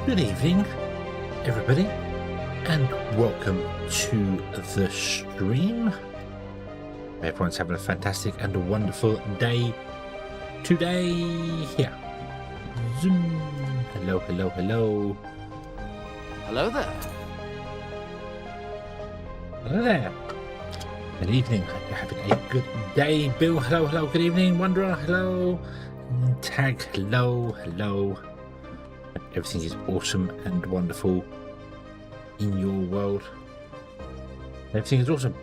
Good evening, everybody, and welcome to the stream. Everyone's having a fantastic and a wonderful day today. Here. Zoom. Hello, hello, hello. Hello there. Hello there. Good evening. Hope you're having a good day. Bill, hello, hello. Good evening. Wanderer, hello. Tag, hello, hello. Everything is awesome and wonderful in your world. Everything is awesome.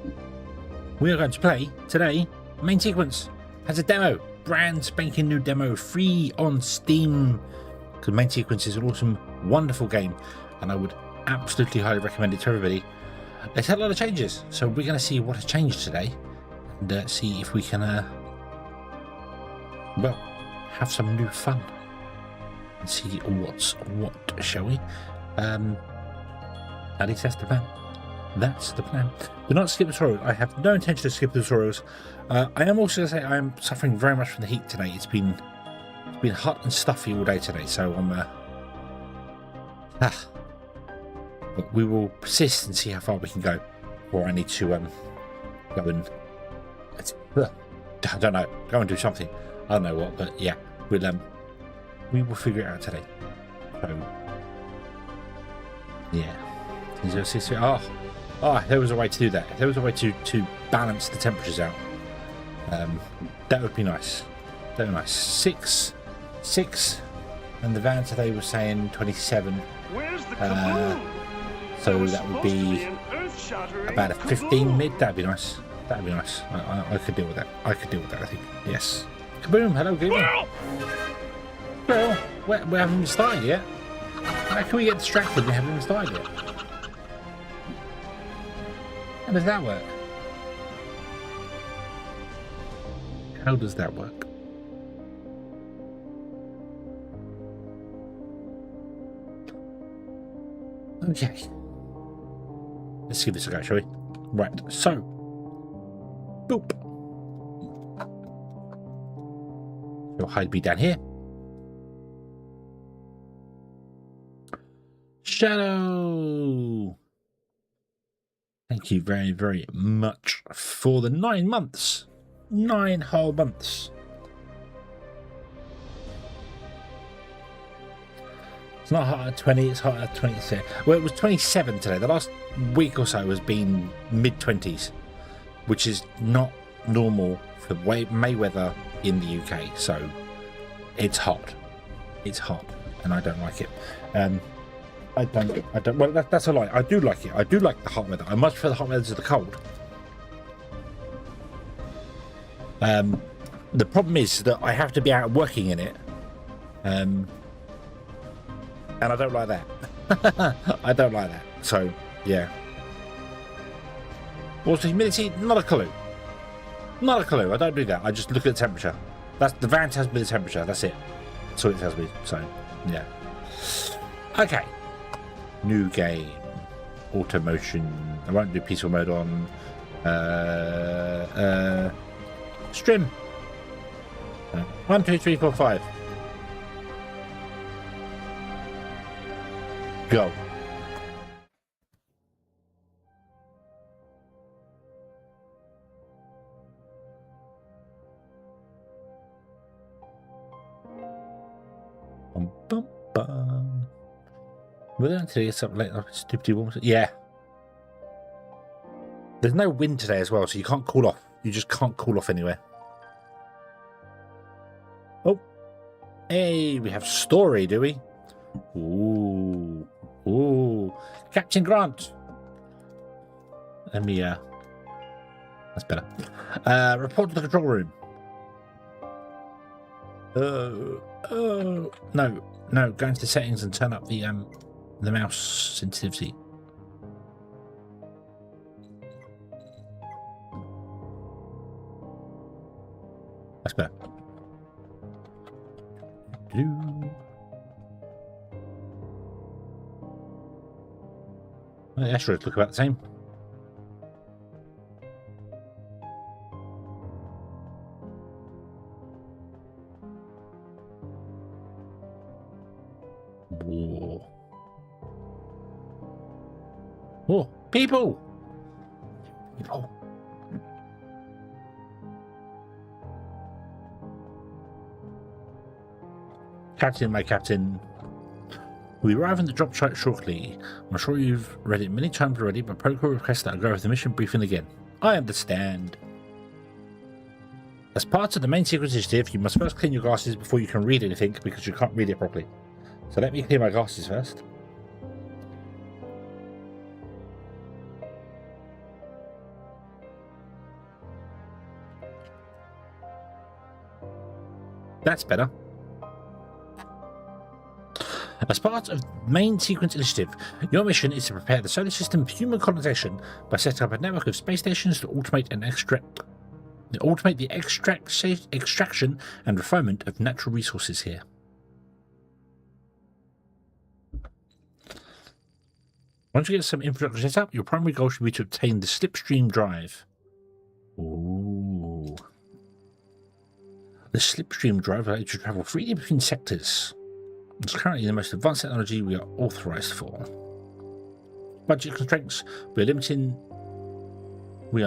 We are going to play today. Main Sequence has a demo, brand spanking new demo, free on Steam. Because Main Sequence is an awesome, wonderful game, and I would absolutely highly recommend it to everybody. It's had a lot of changes, so we're going to see what has changed today, and see if we can, well, have some new fun. See what's what, shall we? At least that's the plan. That's the plan. Do not skip the tutorials. I have no intention to skip the tutorials. I am also going to say I am suffering very much from the heat today. It's been hot and stuffy all day today, so I'm but we will persist and see how far we can go. Or I need to go and I don't know, go and do something. I don't know what, but yeah, we will figure it out today. So, yeah. Oh, there was a way to do that. There was a way to balance the temperatures out. That would be nice. That would be nice. Six, and the van today was saying 27. Where's the kaboom? So that would be about a 15 mid. That'd be nice. That'd be nice. I could deal with that. I think. Yes. Kaboom! Hello, good evening. Well, we haven't even started yet. How can we get distracted? We haven't even started yet. How does that work? How does that work? Okay. Let's give this a go, shall we? Right, so. Boop. Your hide be down here. Shadow, thank you very, very much for the 9 months. 9 whole months. It's not hot at 20, it's hot at 27. Well, it was 27 today. The last week or so has been mid-20s, which is not normal for May weather in the UK. So it's hot. It's hot, and I don't like it. I don't. Well, that's a lie. I do like it. I do like the hot weather. I much prefer the hot weather to the cold. The problem is that I have to be out working in it, and I don't like that. I don't like that. So yeah. What's the humidity? Not a clue. Not a clue. I don't do that. I just look at the temperature. That's the van tells me the temperature. That's it. That's all it tells me. So yeah. Okay. New game, auto motion. I won't do peaceful mode on stream. 1, 2, 3, 4, 5. Go. Bum, bum, bum. We're going to get something like stupid warm. Yeah. There's no wind today as well, so you can't cool off. You just can't cool off anywhere. Oh. Hey, we have story, do we? Ooh. Ooh. Captain Grant. Let me, that's better. Report to the control room. No, go into the settings and turn up the mouse sensitivity. That's better. Well, the asteroids look about the same. Whoa. Oh, people! People. Captain, my captain. We arrive on the drop site shortly. I'm sure you've read it many times already, but protocol requests that I go over the mission briefing again. I understand. As part of the main sequence initiative, you must first clean your glasses before you can read anything, because you can't read it properly. So let me clean my glasses first. That's better. As part of the main sequence initiative, your mission is to prepare the solar system for human colonization by setting up a network of space stations to automate the extraction and refinement of natural resources here. Once you get some infrastructure set up, your primary goal should be to obtain the slipstream drive. Ooh. The slipstream drive allows you to travel freely between sectors. It's currently the most advanced technology we are authorized for. Budget constraints. We are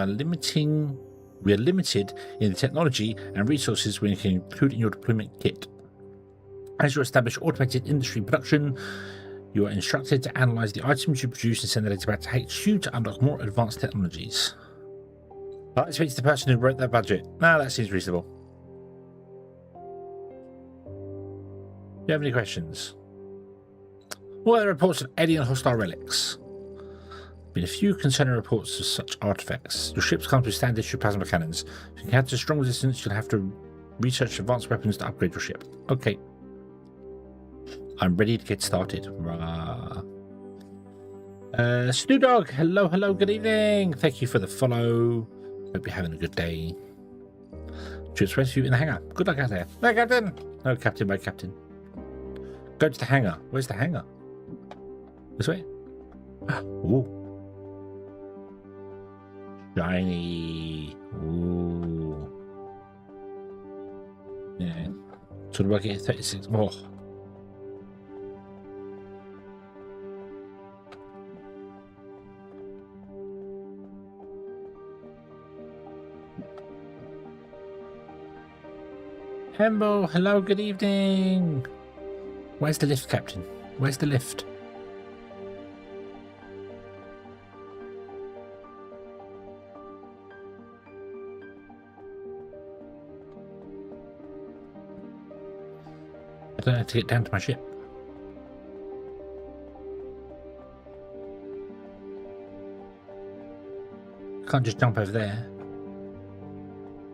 limited in the technology and resources we can include in your deployment kit. As you establish automated industry production, you are instructed to analyze the items you produce and send the data back to HQ to unlock more advanced technologies. I'd like to speak to the person who wrote that budget. No, that seems reasonable. Do you have any questions? What are the reports of alien hostile relics? Been a few concerning reports of such artifacts. Your ships come with standard issue plasma cannons. If you encounter strong resistance, you'll have to research advanced weapons to upgrade your ship. Okay. I'm ready to get started. Stu Dog, hello, good evening. Thank you for the follow. Hope you're having a good day. Just rescue in the hangar. Good luck out there. No, Captain. No, Captain, my Captain. Go to the hangar. Where's the hangar? This way? Ooh. Shiny. Ooh. Yeah. So do I get 36? Oh. Hembo, hello, good evening. Where's the lift, Captain? Where's the lift? I don't know how to get down to my ship. Can't just jump over there.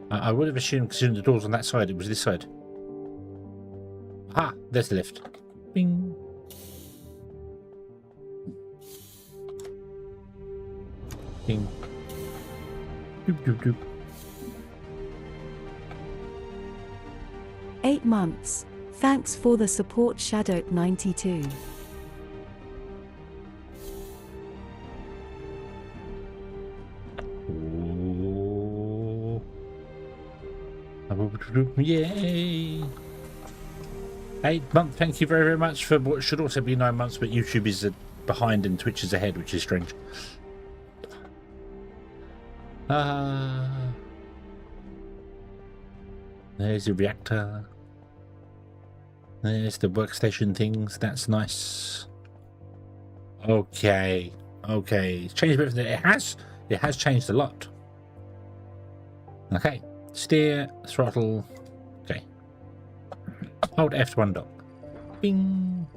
I would have assumed, considering the door's on that side, it was this side. Ah, there's the lift. Bing. Bing. Doop, doop, doop. 8 months. Thanks for the support, Shadow92. Yay! 8 months, thank you very, very much for what should also be 9 months, but YouTube is behind and Twitch is ahead, which is strange. There's the reactor. There's the workstation things. That's nice. Okay. It's changed a bit. It has changed a lot. Okay. Steer, throttle. Okay. Hold F to undock. Bing.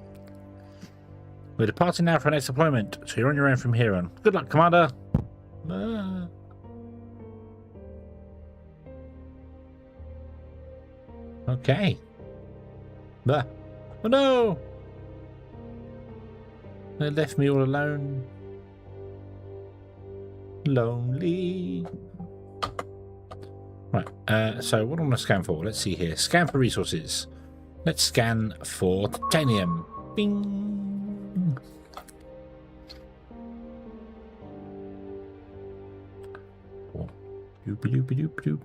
We're departing now for our next deployment, so you're on your own from here on. Good luck, Commander. Okay. Oh no! They left me all alone. Lonely. Right, so what do I want to scan for? Let's see here. Scan for resources. Let's scan for titanium. Bing! Oh. Doop doop doop doop.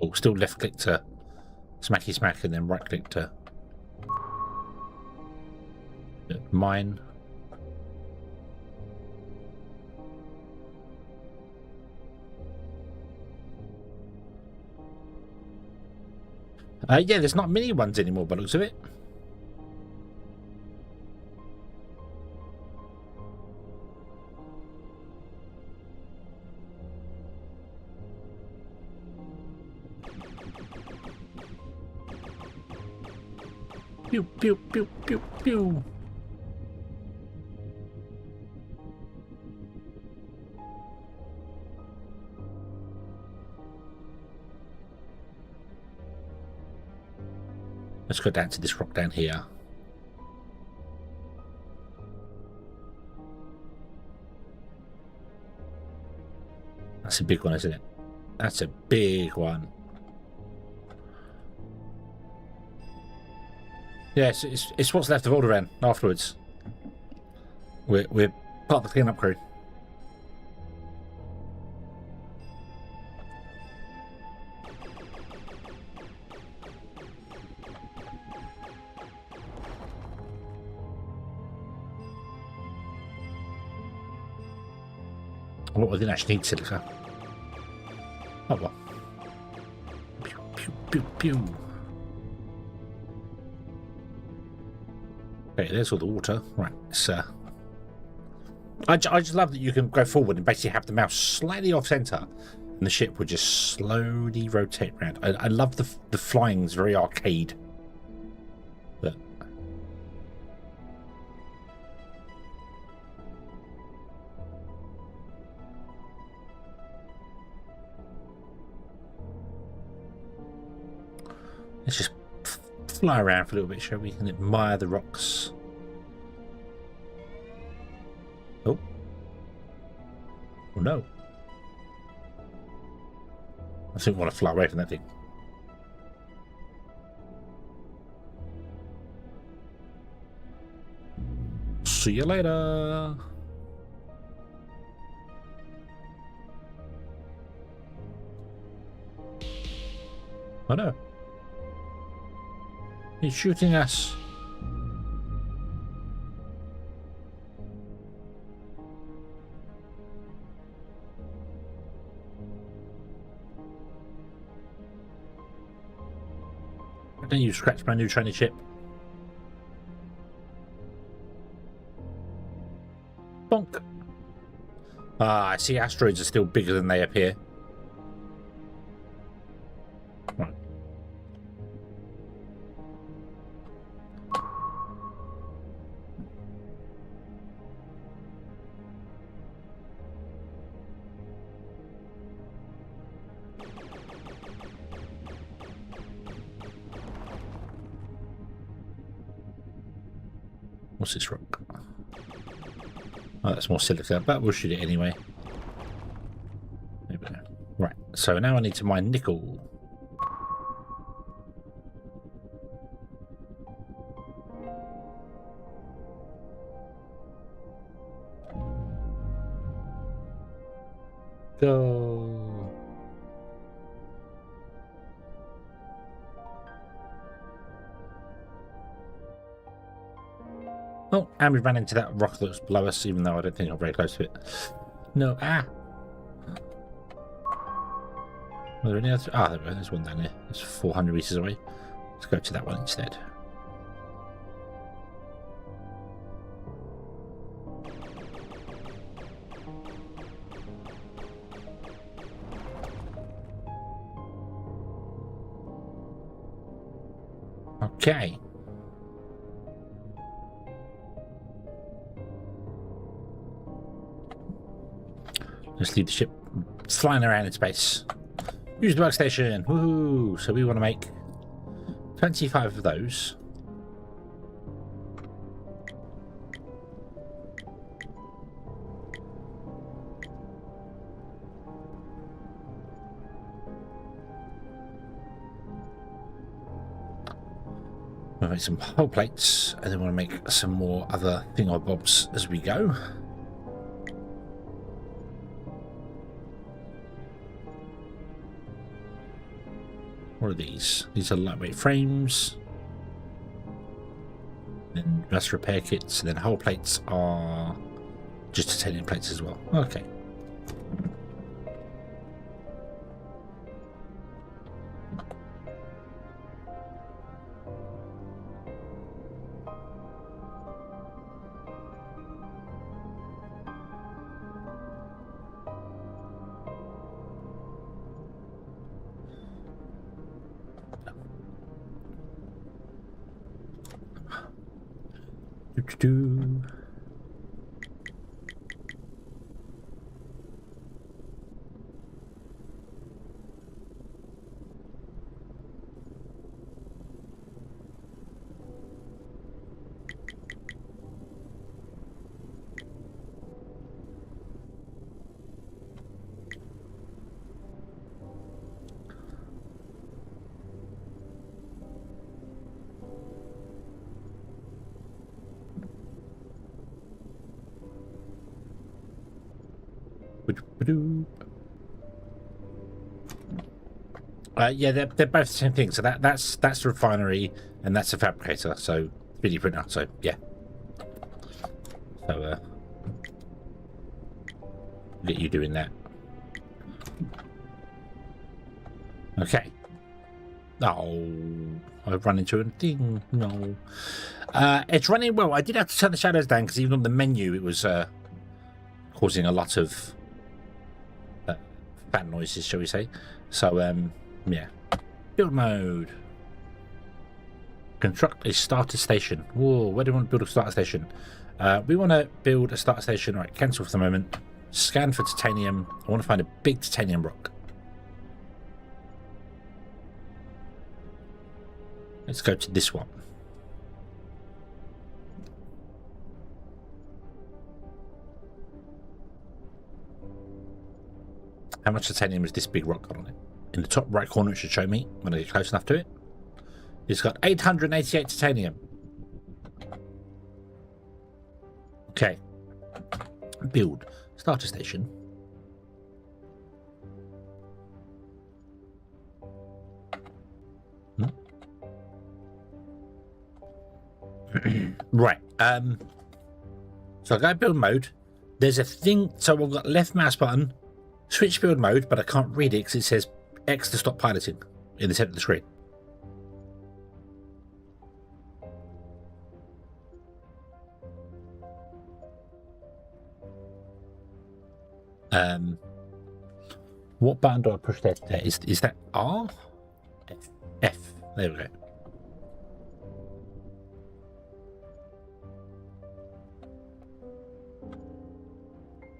Or still left click to smacky smack and then right click to mine. Yeah, there's not many ones anymore by the looks of it. Pew, pew, pew, pew, pew. Let's go down to this rock down here. That's a big one, isn't it? That's a big one. Yes, it's what's left of Alderaan afterwards. We're part of the cleanup crew. What we didn't actually need silica. Oh well. Pew, pew, pew, pew. Okay, there's all the water. Right, so I just love that you can go forward and basically have the mouse slightly off center, and the ship would just slowly rotate around. I love the flying's very arcade. But let's just fly around for a little bit, shall we? And admire the rocks. Oh. Oh no. I think we want to fly away from that thing. See you later. Oh no. He's shooting us. Why don't you scratch my new training ship? Bonk. Ah, I see asteroids are still bigger than they appear. Right. What's this rock? Oh, that's more silica, but we'll shoot it anyway. There we go. Right, so now I need to mine nickel. Go. Oh, and we ran into that rock that was below us, even though I don't think I'm very close to it. No, ah! Are there any other? Ah, there's one down there. It's 400 meters away. Let's go to that one instead. Okay. Let's leave the ship flying around in space. Use the workstation. Woohoo! So we want to make 25 of those. We'll make some hull plates, and then we'll make some more other thingamabobs as we go. What are these? These are lightweight frames. Then rust repair kits, and then hull plates are just titanium plates as well. Okay. Do. Yeah, they're both the same thing. So that's the refinery, and that's the fabricator. So 3D printer. So yeah. So get you doing that. Okay. Oh, I've run into a thing. No. It's running well. I did have to turn the shadows down because even on the menu it was causing a lot of fan noises, shall we say. So yeah. Build mode. Construct a starter station. Whoa, where do we want to build a starter station? We want to build a starter station. All right, cancel for the moment. Scan for titanium. I want to find a big titanium rock. Let's go to this one. How much titanium is this big rock got on it? In the top right corner, it should show me when I get close enough to it. It's got 888 titanium. Okay. Build. Starter station. Right. So I go build mode. There's a thing. So I've got left mouse button, switch build mode, but I can't read it because it says X to stop piloting in the center of the screen. What button do I push there? Is that R? F. There we go.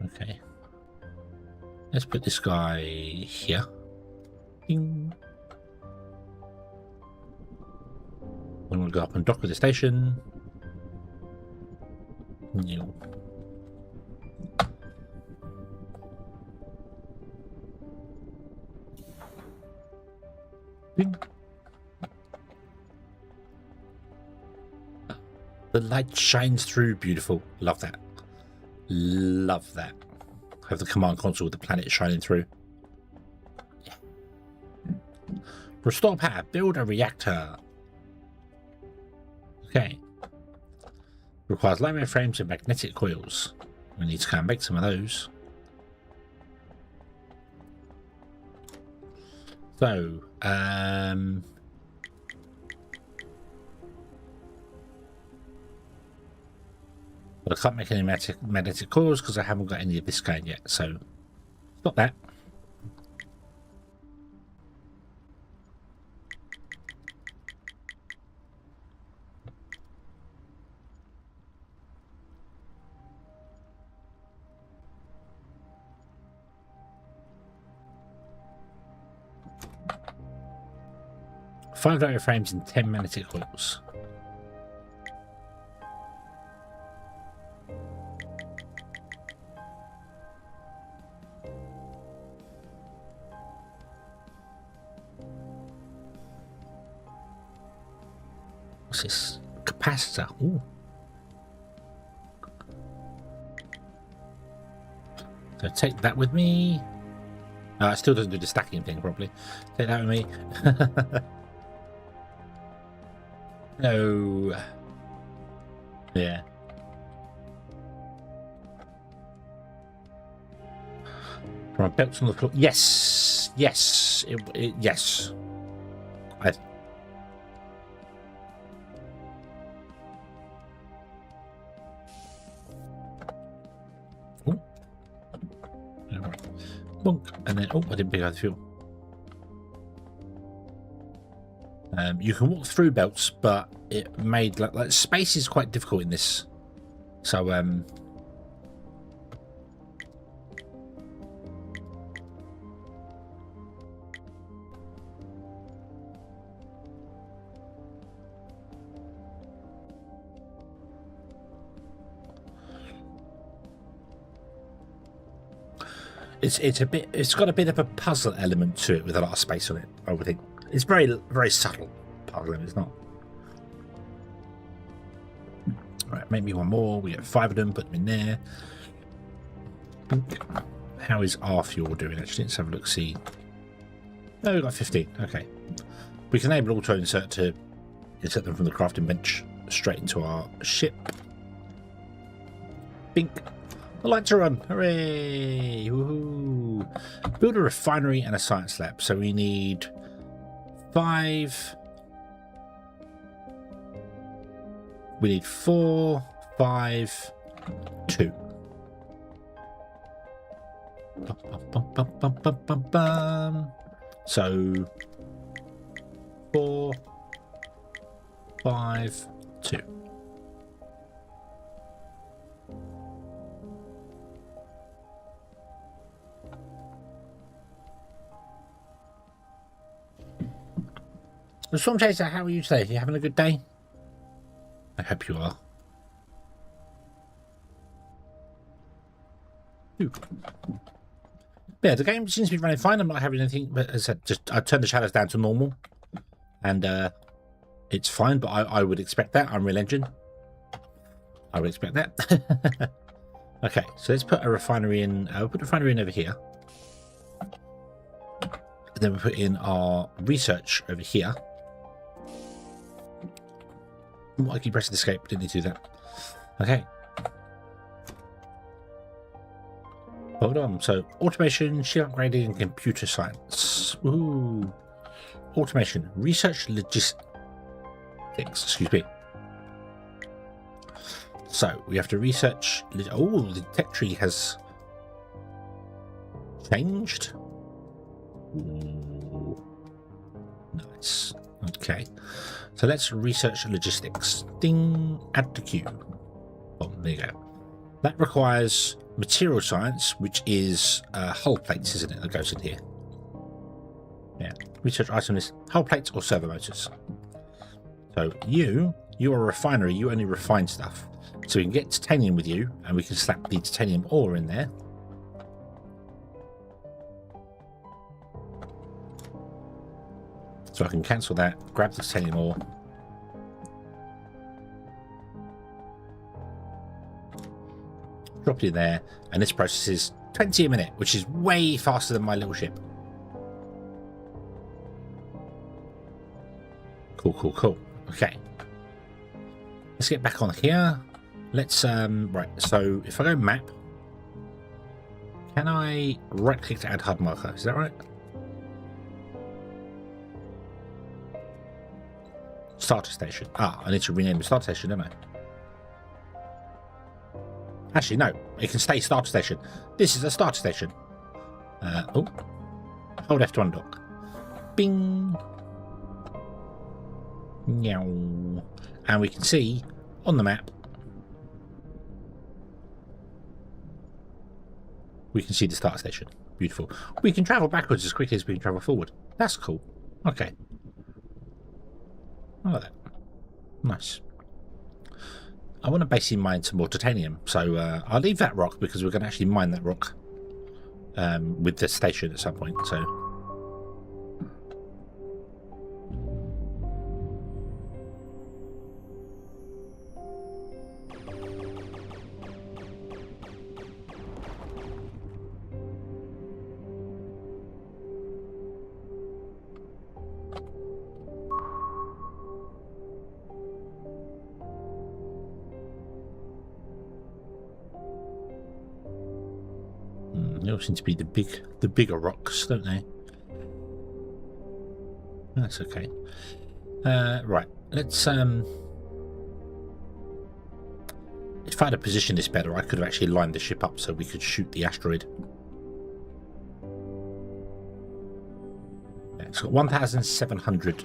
Okay. Let's put this guy here. Ding. Then we'll go up and dock with the station. New. Ding. The light shines through. Beautiful. Love that. Love that. Have the command console with the planet shining through. Yeah. Restore power. Build a reactor. Okay. Requires lightweight frames and magnetic coils. We need to go and make some of those. So, but I can't make any magnetic coils because I haven't got any of this going yet. So, stop that. Five lightweight frames and 10 magnetic coils. What's this? Capacitor. Ooh. So take that with me. It still doesn't do the stacking thing properly. Take that with me. No. Yeah. My belt's on the floor. Yes. Yes. Yes. Oh. Bonk. And then, oh, I didn't pick up the fuel. You can walk through belts, but it made like space is quite difficult in this. So it's got a bit of a puzzle element to it with a lot of space on it, I would think. It's very subtle puzzle, it's not. Right, maybe one more. We get 5 of them, put them in there. How is our fuel doing actually? Let's have a look, see. No, we've got 15. Okay. We can enable auto insert to insert them from the crafting bench straight into our ship. Bink. The lights are on. Hooray! Woohoo! Build a refinery and a science lab. So we need 5. We need 4, 5, 2. So 4, 5, 2. The Storm Chaser, how are you today? Are you having a good day? I hope you are. Ooh. Yeah, the game seems to be running fine. I'm not having anything, but as I said, I turned the shadows down to normal, and it's fine. But I would expect that. Unreal Engine. I would expect that. Okay, so let's put a refinery in. We'll put a refinery in over here. And then we put in our research over here. I keep pressing escape. Didn't need to do that. Okay. Hold on. So automation, ship upgrading, and computer science. Woohoo! Automation, research, logistics. Excuse me. So we have to research. Oh, the tech tree has changed. Ooh. Nice. Okay. So let's research logistics. Ding. Add to queue. Oh, there you go. That requires material science, which is hull plates, isn't it? That goes in here. Yeah. Research item is hull plates or servo motors. So you are a refinery. You only refine stuff. So we can get titanium with you, and we can slap the titanium ore in there. So I can cancel that, grab the titanium ore. Drop it in there, and this processes 20 a minute, which is way faster than my little ship. Cool, cool, cool. Okay. Let's get back on here. Let's, right, so if I go map, can I right click to add HUD marker? Is that right? Starter station. Ah, I need to rename the starter station, don't I? Actually, no. It can stay starter station. This is a starter station. Oh. Hold F to undock. Bing. Meow. And we can see on the map, we can see the starter station. Beautiful. We can travel backwards as quickly as we can travel forward. That's cool. Okay. I like that. Nice. I want to basically mine some more titanium, so I'll leave that rock because we're going to actually mine that rock with the station at some point. So They all seem to be the bigger rocks, don't they? That's okay. Right, let's if I had positioned this better, I could have actually lined the ship up so we could shoot the asteroid. Yeah, it's got 1,700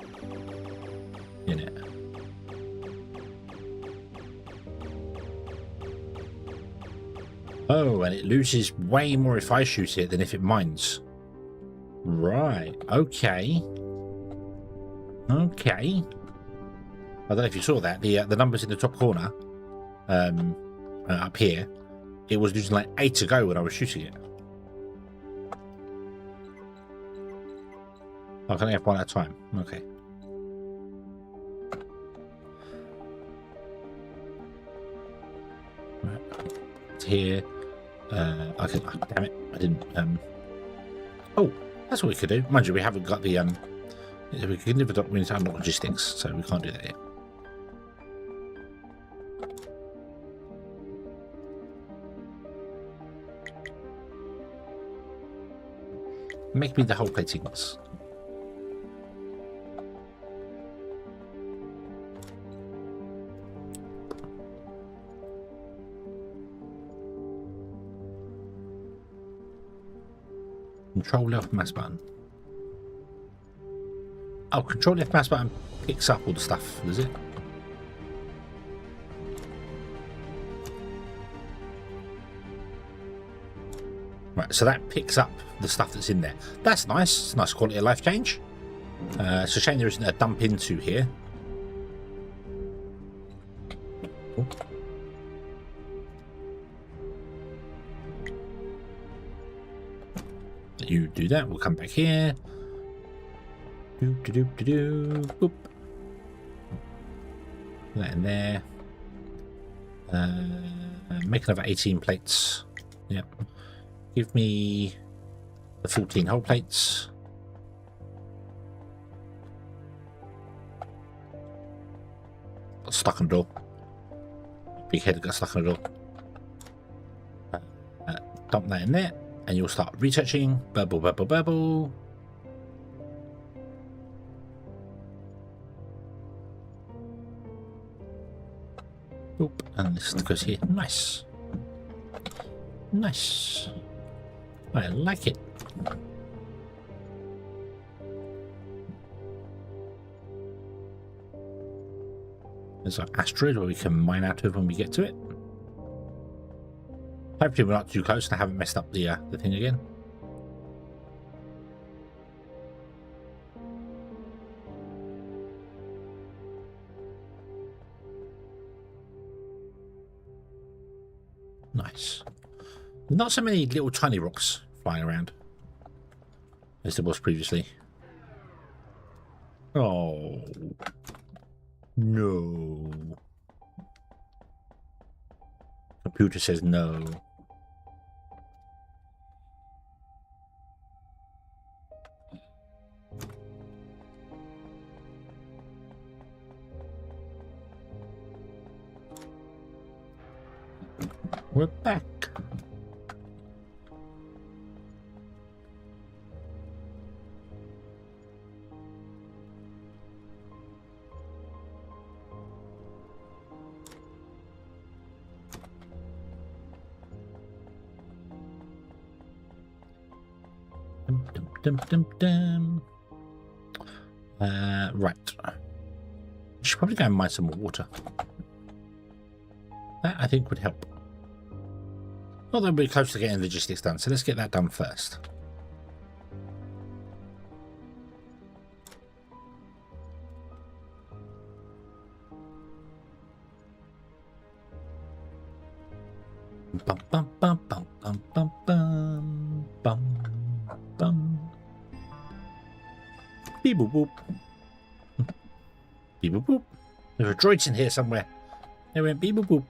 in it. Oh, and it loses way more if I shoot it than if it mines. Right, okay. Okay. I don't know if you saw that. The numbers in the top corner, up here, it was losing like 8 to go when I was shooting it. I can only have one at a time. Okay. Right. It's here. I can. Oh, damn it! I didn't. Oh, that's what we could do. Mind you, we haven't got the we can never. We need to unlock logistics, so we can't do that yet. Make me the whole plate sequence. Control left mouse button. Oh, control left mouse button picks up all the stuff, does it? Right, so that picks up the stuff that's in there. That's nice. It's a nice quality of life change. It's a shame there isn't a dump into here. Oh. You do that, we'll come back here. Boop. Put that in there. Make another 18 plates. Yep. Give me the 14 whole plates. Got stuck on the door. Big head got stuck on the door. Dump that in there. And you'll start researching. Bubble, bubble, bubble. Oop, and this goes here. Nice. Nice. I like it. There's an asteroid where we can mine out of when we get to it. Hopefully we're not too close and I haven't messed up the thing again. Nice. Not so many little tiny rocks flying around as there was previously. Oh. No. Computer says no. We're back. Right. We should probably go and mine some more water. That, I think, would help. Not that we're close to getting logistics done, so let's get that done first. Bum bum bum bum bum bum bum bum bum. Beep boop boop. Beep boop boop. There are droids in here somewhere. They went beep boop boop.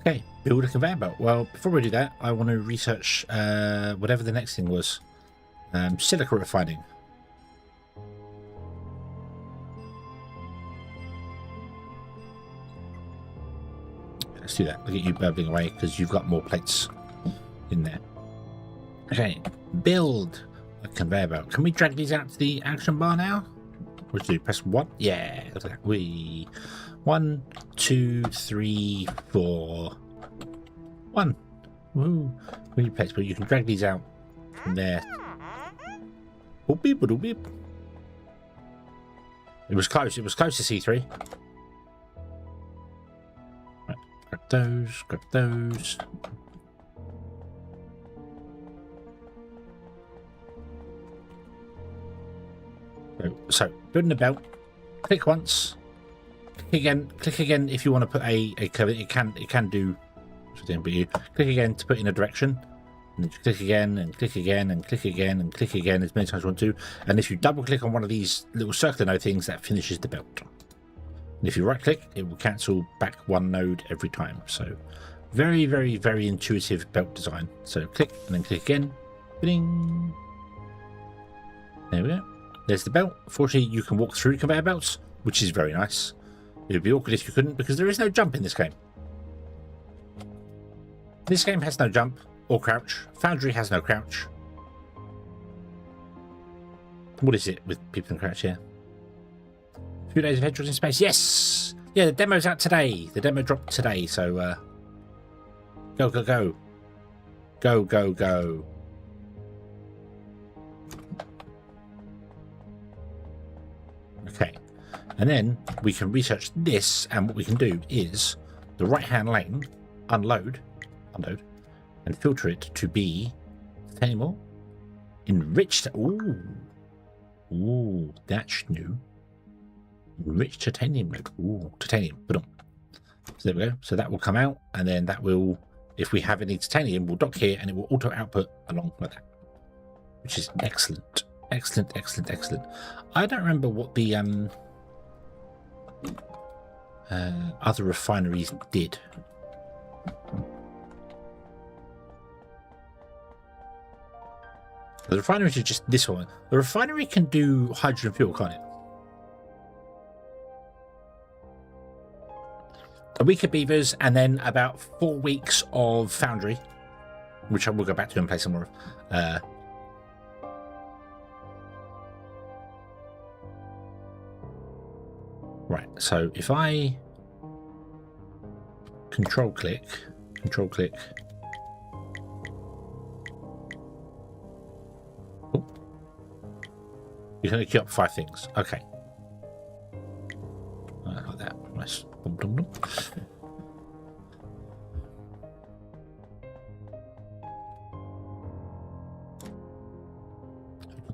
Okay, build a conveyor belt. Well, before we do that, I want to research whatever the next thing was. Silica refining. Let's do that. I'll get you burbling away because you've got more plates in there. Okay, build a conveyor belt. Can we drag these out to the action bar now? What do you do? Press 1? Yeah, look at that. 1, 2, 3, 4. 1. Woo. We need place, but you can drag these out from there. Oh, beep, beep, beep. It was close. It was close to C3. Right, grab those. Grab those. So building a belt. Click once. Click again. Click again if you want to put a curve. It can do. But you click again to put in a direction. And then you click again and click again and click again and click again as many times as you want to. And if you double click on one of these little circular node things, that finishes the belt. And if you right click, it will cancel back one node every time. So very, very, very intuitive belt design. So click and then click again. Bing. There we go. There's the belt. Fortunately, you can walk through conveyor belts, which is very nice. It would be awkward if you couldn't, because there is no jump in this game. This game has no jump or crouch. Foundry has no crouch. What is it with people in crouch here? A few days of Hedgehogs in space. Yes! Yeah, the demo's out today. The demo dropped today, so go, go, go. Go, go, go. Okay. And then we can research this, and what we can do is the right-hand lane, unload, and filter it to be any more enriched. Ooh, that's new. Enriched titanium node. Ooh, titanium. Put on. So there we go. So that will come out, and then that will, if we have any titanium, we'll dock here, and it will auto output along like that, which is excellent, excellent, excellent, excellent. I don't remember what the other refineries did. The refinery is just this one. The refinery can do hydrogen fuel, can't it? A week of beavers and then about 4 weeks of foundry, which I will go back to and play some more of. Right, so if I control click. Oh. You can queue up 5 things. Okay. Like that. Nice. Dum, dum, dum.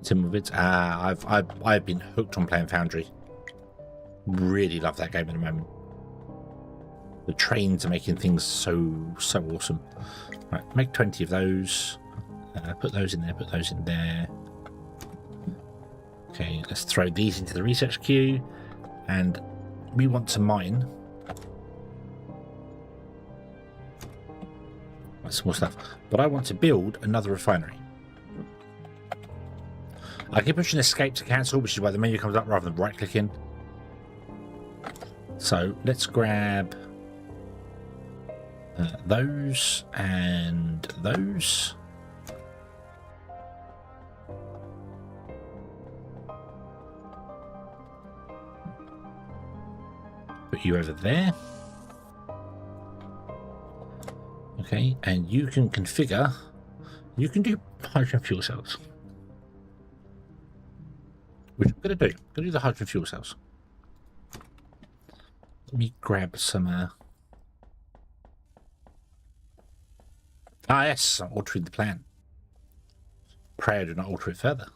Timbervids. I've been hooked on playing Foundry. Really love that game at the moment. The trains are making things so awesome. Right, make 20 of those. Put those in there, put those in there. Okay, let's throw these into the research queue. And we want to mine. That's more stuff. But I want to build another refinery. I can push an escape to cancel, which is why the menu comes up rather than right clicking. So let's grab those and those. Put you over there. Okay, and you can configure, you can do hydrogen fuel cells. Which I'm going to do. I'm going to do the hydrogen fuel cells. Let me grab some... Ah, yes, I'm altering the plan. Pray I do not alter it further.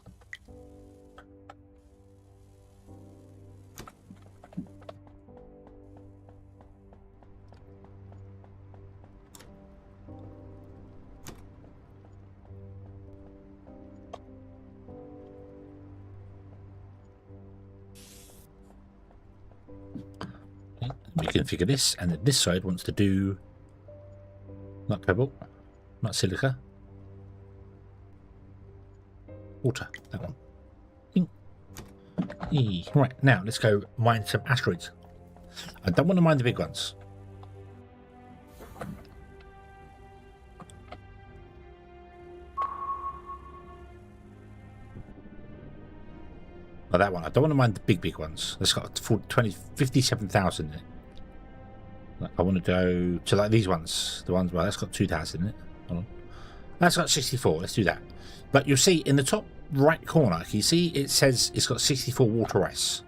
We configure this, and then this side wants to do not cobalt, not silica, water, that one. Right, now let's go mine some asteroids. I don't want to mine the big ones. Oh, that one. I don't want to mind the big ones. That's got 57,000 in it. Like, I want to go to like these ones. The ones, well, that's got 2,000 in it. Hold on. That's got 64. Let's do that. But you'll see in the top right corner, can you see it says it's got 64 water ice.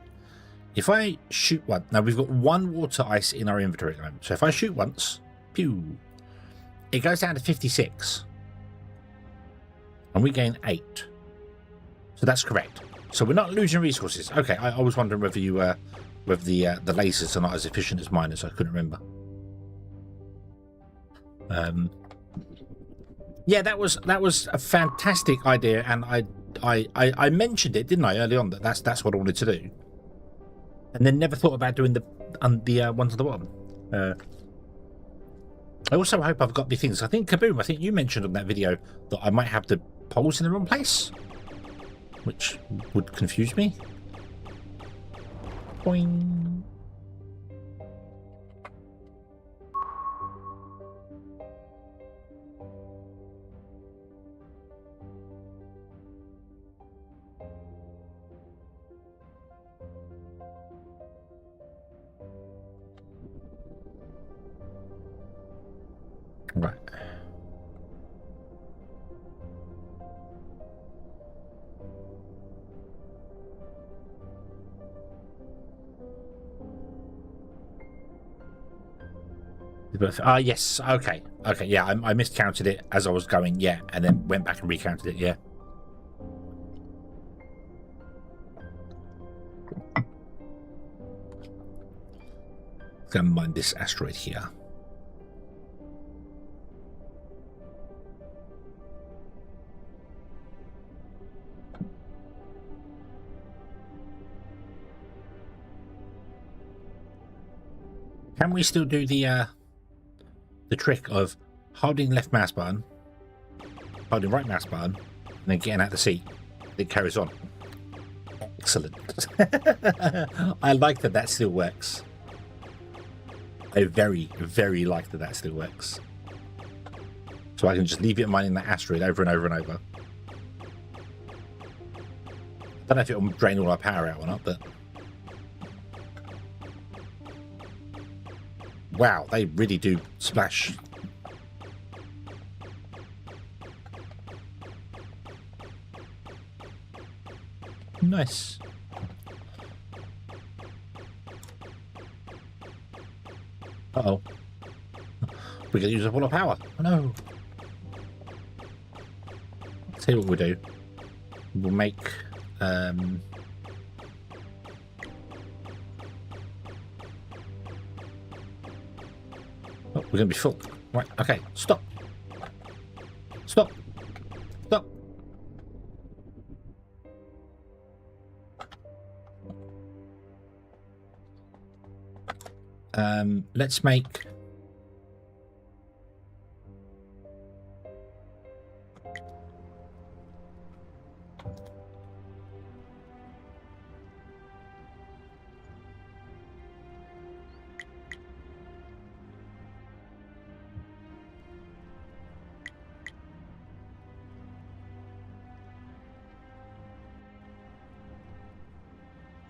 If I shoot one, now we've got 1 water ice in our inventory at the moment. So if I shoot once, pew, it goes down to 56. And we gain 8. So that's correct. So we're not losing resources. Okay, I was wondering whether you whether the lasers are not as efficient as mine, so I couldn't remember. Yeah, that was a fantastic idea, and I mentioned it, didn't I, early on, that that's what I wanted to do, and then never thought about doing the ones at the bottom. I also hope I've got the things. I think Kaboom, I think you mentioned on that video that I might have the poles in the wrong place, which would confuse me. Boing. Right. Yes. Okay. Yeah, I miscounted it as I was going. Yeah, and then went back and recounted it. Yeah. Gonna mine this asteroid here. Can we still do the trick of holding left mouse button, holding right mouse button, and then getting out the seat? It carries on. Excellent. I like that still works. I very, very like that still works. So I can just leave it mining that asteroid over and over and over. I don't know if it will drain all our power out or not, but... Wow, they really do splash. Nice. Uh-oh. We're going to use up all our power. Oh, no. I'll tell you what we'll do. We'll make... Oh, we're going to be full. Right, okay, stop. Stop. Stop. Let's make...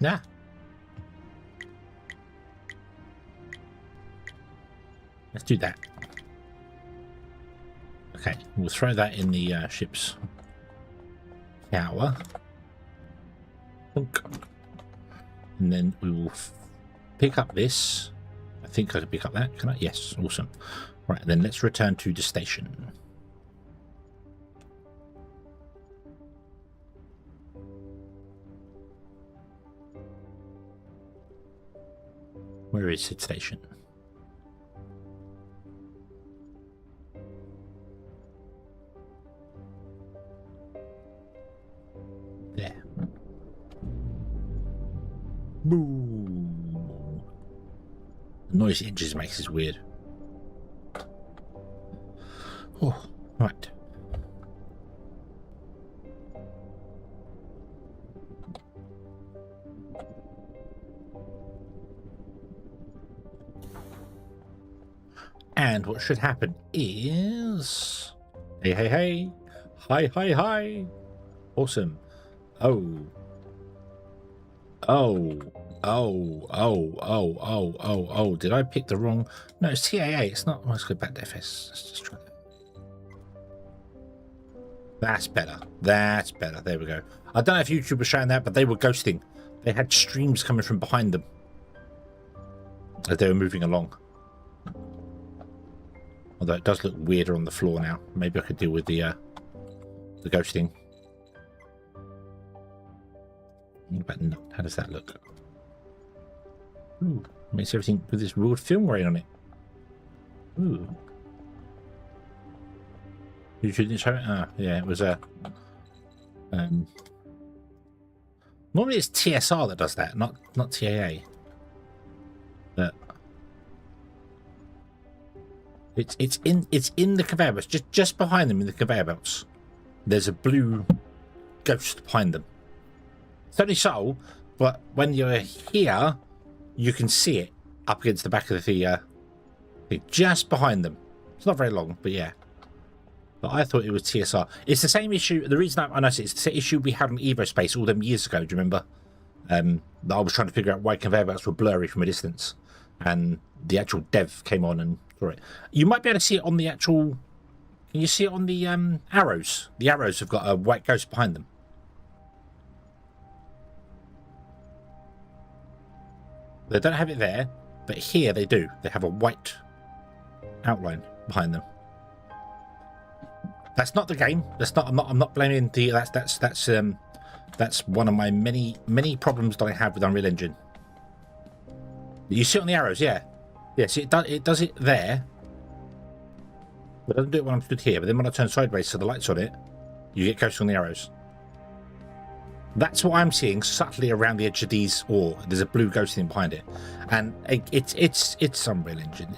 Nah. Let's do that. Okay, we'll throw that in the ship's tower. And then we will pick up this. I think I can pick up that. Can I? Yes, awesome. Right, then let's return to the station. Where is the station? There. Boo. The noise the engine makes is weird. Oh, right. And what should happen is... Hey, hey, hey. Hi, hi, hi. Awesome. Oh. Oh. Did I pick the wrong? No, it's TAA. It's not. Let's go back to FS. Let's just try that. That's better. That's better. There we go. I don't know if YouTube was showing that, but they were ghosting. They had streams coming from behind them as they were moving along. Although it does look weirder on the floor now. Maybe I could deal with the ghosting. What about not? How does that look? Ooh, makes everything with this ruled film grain on it. Ooh. You didn't show it? Ah, yeah, it was a. Normally it's TSR that does that, not TAA. But it's in the conveyor belts, just behind them in the conveyor belts. There's a blue ghost behind them. It's only subtle, but when you're here, you can see it up against the back of the just behind them. It's not very long, but yeah. But I thought it was TSR. It's the same issue. The reason I noticed it's the same issue we had on Evo Space all them years ago. Do you remember? That I was trying to figure out why conveyor belts were blurry from a distance, and the actual dev came on and saw it. You might be able to see it on the actual. Can you see it on the arrows? The arrows have got a white ghost behind them. They don't have it there, but here they do. They have a white outline behind them. That's not the game. That's not. I'm not blaming the. That's one of my many problems that I have with Unreal Engine. You see it on the arrows, yeah. Yes, it does it there. But it doesn't do it when I'm stood here. But then when I turn sideways so the light's on it, you get ghosts on the arrows. That's what I'm seeing subtly around the edge of these ore. There's a blue ghost thing behind it, and it's Unreal Engine.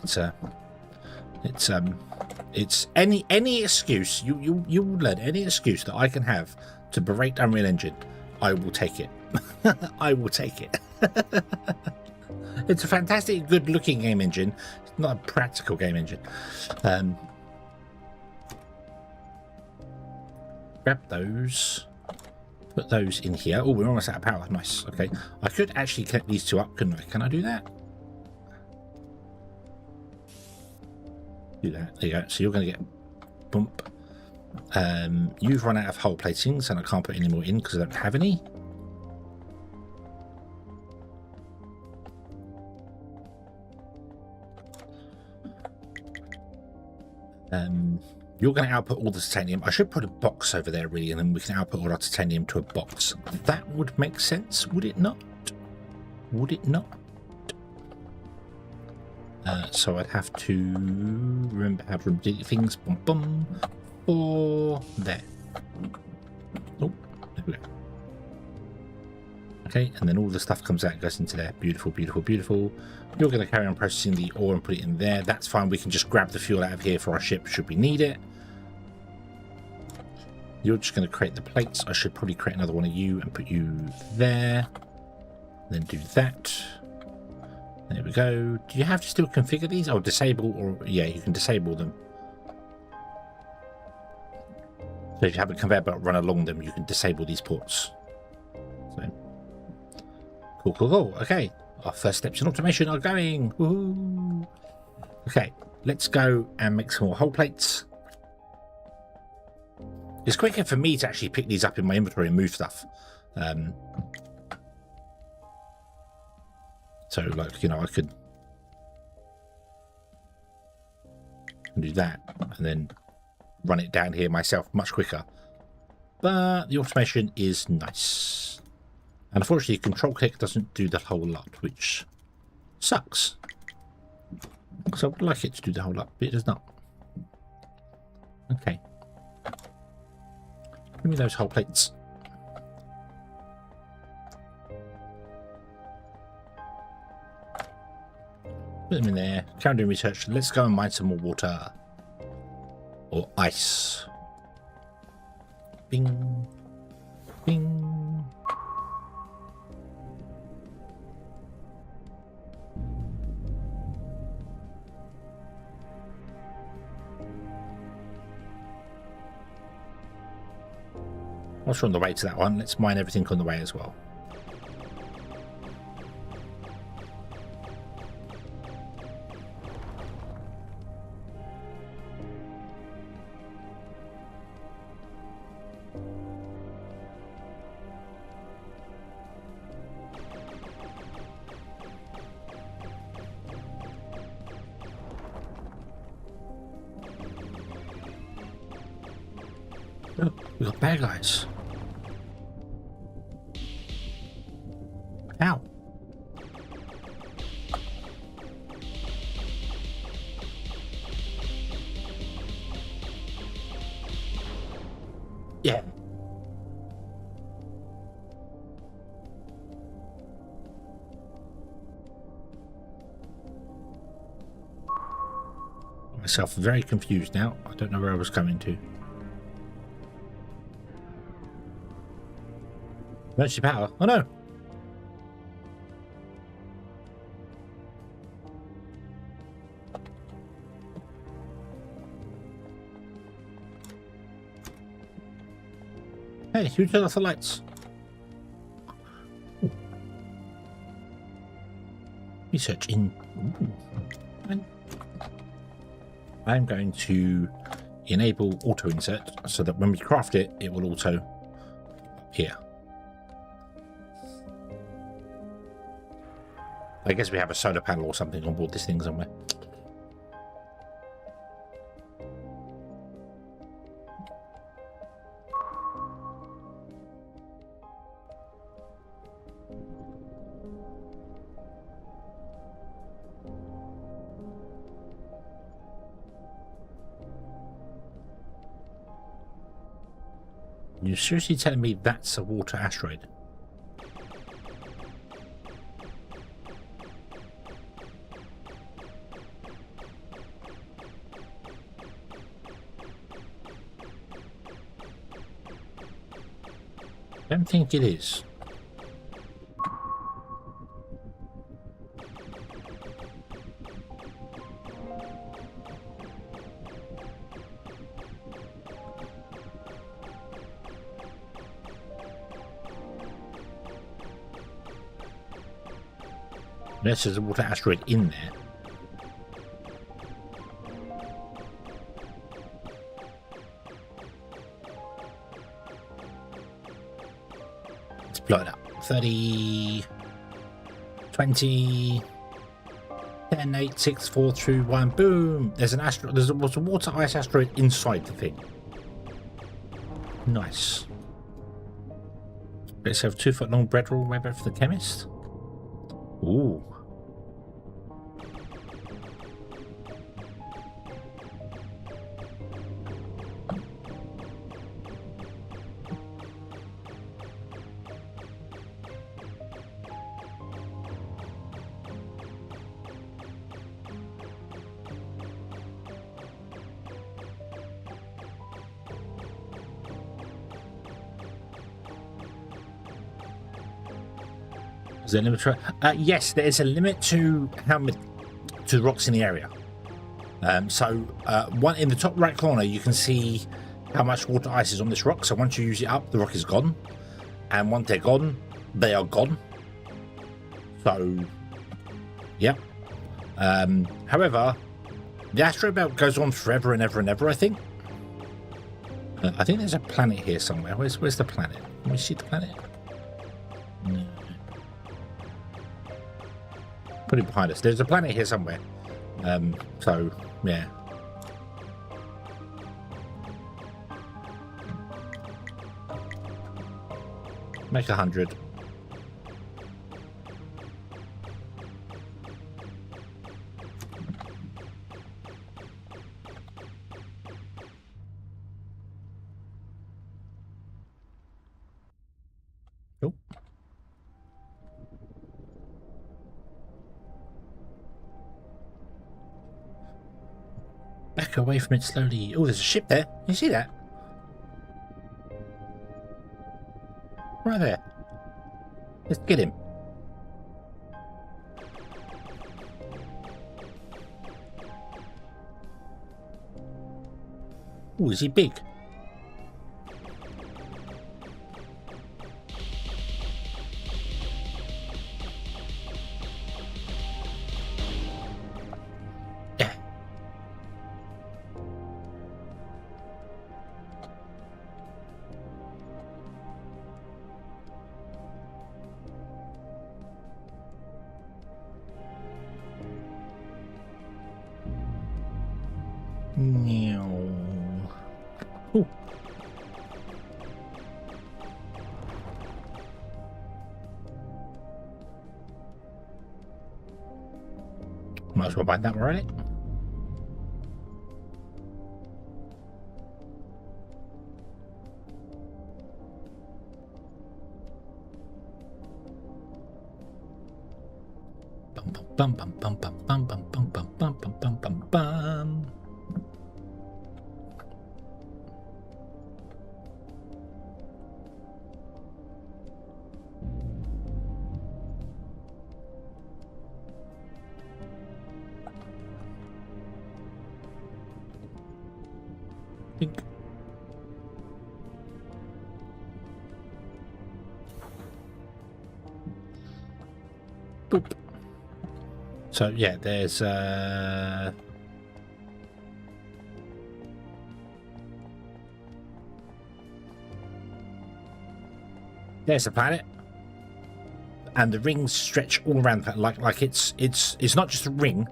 It's any excuse you will learn any excuse that I can have to berate Unreal Engine. I will take it. I will take it. It's a fantastic, good-looking game engine. It's not a practical game engine. Grab those. Put those in here. Oh, we're almost out of power. Nice. Okay. I could actually connect these two up, couldn't I? Can I do that? Do that. There you go. So you're going to get bump. You've run out of hole platings, and I can't put any more in because I don't have any. You're going to output all the titanium. I should put a box over there, really, and then we can output all our titanium to a box. That would make sense, would it not? Would it not? So I'd have to remember how to delete things. Boom, boom. For there. Oh, there we go. Okay, and then all the stuff comes out and goes into there. Beautiful, beautiful, beautiful. You're going to carry on processing the ore and put it in there. That's fine. We can just grab the fuel out of here for our ship should we need it. You're just going to create the plates. I should probably create another one of you and put you there. Then do that. There we go. Do you have to still configure these? Oh, disable or... Yeah, you can disable them. So if you have a conveyor belt run along them, you can disable these ports. So, cool, cool, cool. Okay, our first steps in automation are going. Woohoo! Okay, let's go and make some more hull plates. It's quicker for me to actually pick these up in my inventory and move stuff. So, like, you know, I could do that and then run it down here myself much quicker. But the automation is nice. And unfortunately, control click doesn't do the whole lot, which sucks. So I would like it to do the whole lot, but it does not. Okay. Give me those whole plates. Put them in there. Carry on doing research. Let's go and mine some more water. Or ice. Bing. Bing. Whilst we're on the way to that one, let's mine everything on the way as well. We got bad guys. Ow. Yeah. Myself very confused now. I don't know where I was coming to. Emergency power. Oh no. Hey, who turned off the lights? Ooh. Research in. Ooh. I'm going to enable auto insert so that when we craft it, it will auto appear. I guess we have a solar panel or something on board this thing somewhere. You're seriously telling me that's a water asteroid? I don't think it is. Unless there's a water asteroid in there. Let's blow it up. 30, 20, 10, 8, 6, 4, 2, 1. Boom! There's an asteroid. There's a water ice asteroid inside the thing. Nice. Let's have 2 foot long bread roll maybe for the chemist. Ooh. Is there a limit to yes, there is a limit to how many to the rocks in the area. One in the top right corner, you can see how much water ice is on this rock. So once you use it up, the rock is gone, and once they're gone, they are gone. So, yeah. However, the asteroid belt goes on forever and ever and ever. I think. I think there's a planet here somewhere. Where's the planet? Can we see the planet? No. Put it behind us. There's a planet here somewhere. So, yeah. Make 100. Cool. Back away from it slowly. Oh, there's a ship there. You see that? Right there. Let's get him. Oh, is he big? Yeah. Meow. Oh. Might as well bind that one already. Bum bum bum bum bum bum bum bum bum bum bum bum bum. Boop. So yeah, there's there's the planet, and the rings stretch all around the planet, like it's not just a ring.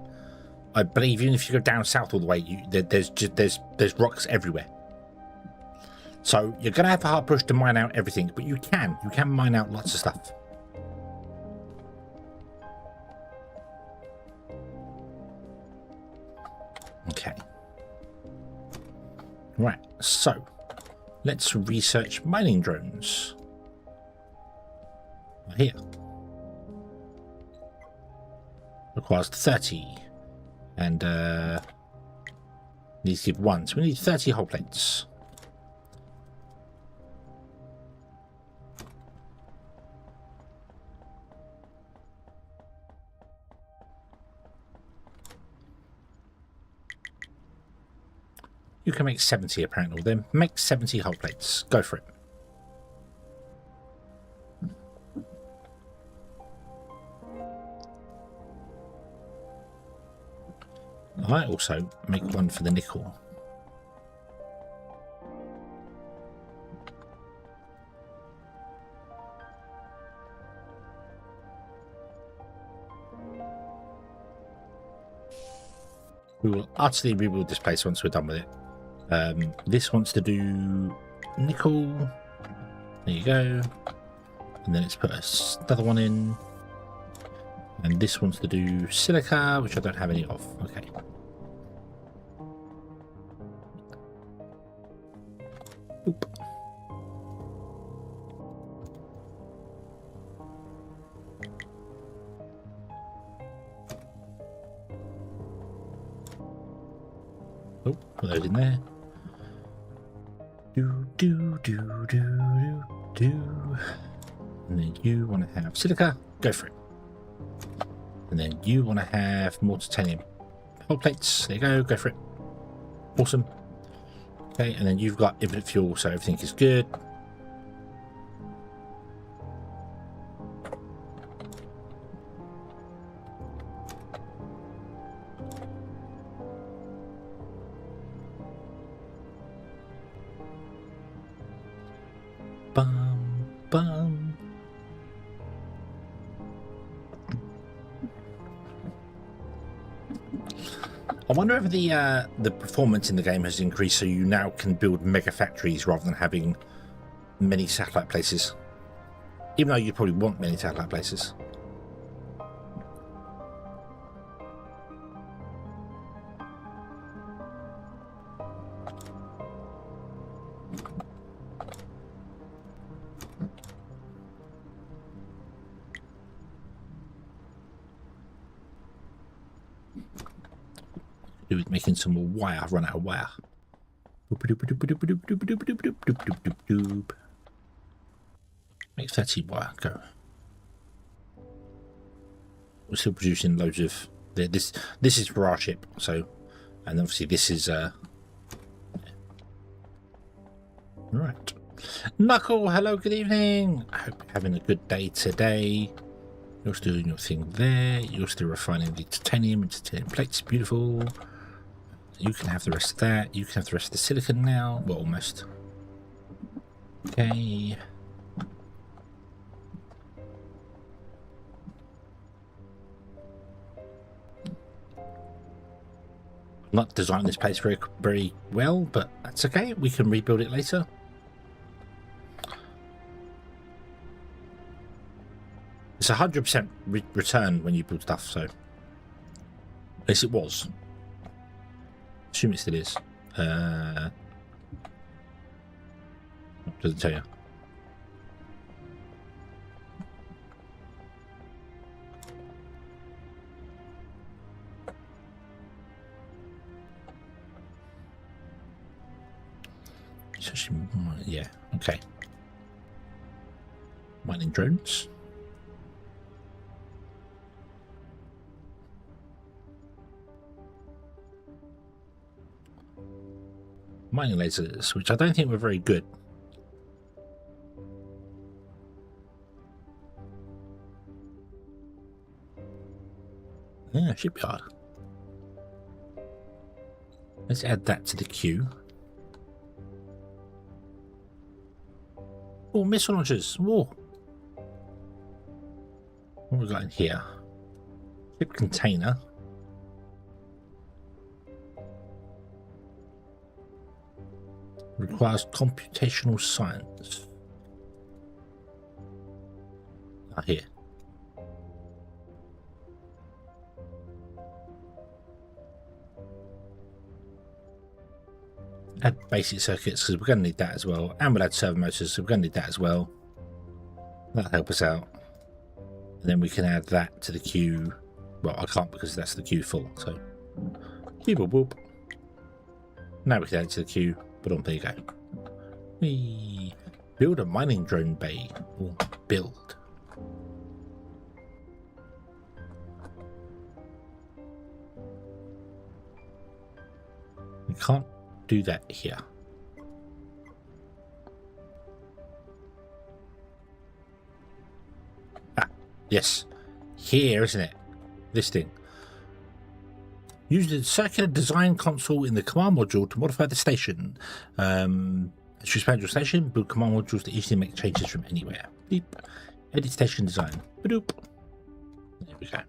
I believe even if you go down south all the way, there's rocks everywhere. So you're gonna have a hard push to mine out everything, but you can mine out lots of stuff. Okay. Right, so let's research mining drones. Here. Requires 30. And needs to give 1. So we need 30 hull plates. You can make 70 apparently. Then make 70 hull plates. Go for it. I might also make one for the nickel. We will utterly rebuild this place once we're done with it. This wants to do nickel. There you go. And then let's put another one in. And this wants to do silica, which I don't have any of. Okay. Oop. Oh, put those in there. Do. And then you want to have silica. Go for it. And then you want to have more titanium hull plates. There you go. Go for it. Awesome. Okay, and then you've got infinite fuel, so everything is good. Bum, bum. I wonder if the performance in the game has increased, so you now can build mega factories rather than having many satellite places. Even though you probably want many satellite places. Making some more wire. I've run out of wire. Make 30 wire. Go. We're still producing loads of this. This is for our ship. So, and obviously this is right. Knuckle. Hello. Good evening. I hope you're having a good day today. You're still doing your thing there. You're still refining the titanium into titanium plates. Beautiful. You can have the rest of that. You can have the rest of the silicon now. Well, almost. Okay. Not designed this place very well, but that's okay. We can rebuild it later. It's 100% return when you build stuff, so Yes, it was. Assume it still is. Doesn't tell you. Yeah, okay. Mining drones. Mining lasers, which I don't think were very good. Yeah, shipyard. Let's add that to the queue. Oh, missile launchers. Whoa. What have we got in here? Ship container. Requires computational science. Ah, here. Add basic circuits because we're going to need that as well. And we'll add servo motors, so we're going to need that as well. That'll help us out. And then we can add that to the queue. Well, I can't because that's the queue full. So, boop, boop, boop. Now we can add it to the queue. But there you go. We build a mining drone bay. Or build. We can't do that here. Ah, yes. Here, isn't it? This thing. Use the circular design console in the command module to modify the station. To expand your station, build command modules to easily make changes from anywhere. Beep. Edit station design. Badoop. There we go.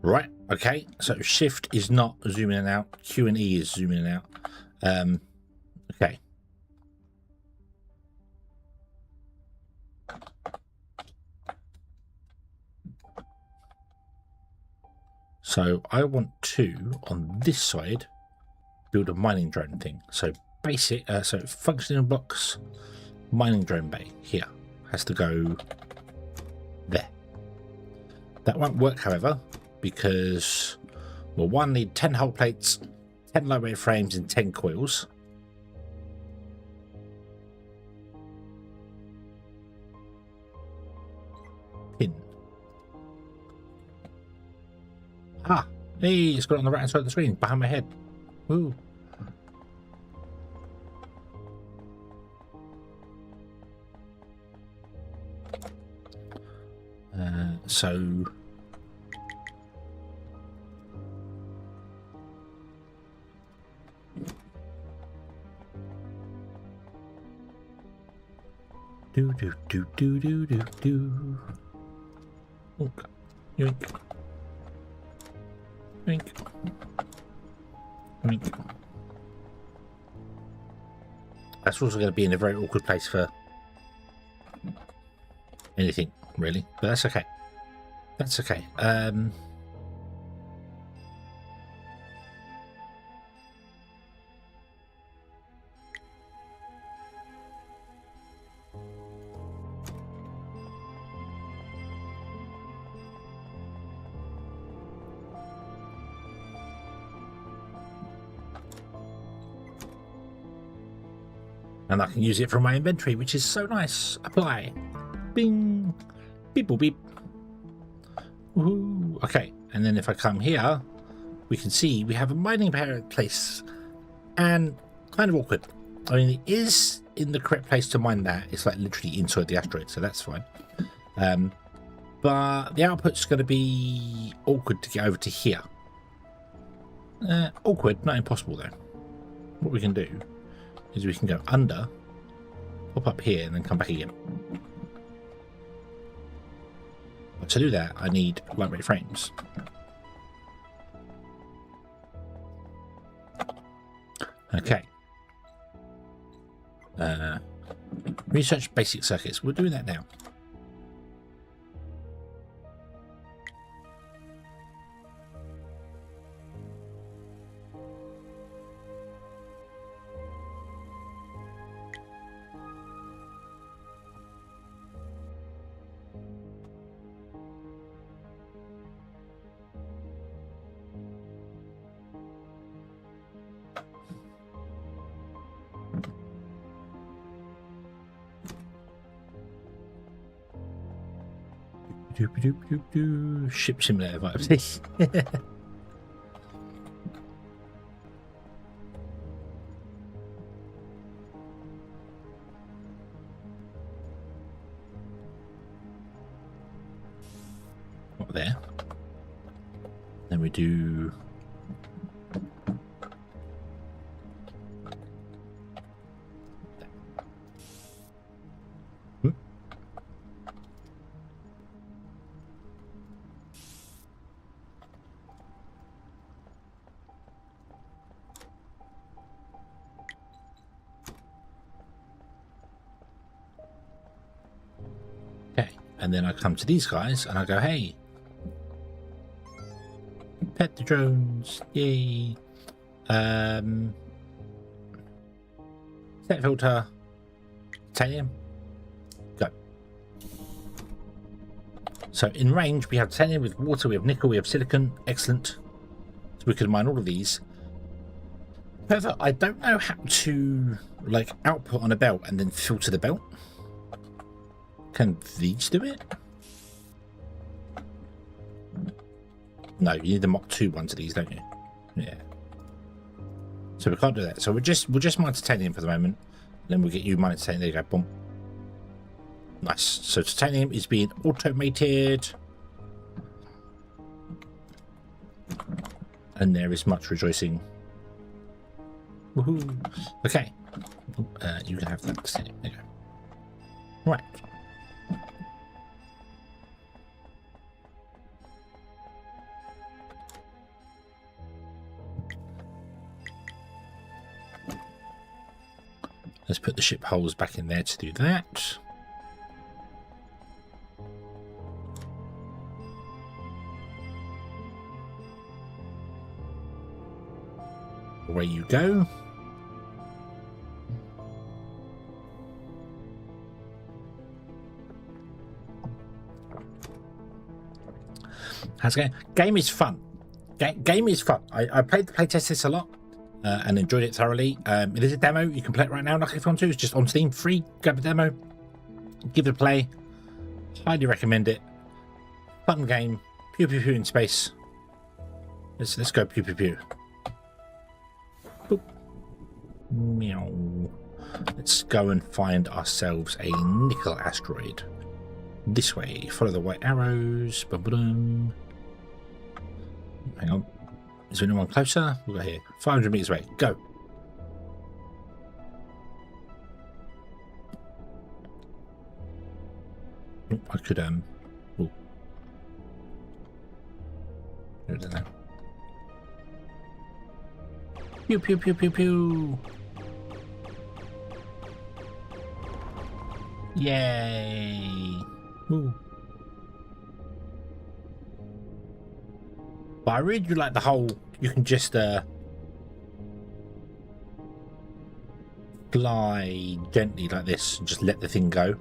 Right, okay, so shift is not zooming in and out, Q and E is zooming in and out. Okay. So I want to, on this side, build a mining drone thing. So basic, so functioning blocks, mining drone bay here has to go there. That won't work, however, because we'll one need 10 hull plates, 10 lightweight frames, and 10 coils. Pin. Ah, hey, it's got it on the right hand side of the screen, behind my head. Woo. So do. Oink. Yoink. Yoink. Yoink. That's also going to be in a very awkward place for anything, really, but that's okay. That's okay. And I can use it from my inventory, which is so nice. Apply. Bing. Beep boop beep. Woohoo. Okay, and then if I come here, we can see we have a mining place. And kind of awkward. I mean, it is in the correct place to mine that. It's like literally inside the asteroid, so that's fine. But the output's going to be awkward to get over to here. Awkward, not impossible though. What we can do is we can go under, pop up here, and then come back again. But to do that, I need light rate frames. Okay. Research basic circuits. We're doing that now. Ship simulator vibes. Not there. Then we do. Okay, and then I come to these guys and I go, hey, pet the drones, yay. Set filter, titanium, go. So in range, we have titanium with water, we have nickel, we have silicon, excellent. So we can mine all of these. However, I don't know how to like output on a belt and then filter the belt. Can these do it? No, you need the Mach 2 ones of these, don't you? Yeah. So we can't do that. So we'll just mine titanium for the moment. Then we'll get you mining titanium. There you go. Boom. Nice. So titanium is being automated. And there is much rejoicing. Woohoo. Okay. You can have that titanium. There you go. Right. Let's put the ship holes back in there to do that. Away you go. How's it going? Game is fun. Game is fun. I played the playtest this a lot. And enjoyed it thoroughly. It is a demo. You can play it right now. Luckily, if you want to, it's just on Steam, free. Grab a demo, give it a play. Highly recommend it. Fun game. Pew pew pew in space. Let's go pew pew pew. Boop. Meow. Let's go and find ourselves a nickel asteroid. This way. Follow the white arrows. Ba-ba-dum. Hang on. Is there anyone closer? We'll go here. 500 meters away. Go. Oh, I could oh. I don't know. Pew pew pew pew pew. Yay. Ooh. But I really do like the whole, you can just fly gently like this and just let the thing go.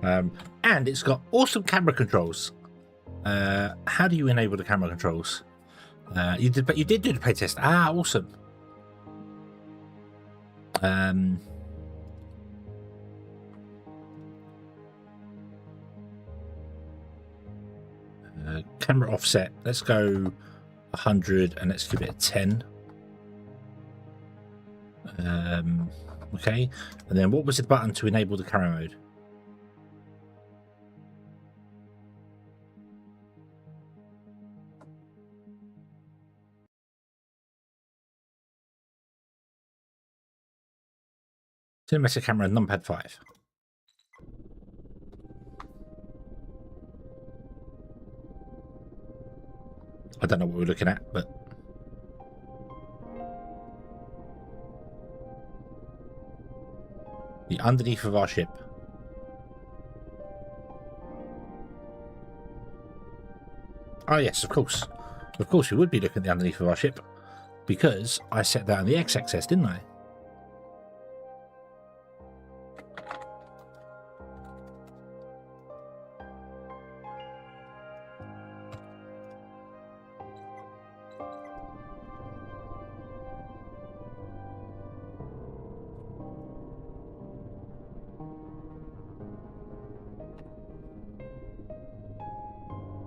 And it's got awesome camera controls. How do you enable the camera controls? You did do the playtest. Ah, awesome. Camera offset, let's go 100 and let's give it a 10. Okay, and then what was the button to enable the camera mode? Cinematic camera, numpad 5. I don't know what we're looking at, but the underneath of our ship. Oh yes, of course. Of course we would be looking at the underneath of our ship, because I set that on the x-axis, didn't I?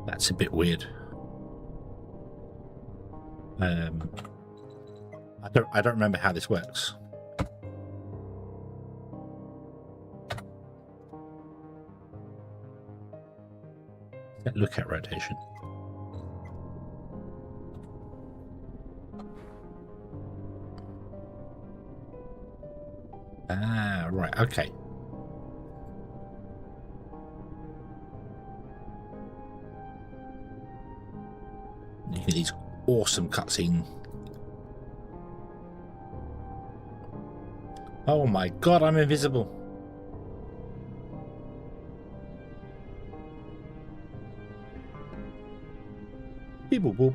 That's a bit weird. I don't remember how this works. Let's look at rotation. Ah, right, okay. You get these awesome cutscene. Oh my god, I'm invisible. Beep boop boop.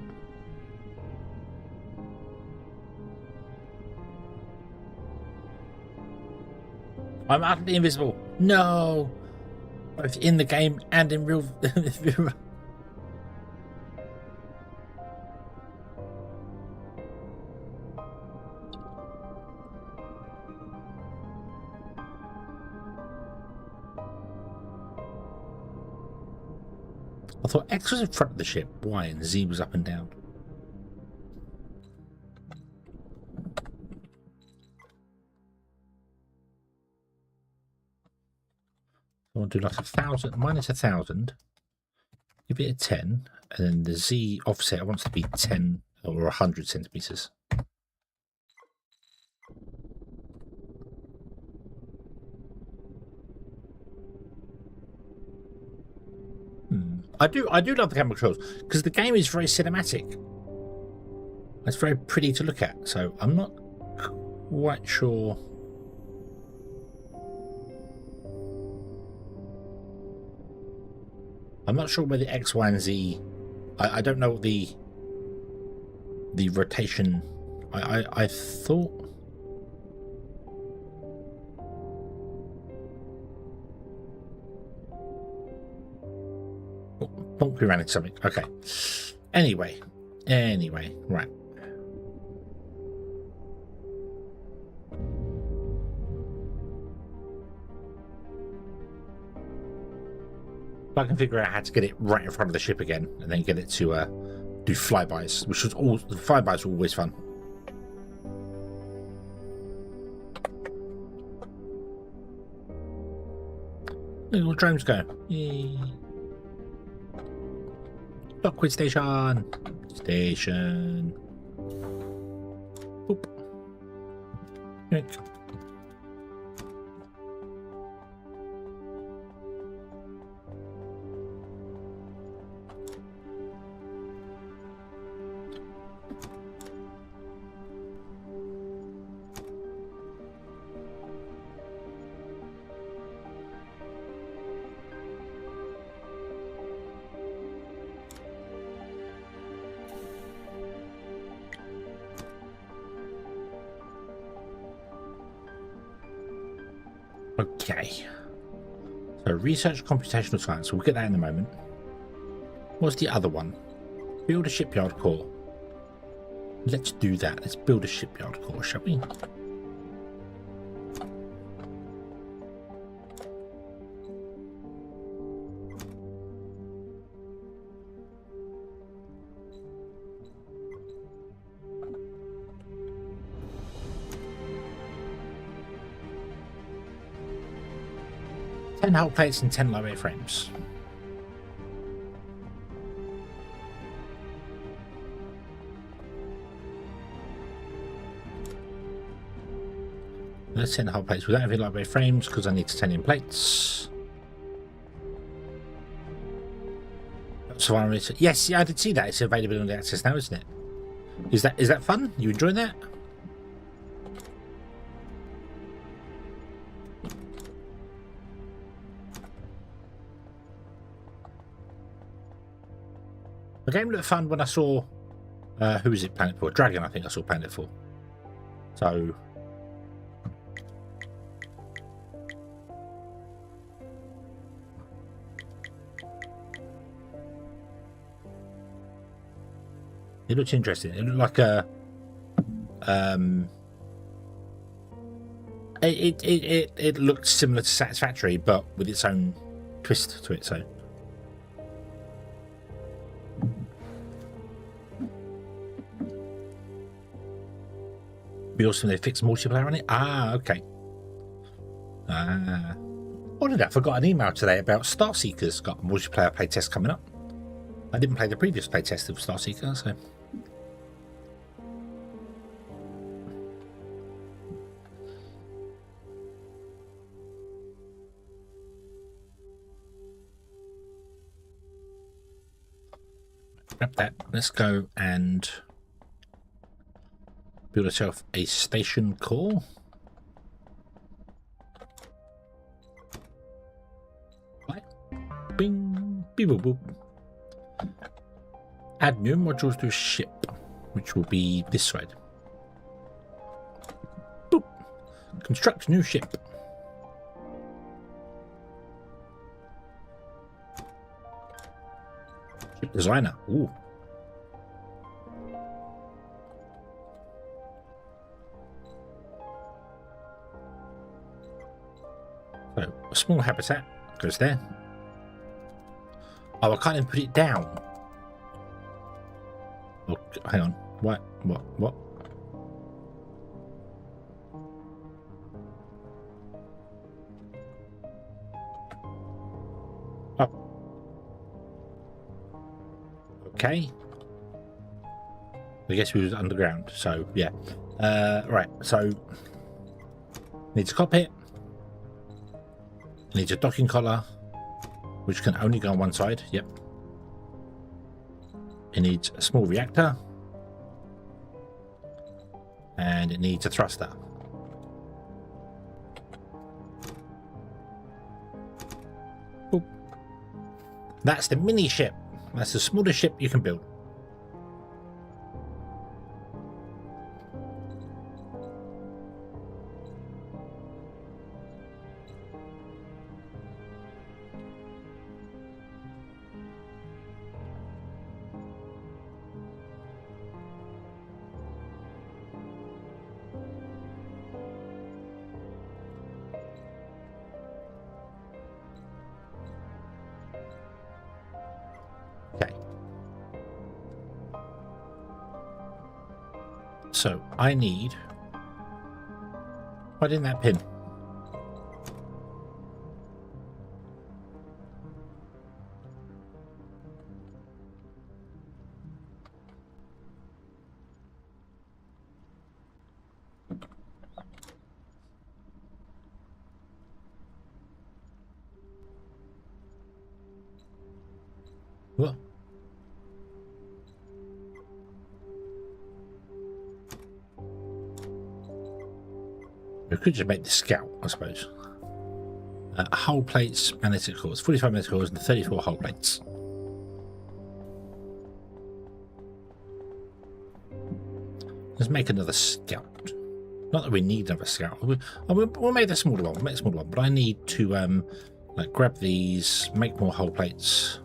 I'm utterly invisible. No! Both in the game and in real... I thought X was in front of the ship, Y and Z was up and down. I want to do like 1,000, minus 1,000, give it a 10, and then the Z offset wants to be 10 or 100 centimeters. I do love the camera controls because the game is very cinematic. It's very pretty to look at, so I'm not quite sure. I'm not sure where the X, Y, and Z. I don't know what the rotation. I thought. We ran into something. Okay. Anyway, right. I can figure out how to get it right in front of the ship again, and then get it to do flybys, which was all the flybys were always fun. Look at all the drones go. Yay. Lockwood station. Station. Boop. Nick. Okay, so research computational science, we'll get that in a moment. What's the other one? Build a shipyard core. Let's do that. Let's build a shipyard core, shall we? Hull plates and 10 low-air frames. Let's 10 hull plates without any low-air frames because I need titanium plates. So yes, yeah, I did see that. It's available on the access now, isn't it? Is that fun? You enjoying that? The game looked fun when I saw who was it playing it for? Dragon, I think I saw playing it for. So it looks interesting. It looked like a it looked similar to Satisfactory, but with its own twist to it. So be awesome if they fix multiplayer on it. Ah, okay. What did I forgot an email today about Starseeker's got a multiplayer playtest coming up. I didn't play the previous playtest of Starseeker, so. Grab that. Let's go and build yourself a station core. Right. Bing, beep, boop, boop. Add new modules to ship, which will be this side. Boop. Construct new ship. Ship designer. Ooh. So a small habitat goes there. Oh, I can't even put it down. Oh, hang on. What? Oh. Okay. I guess we was underground, so yeah. Right, so needs a cockpit. Needs a docking collar, which can only go on one side. Yep. It needs a small reactor. And it needs a thruster. Boop. That's the mini ship. That's the smallest ship you can build. So I need. What in that pin? What? We could just make the scout, I suppose. Hull plates, magnetic cores, 45 magnetic cores, and 34 hull plates. Let's make another scout. Not that we need another scout. We'll make the smaller one. We'll make the smaller one. But I need to like grab these, make more hull plates.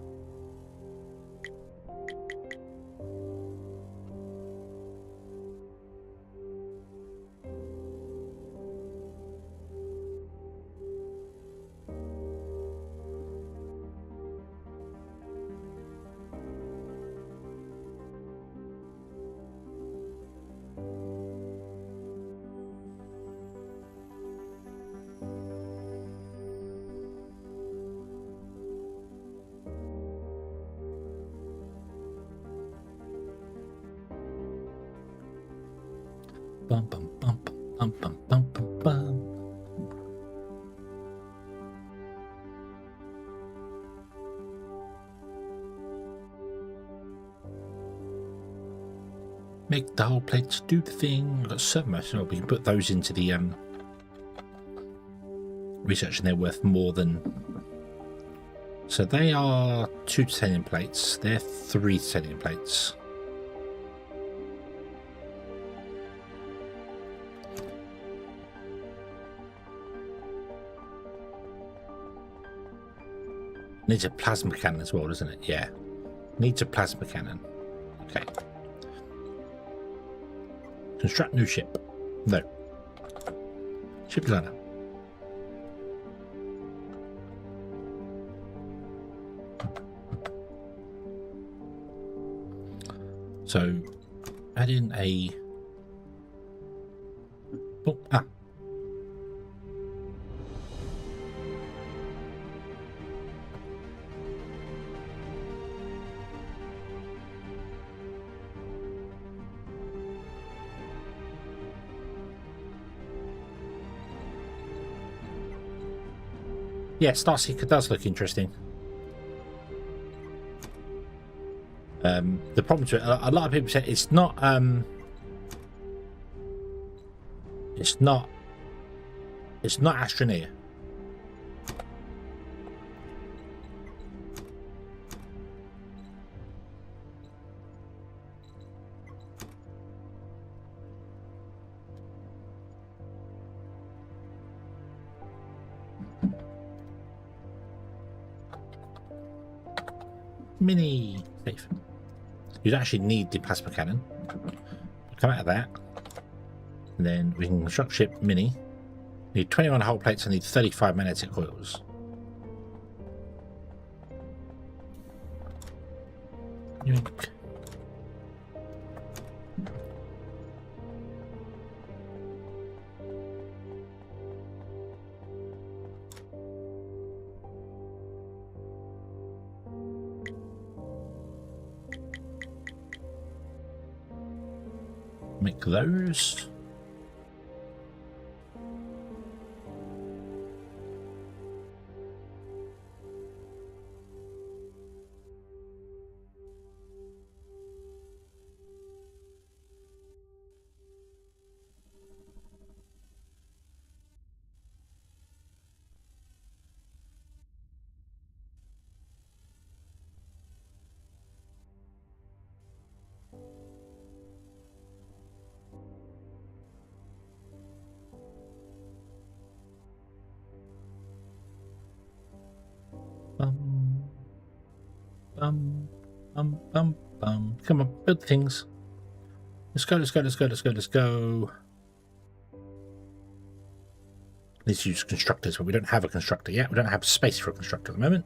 Bum, bum, bum, bum, bum, bum, bum, bum. the whole plates do the thing. We've got servo, so we can put those into the research, and they're worth more than. So they are 2 titanium plates. They're 3 titanium plates. Needs a plasma cannon as well, doesn't it? Yeah. Needs a plasma cannon. Okay. Construct new ship. No. Ship designer. So, add in a... Oh, ah. Yeah, Starseeker does look interesting. The problem to it, a lot of people say it's not Astroneer. Mini safe. You'd actually need the plasma cannon. Come out of that. And then we can construct ship mini. Need 21 hull plates. I need 35 magnetic coils. Oink. Make those. Bum. Come on, build things. Let's go. Let's use constructors, but we don't have a constructor yet. We don't have space for a constructor at the moment.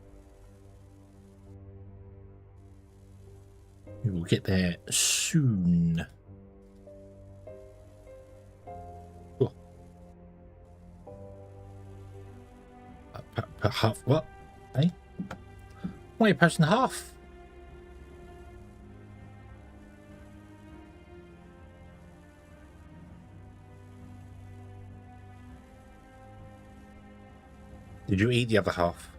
We will get there soon. Oh. Per half, what? Hey? Why are you posting half? Did you eat the other half?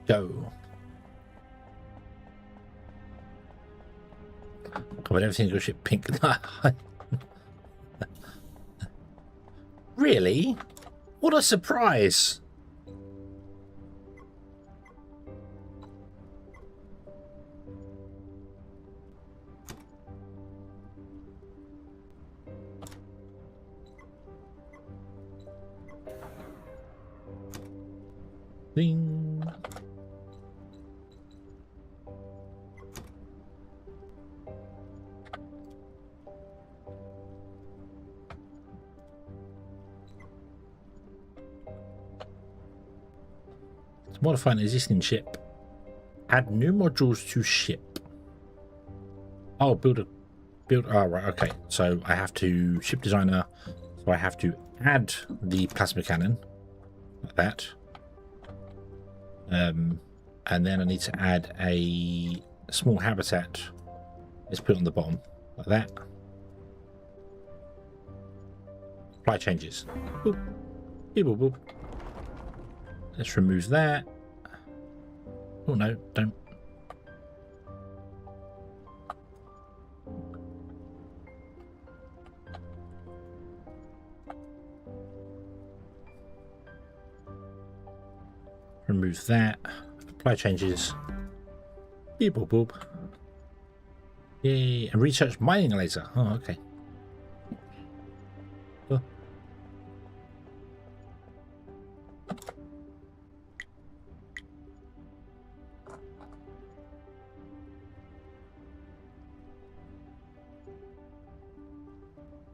Go. Covered everything to ship pink. Really? What a surprise! Ding. Modify an existing ship. Add new modules to ship. Oh, build. Oh, right. Okay. So I have to ship designer. So I have to add the plasma cannon like that. And then I need to add a small habitat. Let's put it on the bottom like that. Apply changes. Boop. Beep, boop, boop. Let's remove that. Oh no, don't. Remove that. Apply changes. Beep, boop, boop. Yay. And research mining laser. Oh, okay. Oh.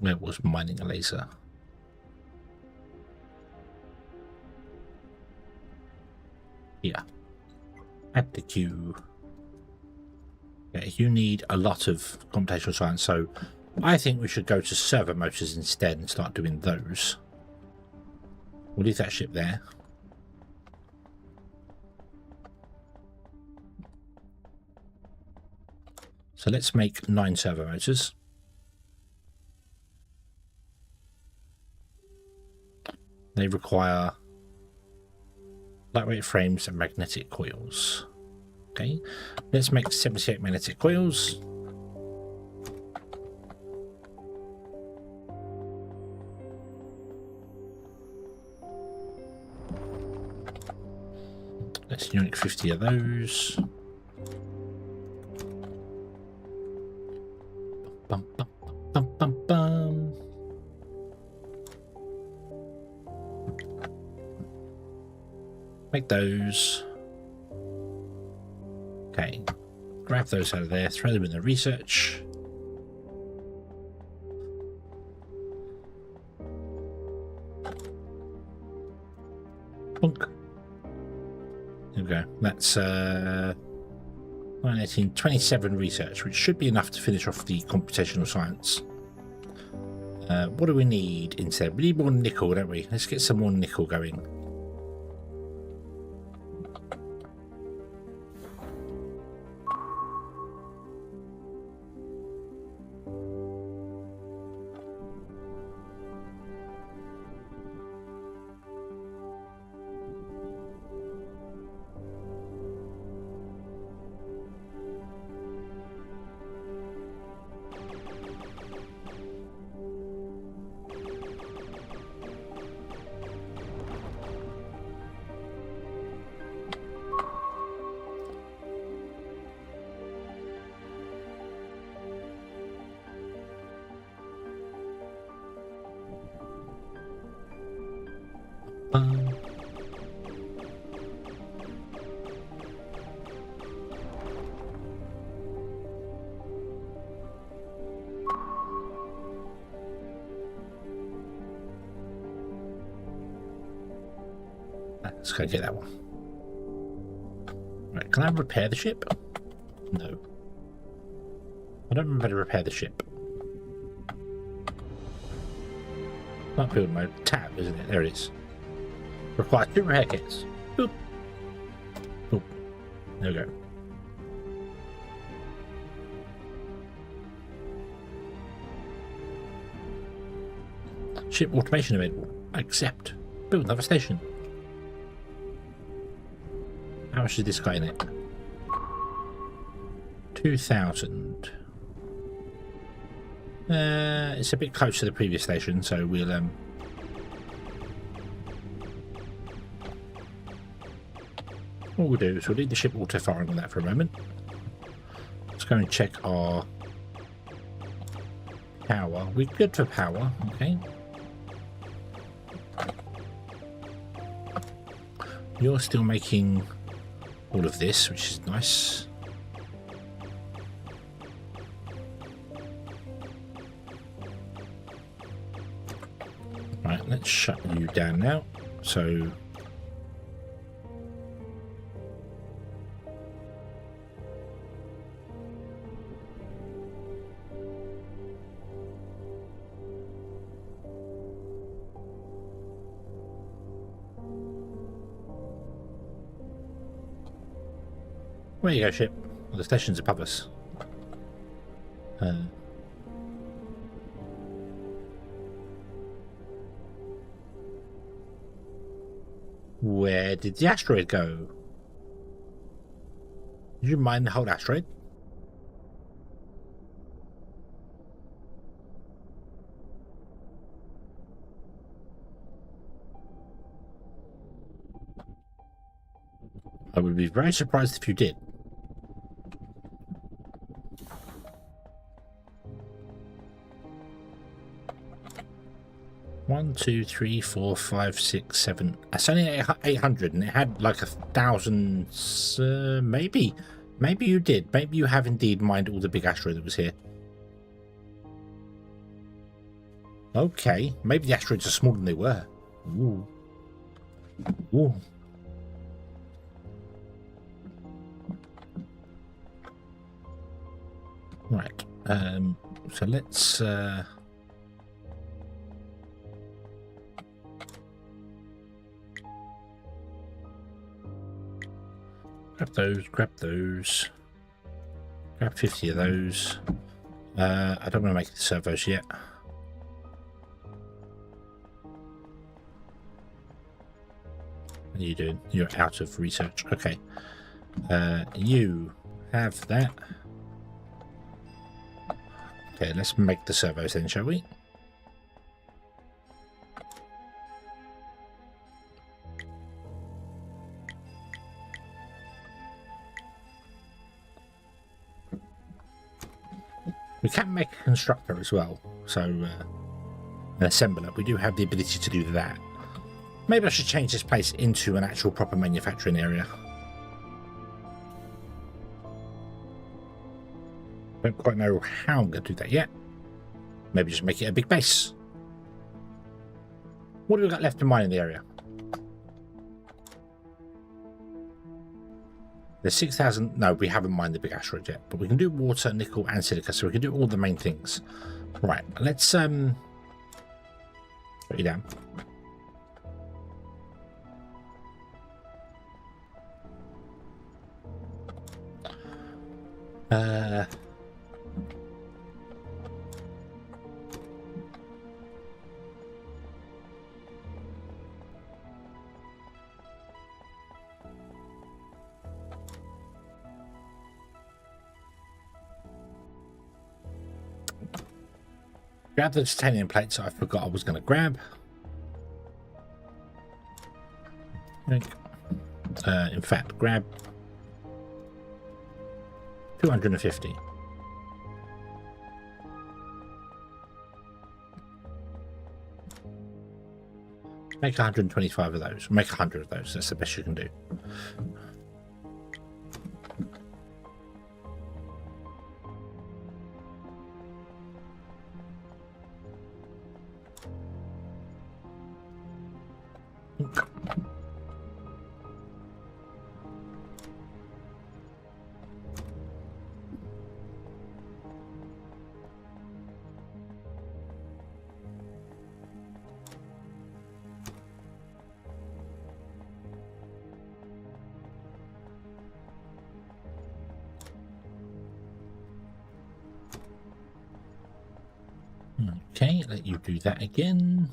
Where was mining a laser? Yeah. Add the queue. Okay, you need a lot of computational science, so I think we should go to servo motors instead and start doing those. We'll leave that ship there. So let's make 9 servo motors. They require lightweight frames and magnetic coils. Okay, let's make 78 magnetic coils. Let's unique 50 of those. Bum, bum, bum, bum, bum. Make those. Okay, grab those out of there, throw them in the research. Bonk. There we go. That's 19, 27 research, which should be enough to finish off the computational science. What do we need instead? We need more nickel, don't we? Let's get some more nickel going. Let's go get that one. Right, can I repair the ship? No. I don't remember how to repair the ship. Not build mode. Tab, isn't it? There it is. Require 2 repair kits. Boop. Boop. There we go. Ship automation available. Accept. Build another station. How much is this guy in it? 2,000. It's a bit close to the previous station, so we'll what we'll do is we'll leave the ship auto firing on that for a moment. Let's go and check our power. We're good for power, okay. You're still making all of this, which is nice. Right, let's shut you down now. So where you go, ship? Well, the station's above us. Where did the asteroid go? Did you mine the whole asteroid? I would be very surprised if you did. One, two, three, four, five, six, seven. It's only 800, and it had like 1,000. Maybe you did. Maybe you have indeed mined all the big asteroid that was here. Okay, maybe the asteroids are smaller than they were. Ooh. Ooh. Right. So let's grab those. Grab 50 of those. I don't want to make the servos yet. What are you doing? You're out of research. Okay. You have that. Okay, let's make the servos then, shall we? We can make a constructor as well, so an assembler. We do have the ability to do that. Maybe I should change this place into an actual proper manufacturing area. Don't quite know how I'm going to do that yet. Maybe just make it a big base. What have we got left to mine in the area? There's 6,000. No, we haven't mined the big asteroid yet, but we can do water, nickel, and silica, so we can do all the main things. Right, let's put you down. Grab the titanium plates I forgot I was going to grab. In fact, grab 250. Make 125 of those. Make 100 of those. That's the best you can do. Okay, let you do that again.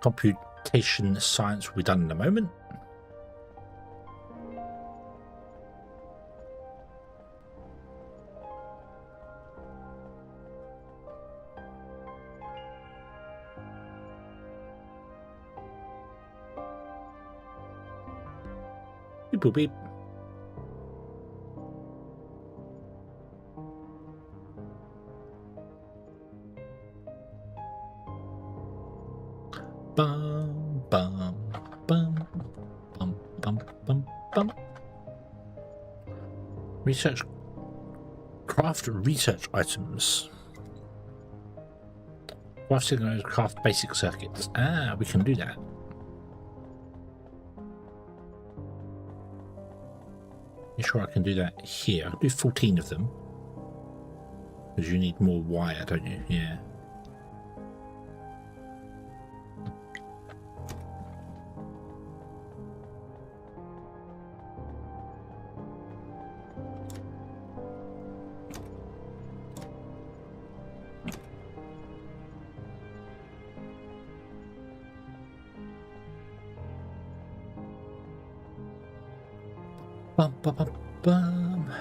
Computation science will be done in a moment. Beep boop beep. Bum bum bum bum bum bum bum. Research. Craft research items. Craft basic circuits. Ah, we can do that. You sure I can do that here? I'll do 14 of them. Because you need more wire, don't you? Yeah. Bum, bum, bum, bum.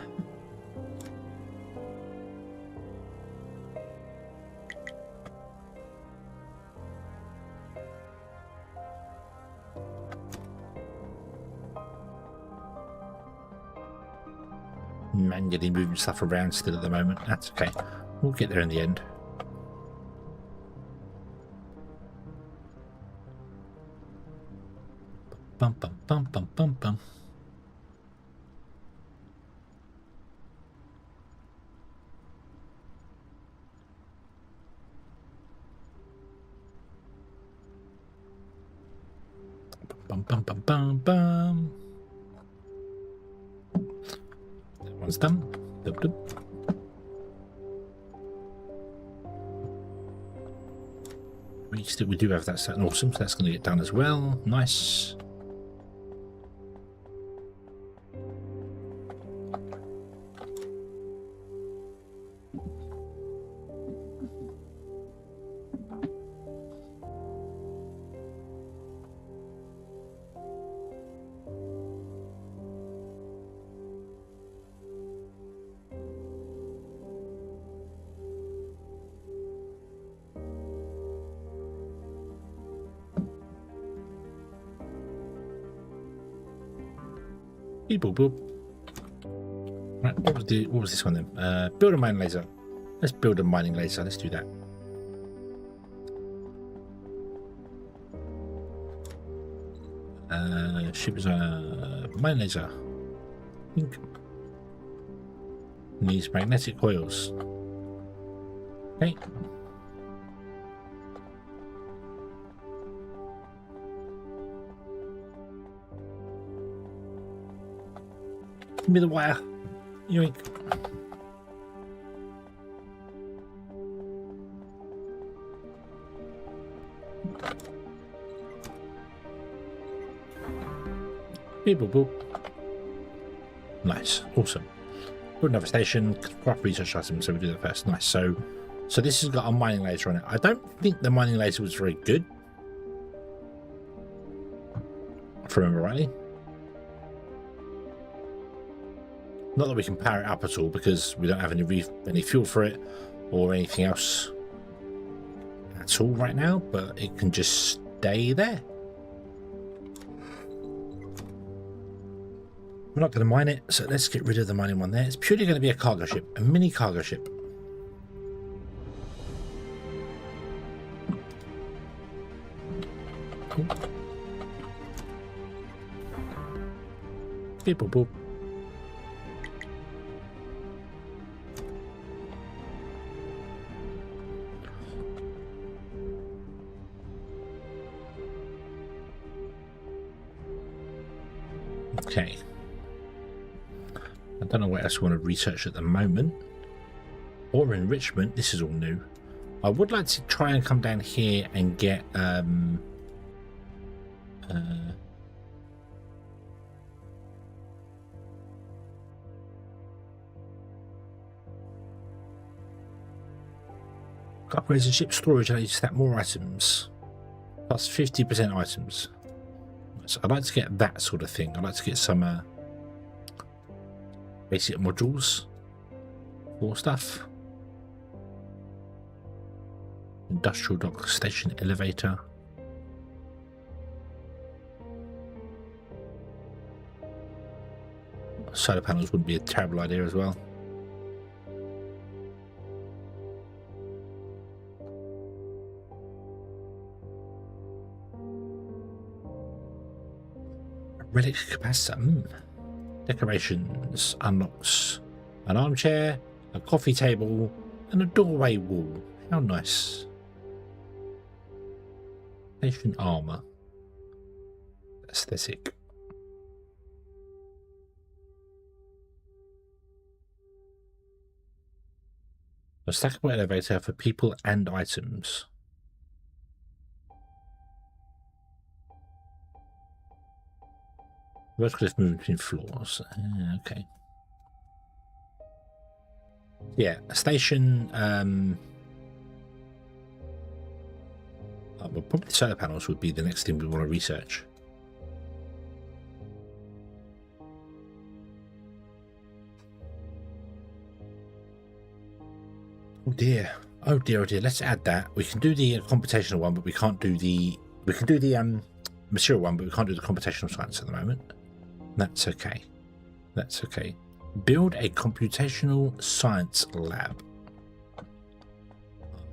Manually moving stuff around still at the moment. That's okay. We'll get there in the end. Bum, bum, bum, bum, bum, bum. Bum, bum, bum, bum, bum. That one's done. Dub, dub. We do have that set, awesome, so that's going to get done as well. Nice. Beep, boop, boop. Right, what was this one then? Build a mining laser. Let's build a mining laser. Let's do that. Ship is a mining laser. Think. Needs magnetic coils. Okay. Give me the wire. Yoink. Beep, boop, boop. Nice. Awesome. Put another station. Craft research items. So we do that first. Nice. So this has got a mining laser on it. I don't think the mining laser was very good, if I remember rightly. Not that we can power it up at all because we don't have any fuel for it or anything else at all right now, but it can just stay there. We're not going to mine it, so let's get rid of the mining one there. It's purely going to be a cargo ship, a mini cargo ship. Cool. Beep, boop, boop. Okay. I don't know what else we want to research at the moment. Or enrichment. This is all new. I would like to try and come down here and get upgrades and ship storage. I need to stack more items. Plus 50% items. So I'd like to get that sort of thing. I'd like to get some basic modules for stuff. Industrial dock station elevator. Solar panels wouldn't be a terrible idea as well. Relic capacitor. Decorations unlocks an armchair, a coffee table, and a doorway wall. How nice. Station armor. Aesthetic. A stackable elevator for people and items. Vertical lift movement between floors. Okay. Yeah, a station. Well, probably the solar panels would be the next thing we want to research. Oh dear. Oh dear, oh dear. Let's add that. We can do the computational one, but we can't do the... We can do the material one, but we can't do the computational science at the moment. That's okay. That's okay. Build a computational science lab.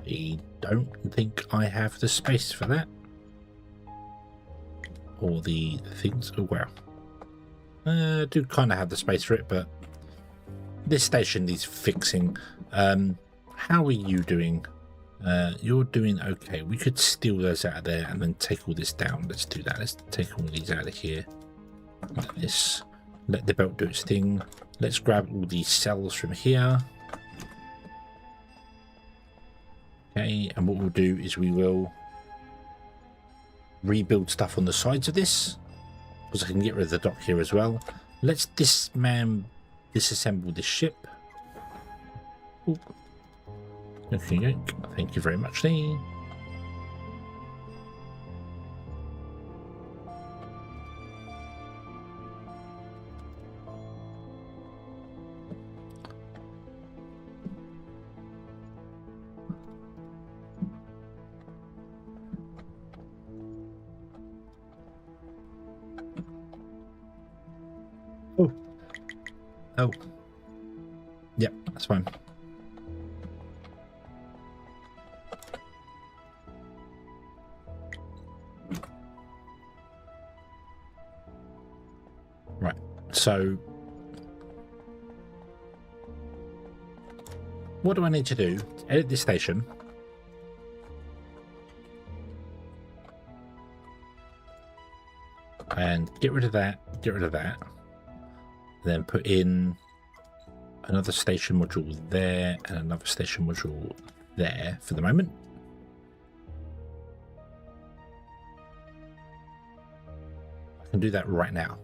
I don't think I have the space for that. Or the things... Oh, well. I do kind of have the space for it, but this station needs fixing. How are you doing? You're doing okay. We could steal those out of there and then take all this down. Let's do that. Let's take all these out of here. Like this. Let the belt do its thing. Let's grab all these cells from here. Okay, and what we'll do is we will rebuild stuff on the sides of this, because I can get rid of the dock here as well. Let's disassemble this ship. Ooh. Okay, thank you very much, Lee. Oh. Yep, that's fine. Right, so what do I need to do? Edit this station. And get rid of that, get rid of that. Then put in another station module there and another station module there for the moment. I can do that right now.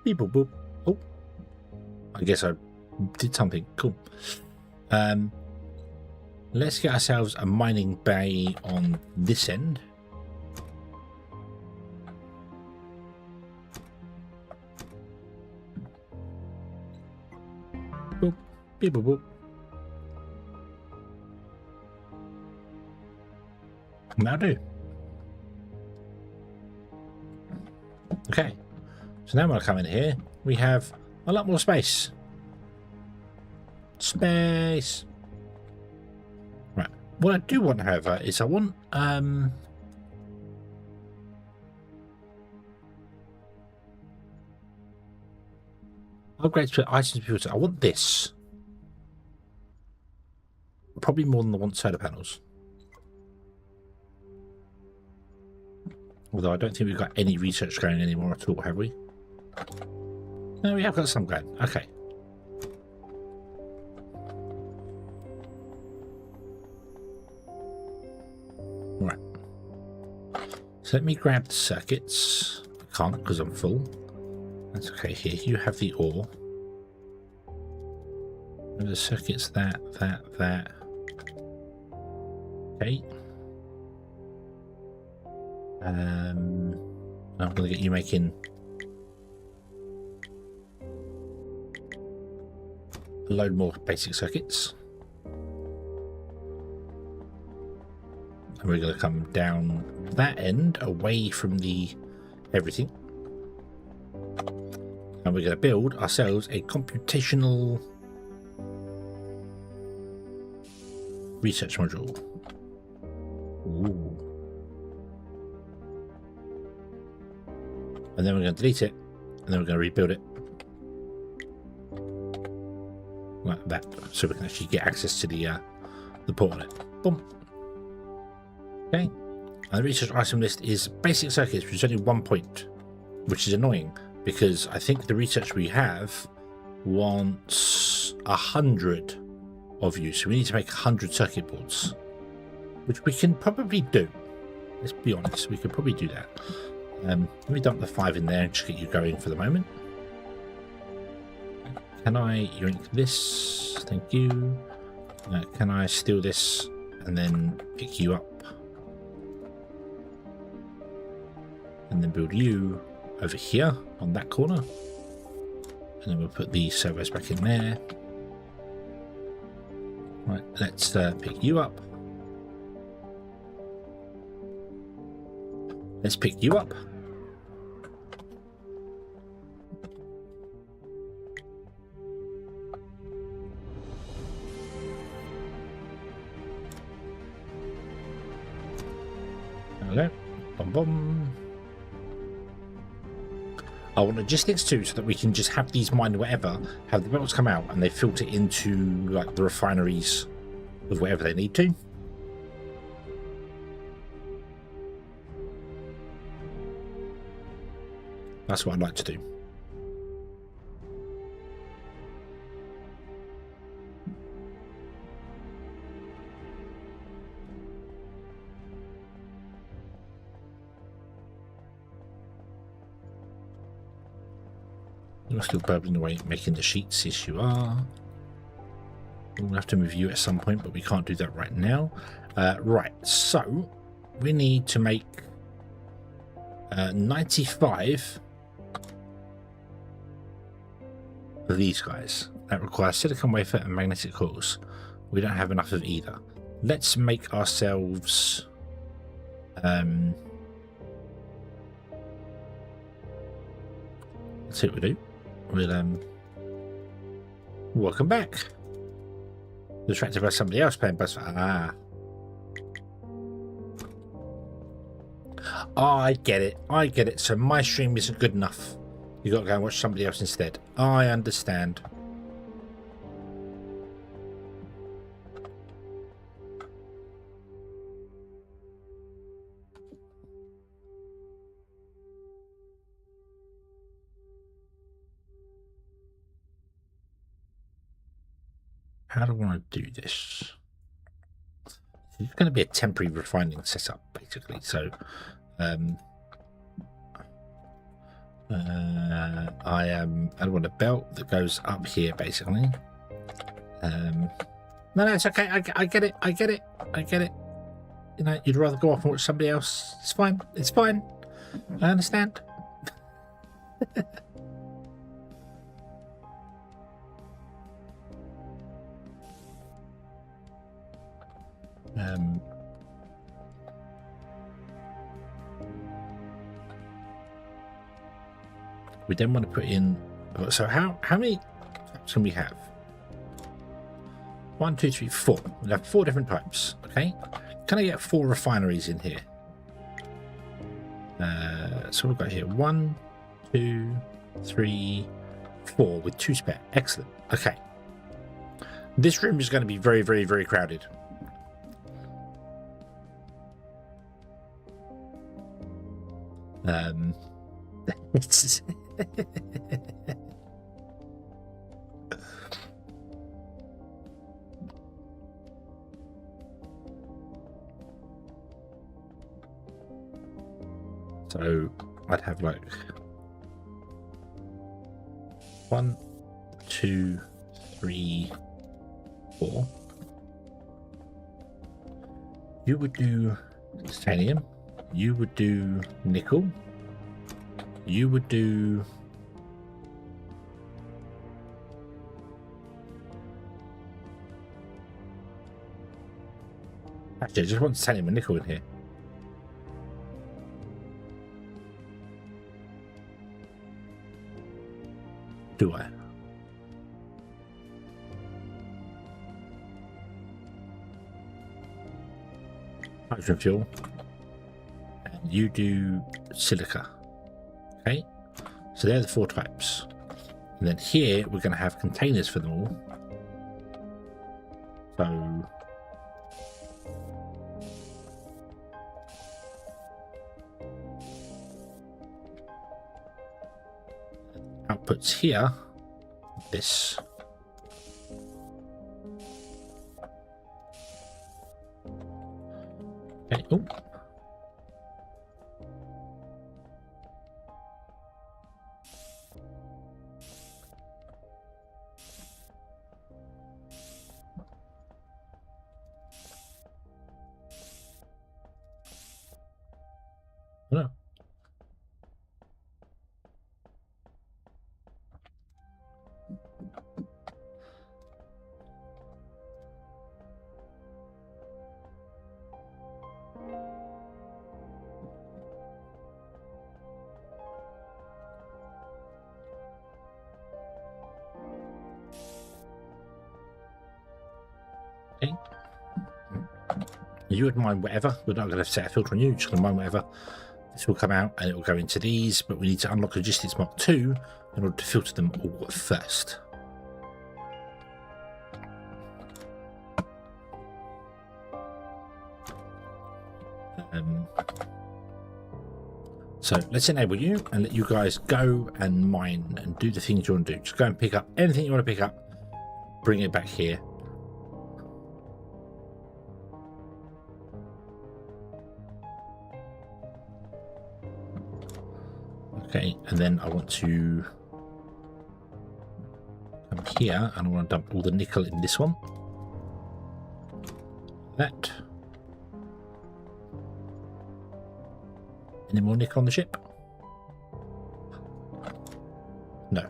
Beep, boop, boop. Oh, I guess I did something cool. Let's get ourselves a mining bay on this end. Boop, beep, boop, boop. Now do. Okay, so now when I come in here, we have a lot more space. Space. Right. What I do want, however, is I want upgrades to items filter. I want this. Probably more than I want solar panels. Although I don't think we've got any research going anymore at all, have we? No, we have got some going. Okay. Right. So let me grab the circuits. I can't because I'm full. That's okay. Here, you have the ore. And the circuits, that. Okay. I'm going to get you making a load more basic circuits. And we're going to come down that end away from the everything. And we're going to build ourselves a computational research module. Ooh. And then we're going to delete it, and then we're going to rebuild it like that, so we can actually get access to the port on it. Boom. Okay. And the research item list is basic circuits, which is only 1 point, which is annoying because I think the research we have wants 100 of you, so we need to make 100 circuit boards, which we can probably do. Let's be honest, we could probably do that. Let me dump the 5 in there and just get you going for the moment. Can I yoink this? Thank you. Can I steal this and then pick you up? And then build you over here on that corner. And then we'll put the servos back in there. Right, let's pick you up. Let's pick you up. Hello. Bum bum. I want logistics too, so that we can just have these mined whatever, have the metals come out, and they filter into like the refineries of whatever they need to. That's what I'd like to do. You're still burbling away, making the sheets. Yes, you are. We'll have to move you at some point, but we can't do that right now. Right, so we need to make 95 of these guys. That requires silicon wafer and magnetic coils. We don't have enough of either. Let's make ourselves let's see what we do. We'll welcome back. Distracted by somebody else playing bus. I get it. I get it. So my stream isn't good enough. You got to go and watch somebody else instead. I understand. How do I want to do this? It's going to be a temporary refining setup, basically. So, I want a belt that goes up here, basically. No, it's okay. I get it. I get it. I get it. You know, you'd rather go off and watch somebody else. It's fine. It's fine. I understand. We then want to put in. So how many types can we have? 1, 2, 3, 4. We'll have 4 different types. Okay. Can I get 4 refineries in here? So we've got here 1, 2, 3, 4 with 2 spare. Excellent. Okay. This room is going to be very, very, very crowded. It's so I'd have like 1, 2, 3, 4. You would do titanium. You would do nickel. You would do actually I just want titanium and nickel in here. Do I? Hydrogen fuel. And you do silica. Okay, so they're the 4 types. And then here we're going to have containers for them all. So outputs here. This. Okay. Oh. No. Okay. You would mind whatever. We're not going to set a filter on you. Just going to mind whatever. This will come out and it will go into these, but we need to unlock Logistics Mark 2 in order to filter them all first. So let's enable you and let you guys go and mine and do the things you want to do. Just go and pick up anything you want to pick up, bring it back here. Okay, and then I want to come here and I want to dump all the nickel in this one. That. Any more nickel on the ship? No.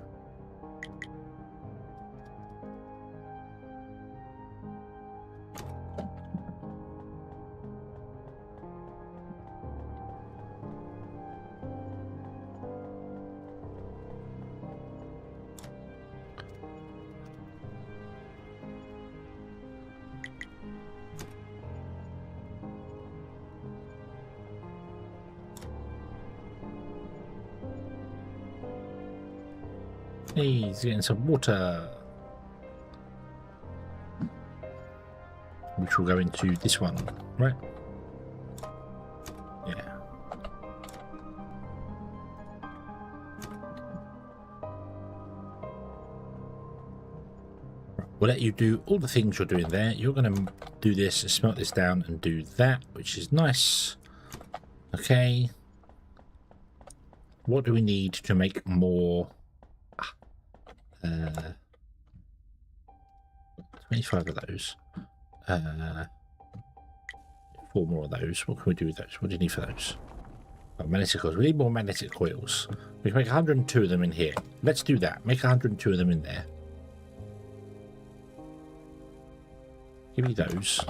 Hey, he's getting some water. Which will go into this one, right? Yeah. We'll let you do all the things you're doing there. You're going to do this, smelt this down and do that, which is nice. Okay. What do we need to make more? 25 of those. 4 more of those. What can we do with those? What do you need for those? Oh, magnetic coils. We need more magnetic coils. We can make 102 of them in here. Let's do that. Make 102 of them in there. Give me those.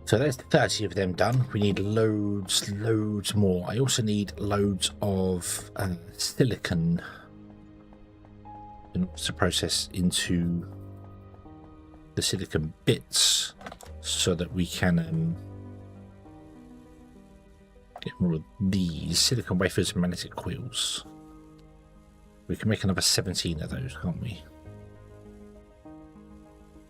So there's 30 of them done. We need loads more. I also need loads of silicon in order to process into the silicon bits so that we can get more of these silicon wafers and magnetic coils. We can make another 17 of those, can't we?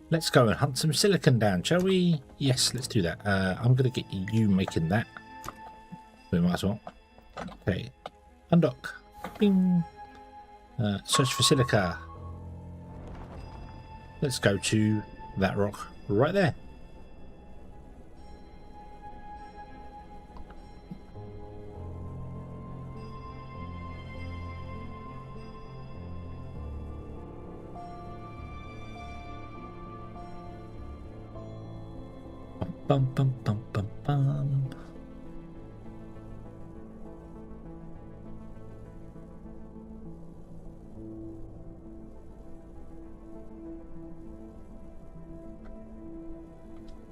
Let's go and hunt some silicon down, shall we? Yes, let's do that. I'm going to get you making that. We might as well. Okay. Undock. Bing. Search for silica. Let's go to that rock right there. Bum bum bum bum bum.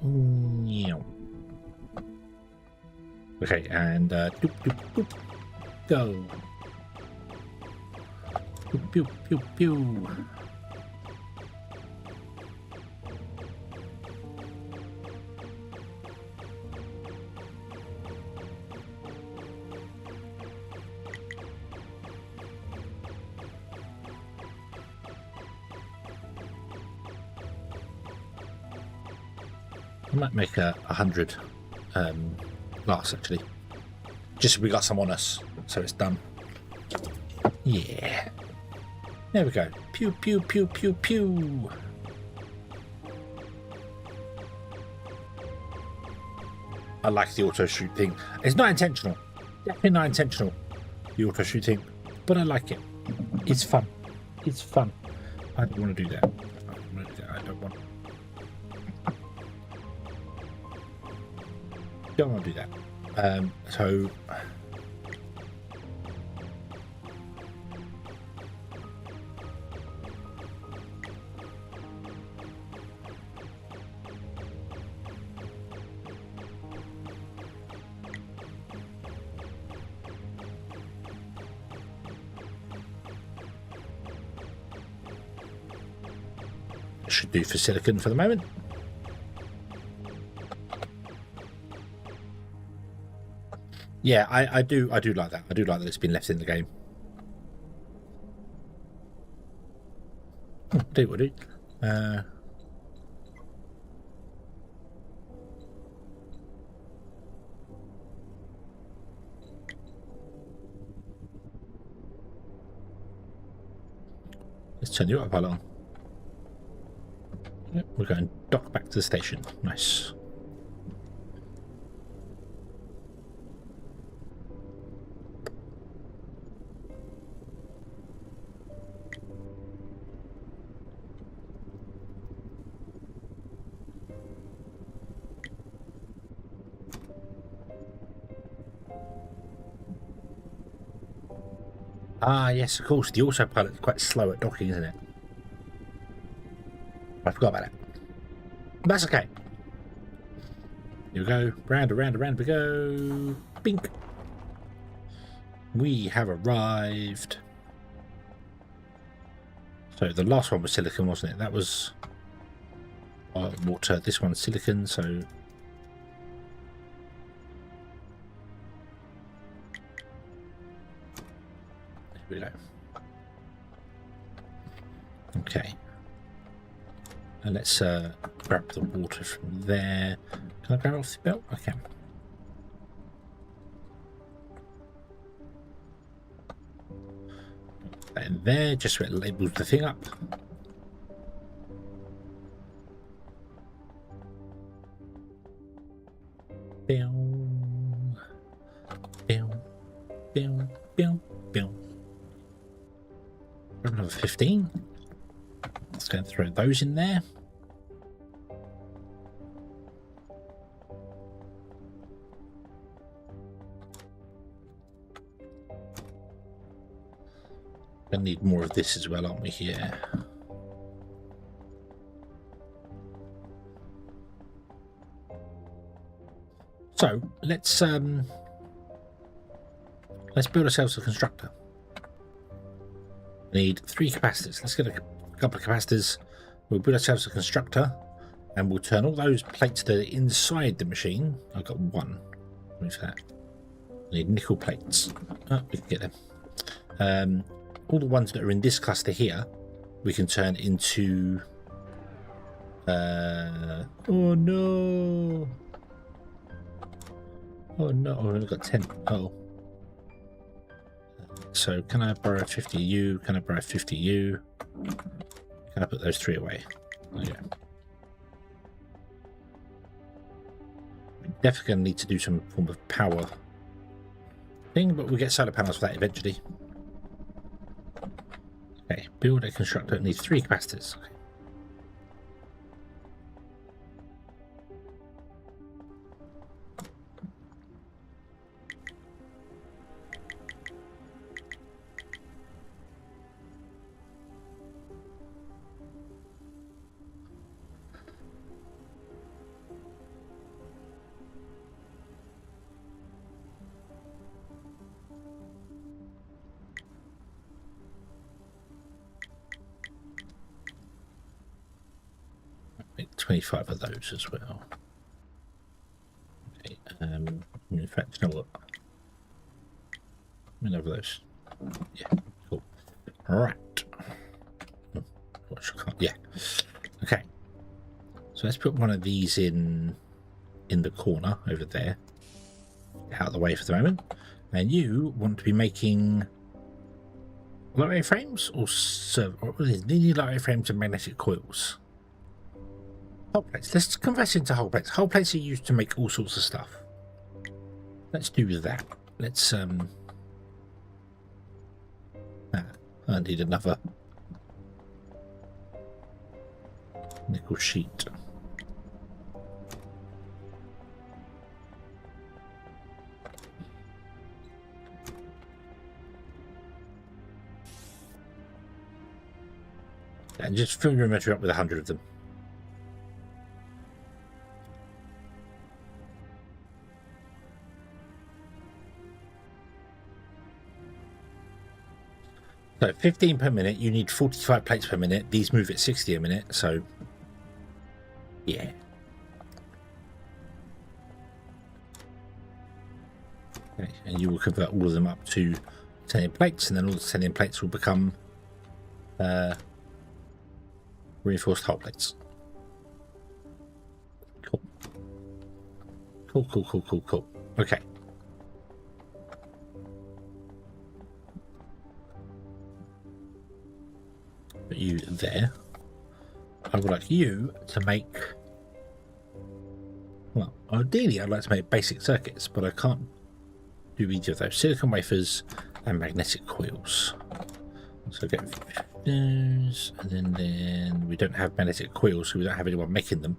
Meow. Okay, and doop doop doop. Go. Pew pew pew pew. I might make 100 glass actually. Just so we got some on us, so it's done. Yeah. There we go. Pew, pew, pew, pew, pew. I like the auto shoot thing. It's not intentional. Definitely not intentional, the auto shoot thing. But I like it. It's fun. It's fun. I don't want to do that. I don't want to do that. So should do for silicon for the moment. Yeah, I do like that. I do like that it's been left in the game. Do what do. Let's turn you up, how long? Yep, we're going dock back to the station. Nice. Ah, yes, of course. The autopilot is quite slow at docking, isn't it? I forgot about it. That's okay. Here we go. Round and round and round we go. Bink. We have arrived. So the last one was silicon, wasn't it? That was water. This one's silicon, so... Here we go. Okay. And let's grab the water from there. Can I grab it off the belt? I can. And there, just so it labels the thing up. Boom, boom, boom, boom, boom. Grab another 15. Let's go and throw those in there. Gonna need more of this as well, aren't we? Here. So let's build ourselves a constructor. Need 3 capacitors. Let's get a couple of capacitors. We'll build ourselves a constructor, and we'll turn all those plates that are inside the machine. I've got 1. What's that? I need nickel plates. Oh, we can get them. All the ones that are in this cluster here, we can turn into... oh no! Oh no, I've only got 10. Oh. So can I borrow 50U? Can I borrow 50U? Can I put those 3 away? There you go. We definitely going to need to do some form of power thing, but we'll get solar panels for that eventually. Okay, build a constructor. It needs 3 capacitors. Okay. Make 25 of those as well. Okay, in fact, you know what? How many of those? Yeah, cool. Alright. Yeah. Okay. So let's put one of these in in the corner over there, out of the way for the moment. And you want to be making light frames or linear light frames and magnetic coils. Hull plates. Let's convert into hull plates. Hull plates are used to make all sorts of stuff. Let's do that. Let's I need another nickel sheet. And just fill your inventory up with 100 of them. So 15 per minute, you need 45 plates per minute. These move at 60 a minute, so yeah. Okay, and you will convert all of them up to 10 plates, and then all the 10 plates will become reinforced hull plates. Cool. Cool. Okay. Put you there. I would like you to make, well, ideally I'd like to make basic circuits, but I can't do either of those. Silicon wafers and magnetic coils. So get those, and then we don't have magnetic coils, so we don't have anyone making them.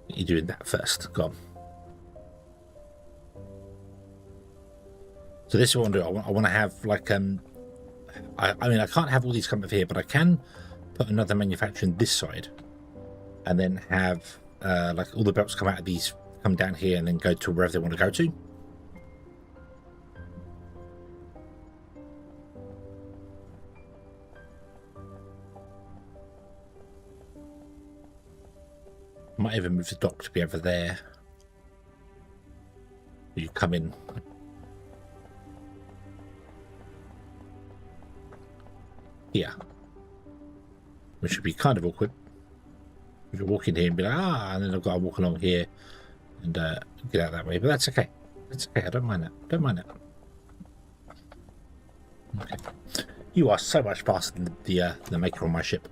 You're doing that first. Go on. So this is what I want to do. I want to have like I mean I can't have all these come up here, but I can put another manufacturer in this side, and then have like all the belts come out of these, come down here, and then go to wherever they want to go to. Might even move the dock to be over there. You come in. Here. Which should be kind of awkward. You can walk in here and be like, and then I've got to walk along here and get out that way. But that's okay. That's okay. I don't mind that. Don't mind that. Okay. You are so much faster than the maker on my ship.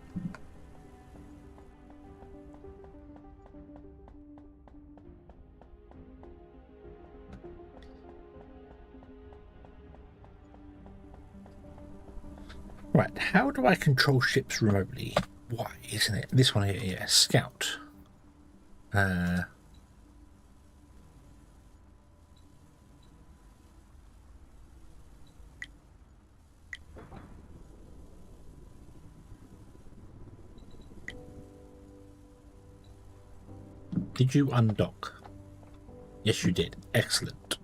Right, how do I control ships remotely? Why, isn't it? This one here, yeah, scout. Did you undock? Yes, you did. Excellent.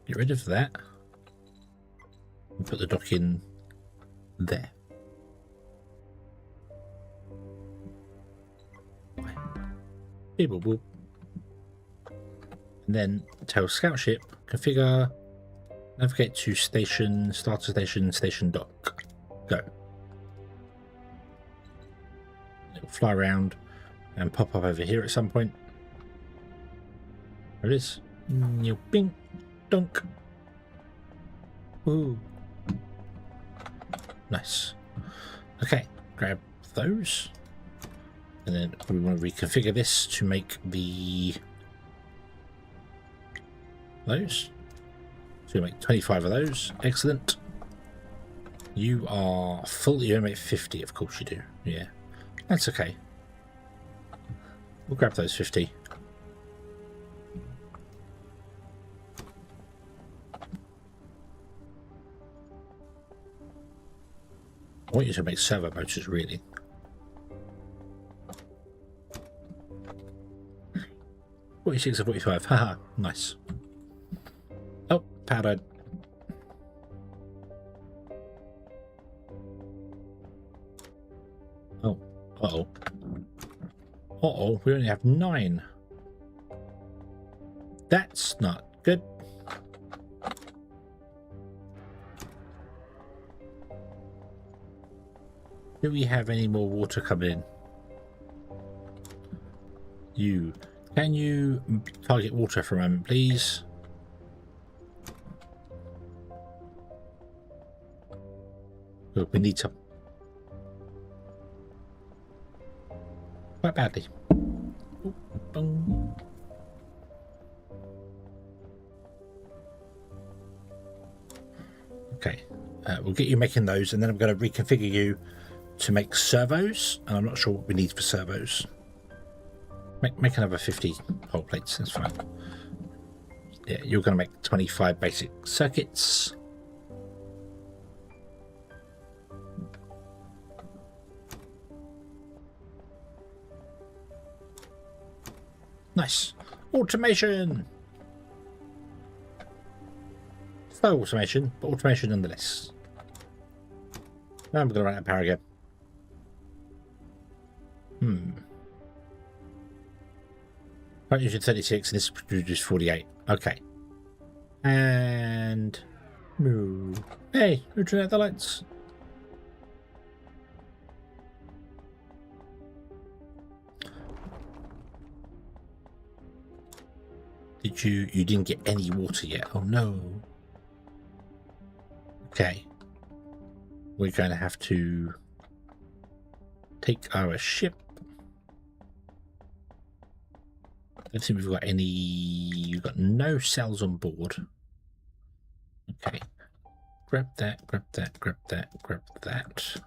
Get rid of that and put the dock in there. People will. And then tell scout ship, configure, navigate to station, starter station, station dock. Go. It'll fly around and pop up over here at some point. There it is. Bing. Dunk. Ooh. Nice. Okay, grab those. And then we want to reconfigure this to make those. So we make 25 of those. Excellent. You are full. You only make 50, of course you do. Yeah. That's okay. We'll grab those 50. I want you to make servo motors, really. 46 or 45. Haha, nice. Oh, powdered. Oh, uh-oh. Uh-oh, we only have 9. That's not good. Do we have any more water coming in? Can you target water for a moment, please? Oh, we need some. Quite badly. Ooh, boom. Okay, we'll get you making those, and then I'm going to reconfigure you to make servos, and I'm not sure what we need for servos. Make another 50 hole plates, that's fine. Yeah, you're going to make 25 basic circuits. Nice. Automation! Slow automation, but automation nonetheless. Now I'm going to run out of power again. Right, using 36 and this produces 48. Okay. And move. Hey, who turned out the lights? You didn't get any water yet? Oh no. Okay. We're going to have to take our ship. I don't think we've got any. We've got no cells on board. Okay. Grab that, grab that, grab that, grab that.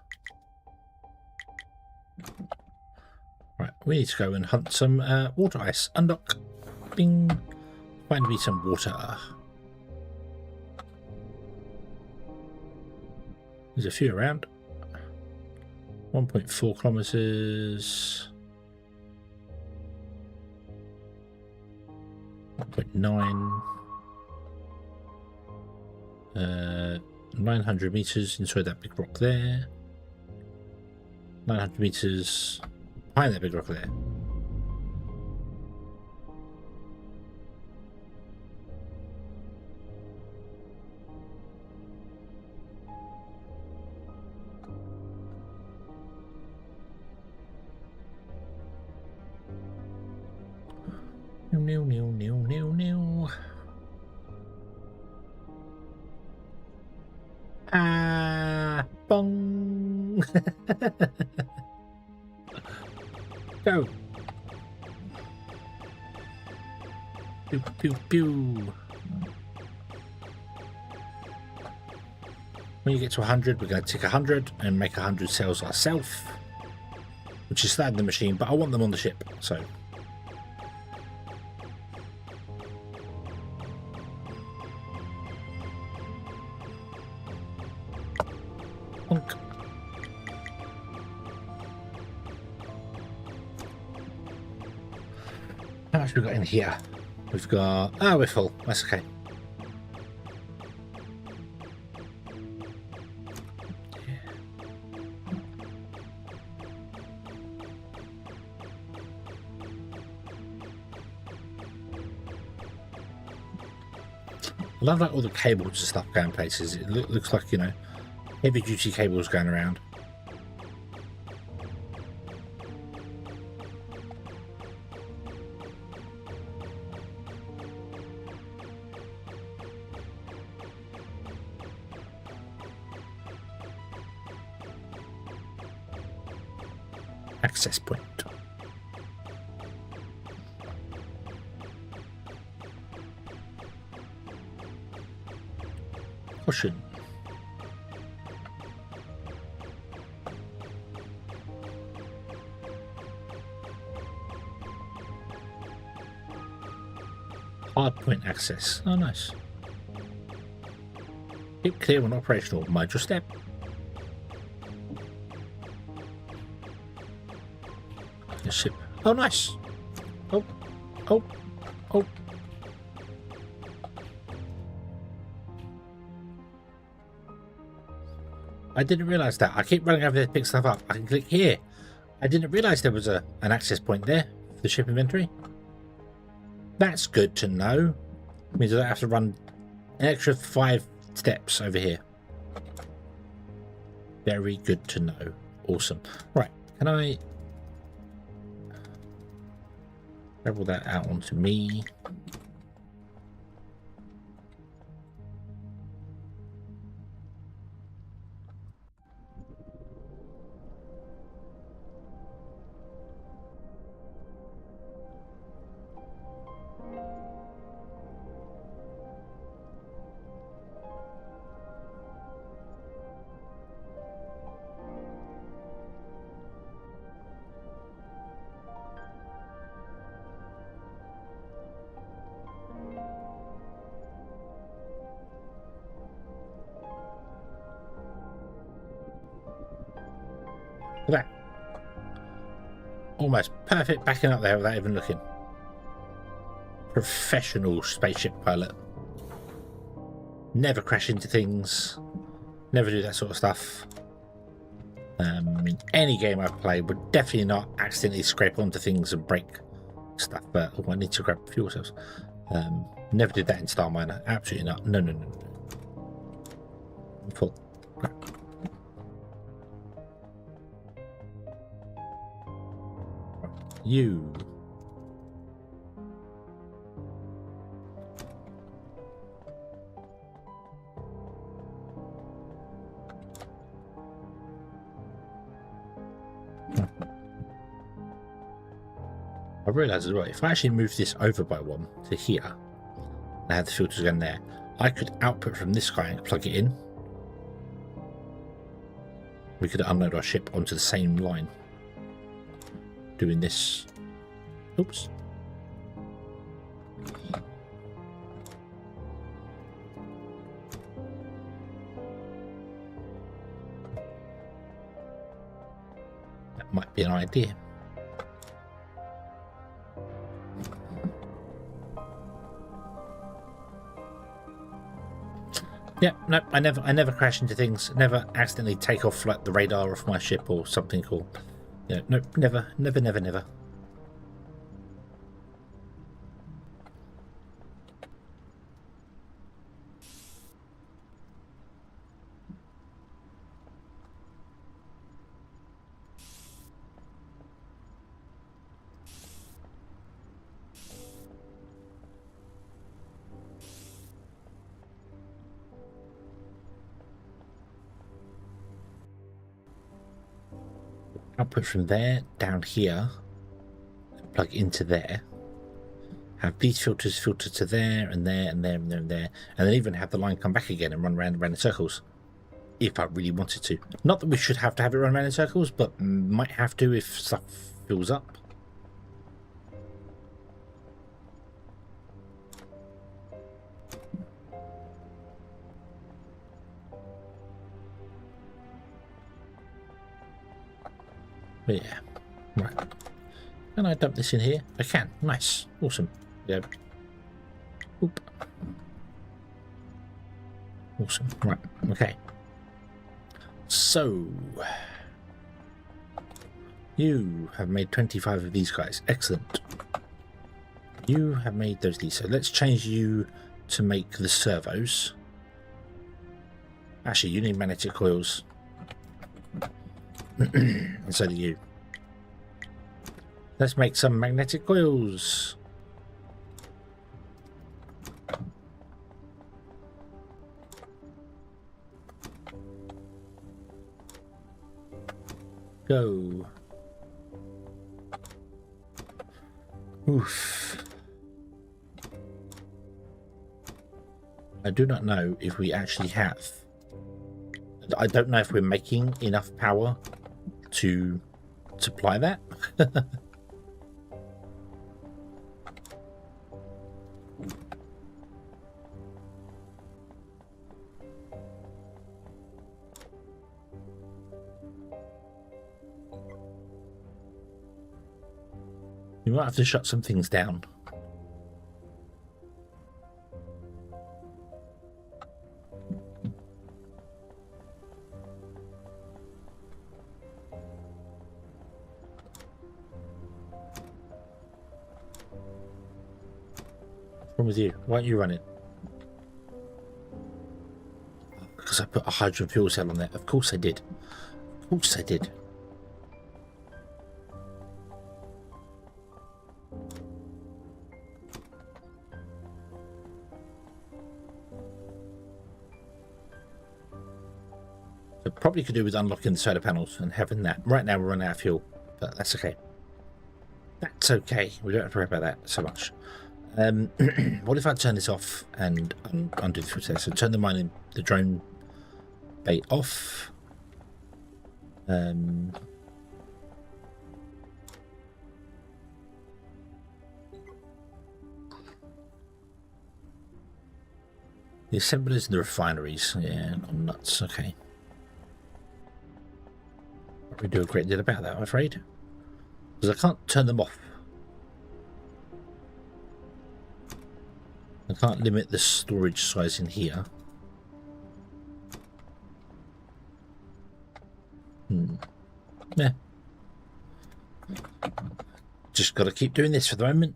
Right, we need to go and hunt some water ice. Undock. Bing. Find me some water. There's a few around. 1.4 kilometers. 1.9. 900 meters inside that big rock there. 900 meters behind that big rock there. No. Ah, bong. Go. Pew, pew, pew. When you get to 100, we're going to take 100 and make 100 cells ourselves, which is that in the machine, but I want them on the ship, so. Oink. How much have we got in here? We've got... we're full. That's okay. I love like all the cables and stuff going places. It looks like, you know, heavy duty cables going around. Access point. Caution. Hardpoint access. Oh, nice. Keep clear when operational. Major step. The ship. Oh, nice. Oh. Oh. I didn't realise that. I keep running over there to pick stuff up. I can click here. I didn't realise there was an access point there for the ship inventory. That's good to know. It means I don't have to run an extra 5 steps over here. Very good to know. Awesome. Right, can I level that out onto me? Look at that. Almost perfect backing up there without even looking. Professional spaceship pilot. Never crash into things. Never do that sort of stuff. In any game I play, would definitely not accidentally scrape onto things and break stuff. But I need to grab fuel cells. Never did that in Star Miner. Absolutely not. No. I'm full. Crap. You. I realise as well, if I actually move this over by 1 to here, and I have the filters going there, I could output from this guy and plug it in. We could unload our ship onto the same line. Doing this. Oops. That might be an idea. Yeah, no, I never crash into things. Never accidentally take off like the radar off my ship or something cool. Yeah, no, never. Output from there down here, plug into there, have these filters filter to there and there and there and there and there, and then even have the line come back again and run around in circles if I really wanted to. Not that we should have to have it run around in circles, but might have to if stuff fills up. But yeah, right. Can I dump this in here? I can. Nice. Awesome. Yeah. Oop. Awesome. Right. Okay. So, you have made 25 of these guys. Excellent. You have made these. So let's change you to make the servos. Actually, you need magnetic coils. And so do you. Let's make some magnetic coils. Go. Oof. I do not know if we actually have. I don't know if we're making enough power to supply that. You might have to shut some things down. wrong with you? Why aren't you running? Because I put a hydrogen fuel cell on there. Of course I did. Of course I did. So probably could do with unlocking the solar panels and having that. Right now we're running out of fuel, but that's okay. That's okay. We don't have to worry about that so much. What if I turn this off and undo the process? So turn the drone bay off. The assemblers and the refineries. Yeah, I'm nuts. Okay. We do a great deal about that, I'm afraid. Because I can't turn them off. I can't limit the storage size in here. Yeah. Just got to keep doing this for the moment.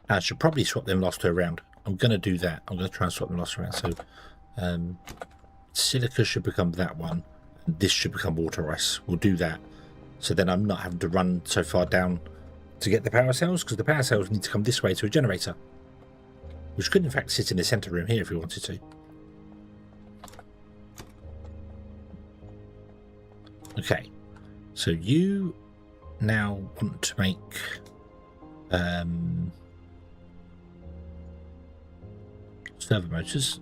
I should probably swap them last two around. I'm going to do that. I'm going to try and swap them last around. So, silica should become that one. And this should become water ice. We'll do that. So then I'm not having to run so far down to get the power cells, because the power cells need to come this way to a generator, which could in fact sit in the center room here if we wanted to. Okay, so you now want to make servo motors,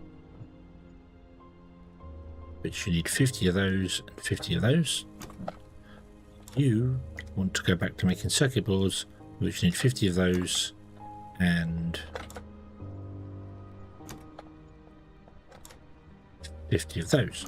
which you need 50 of those and 50 of those. You want to go back to making circuit boards, which you need 50 of those and 50 of those.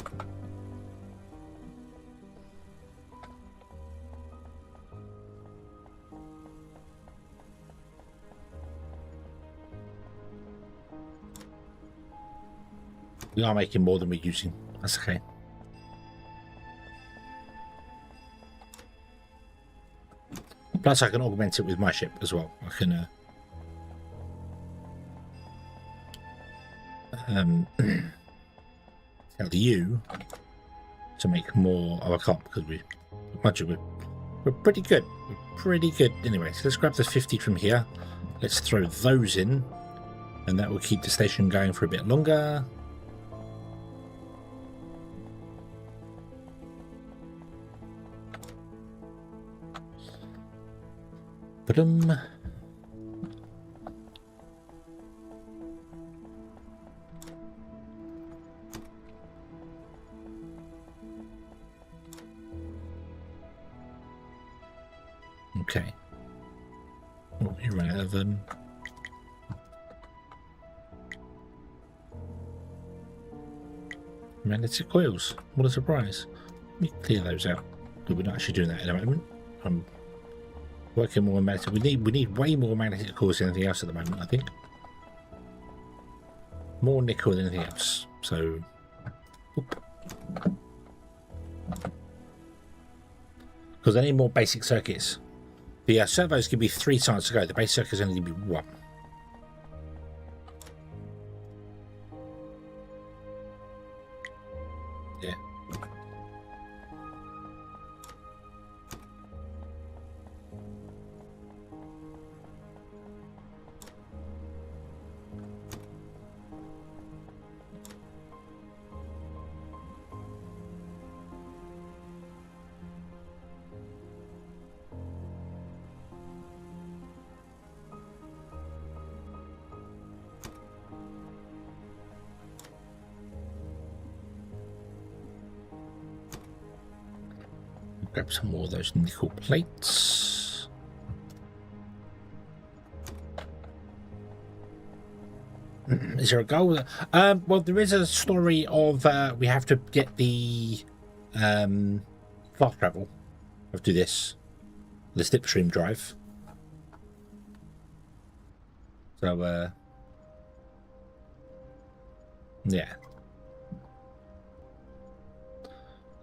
We are making more than we're using. That's okay. Plus, I can augment it with my ship as well. I can tell you to make more. Oh, I can't because we're pretty good. We're pretty good anyway. So let's grab the 50 from here. Let's throw those in, and that will keep the station going for a bit longer. Ba-dum. Okay. Oh, you ran out of them. Magnetic coils. What a surprise. Let me clear those out. But we're not actually doing that at the moment. I'm working more on magnetic. We need way more magnetic coils than anything else at the moment, I think. More nickel than anything else. So, because I need more basic circuits. The servos can be 3 times to go. The base circuit is only going to be 1. Yeah. Grab some more of those nickel plates. Is there a goal? Well, there is a story of we have to get the fast travel. We have to do this, the slipstream drive. So, yeah.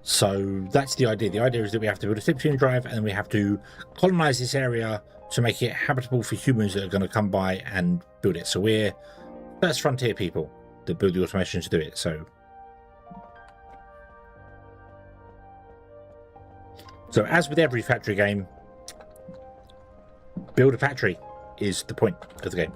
So that's the idea. The idea is that we have to build a superhuman drive, and we have to colonize this area to make it habitable for humans that are going to come by and build it. So we're first frontier people that build the automation to do it. So as with every factory game, build a factory is the point of the game.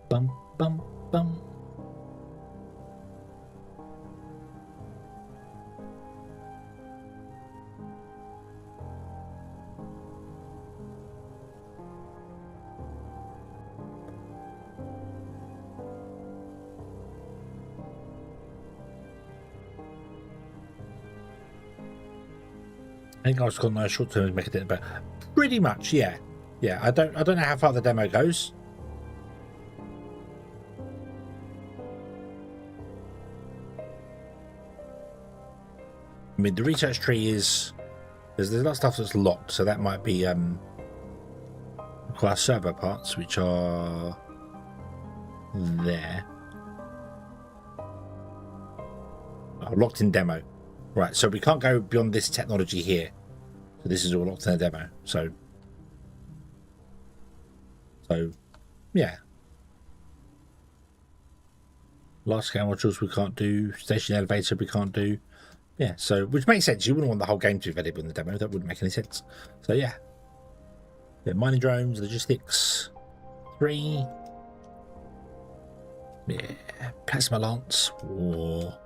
Bum, bum, bum. I think I was calling a short term to make it, but pretty much, yeah. Yeah, I don't know how far the demo goes. I mean, the research tree is there's a lot of stuff that's locked, so that might be require servo parts, which are there. Oh, locked in demo. Right, so we can't go beyond this technology here. So this is all locked in a demo. So yeah. Large scale modules we can't do. Station elevator we can't do. Yeah, so which makes sense. You wouldn't want the whole game to be available in the demo. That wouldn't make any sense. So yeah. Yeah, mining drones, logistics 3. Yeah, plasma lance, war.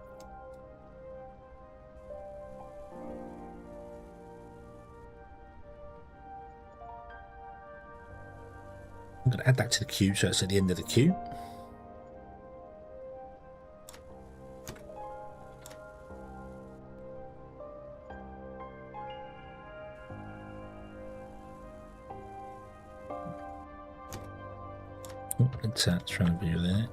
I'm going to add that to the queue so it's at the end of the queue. Oh, let's try and view there.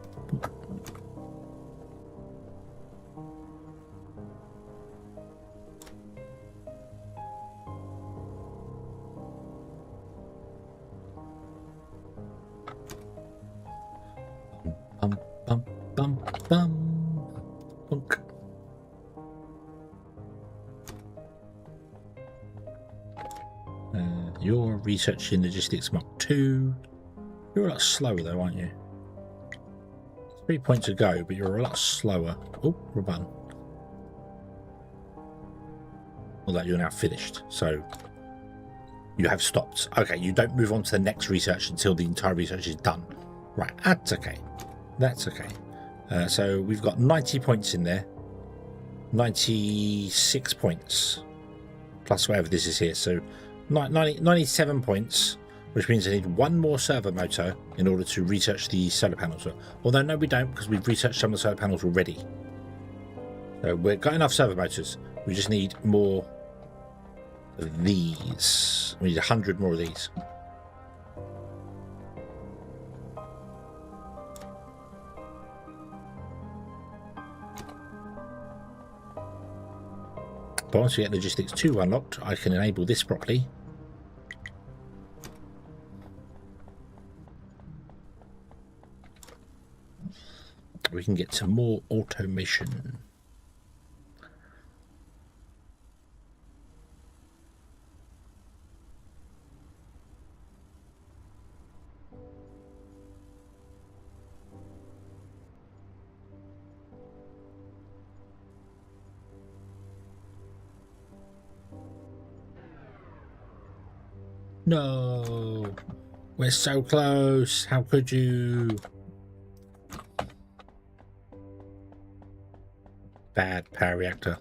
Bum, bum, bum, bum. Oink. You're researching logistics Mark 2. You're a lot slower though, aren't you? 3 points to go, but you're a lot slower. Oh, run. Well, that you're now finished, so you have stopped. Okay, you don't move on to the next research until the entire research is done. Right, that's okay. That's okay. So we've got 90 points in there. 96 points. Plus whatever this is here. So 97 points, which means I need one more servo motor in order to research the solar panels. Although, no, we don't, because we've researched some of the solar panels already. So we've got enough servo motors. We just need more of these. We need 100 more of these. But once we get logistics 2 unlocked, I can enable this properly. We can get some more automation. No, we're so close. How could you? Bad power reactor.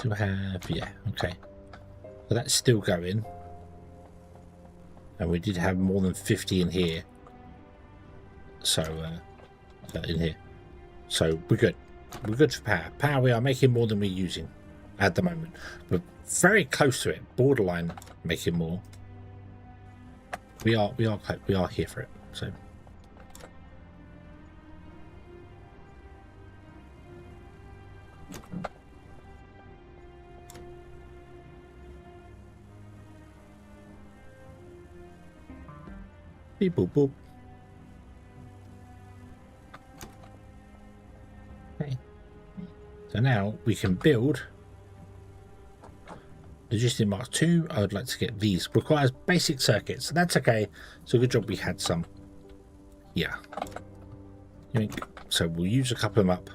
still have, yeah, okay. So that's still going. And we did have more than 50 in here. So, in here. So we're good. We're good for power. Power, we are making more than we're using at the moment. We're very close to it. Borderline making more. We are here for it. So. Beep boop boop. Okay. So now we can build Logistic Mark II. I would like to get these. Requires basic circuits. That's okay. So good job we had some. Yeah. So we'll use a couple of them up.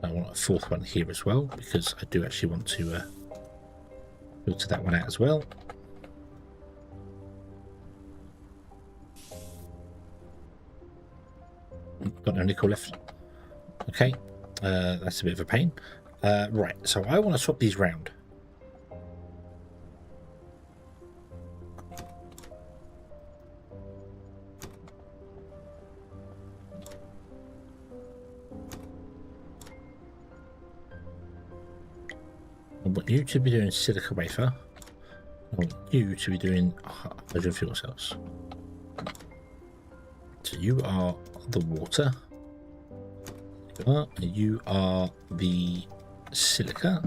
I want a fourth one here as well, because I do actually want to filter that one out as well. Got no nickel left. Okay, that's a bit of a pain. Right, so I want to swap these round. I want you to be doing silica wafer. I want you to be doing hydrogen fuel cells. So you are the water. You are the silica.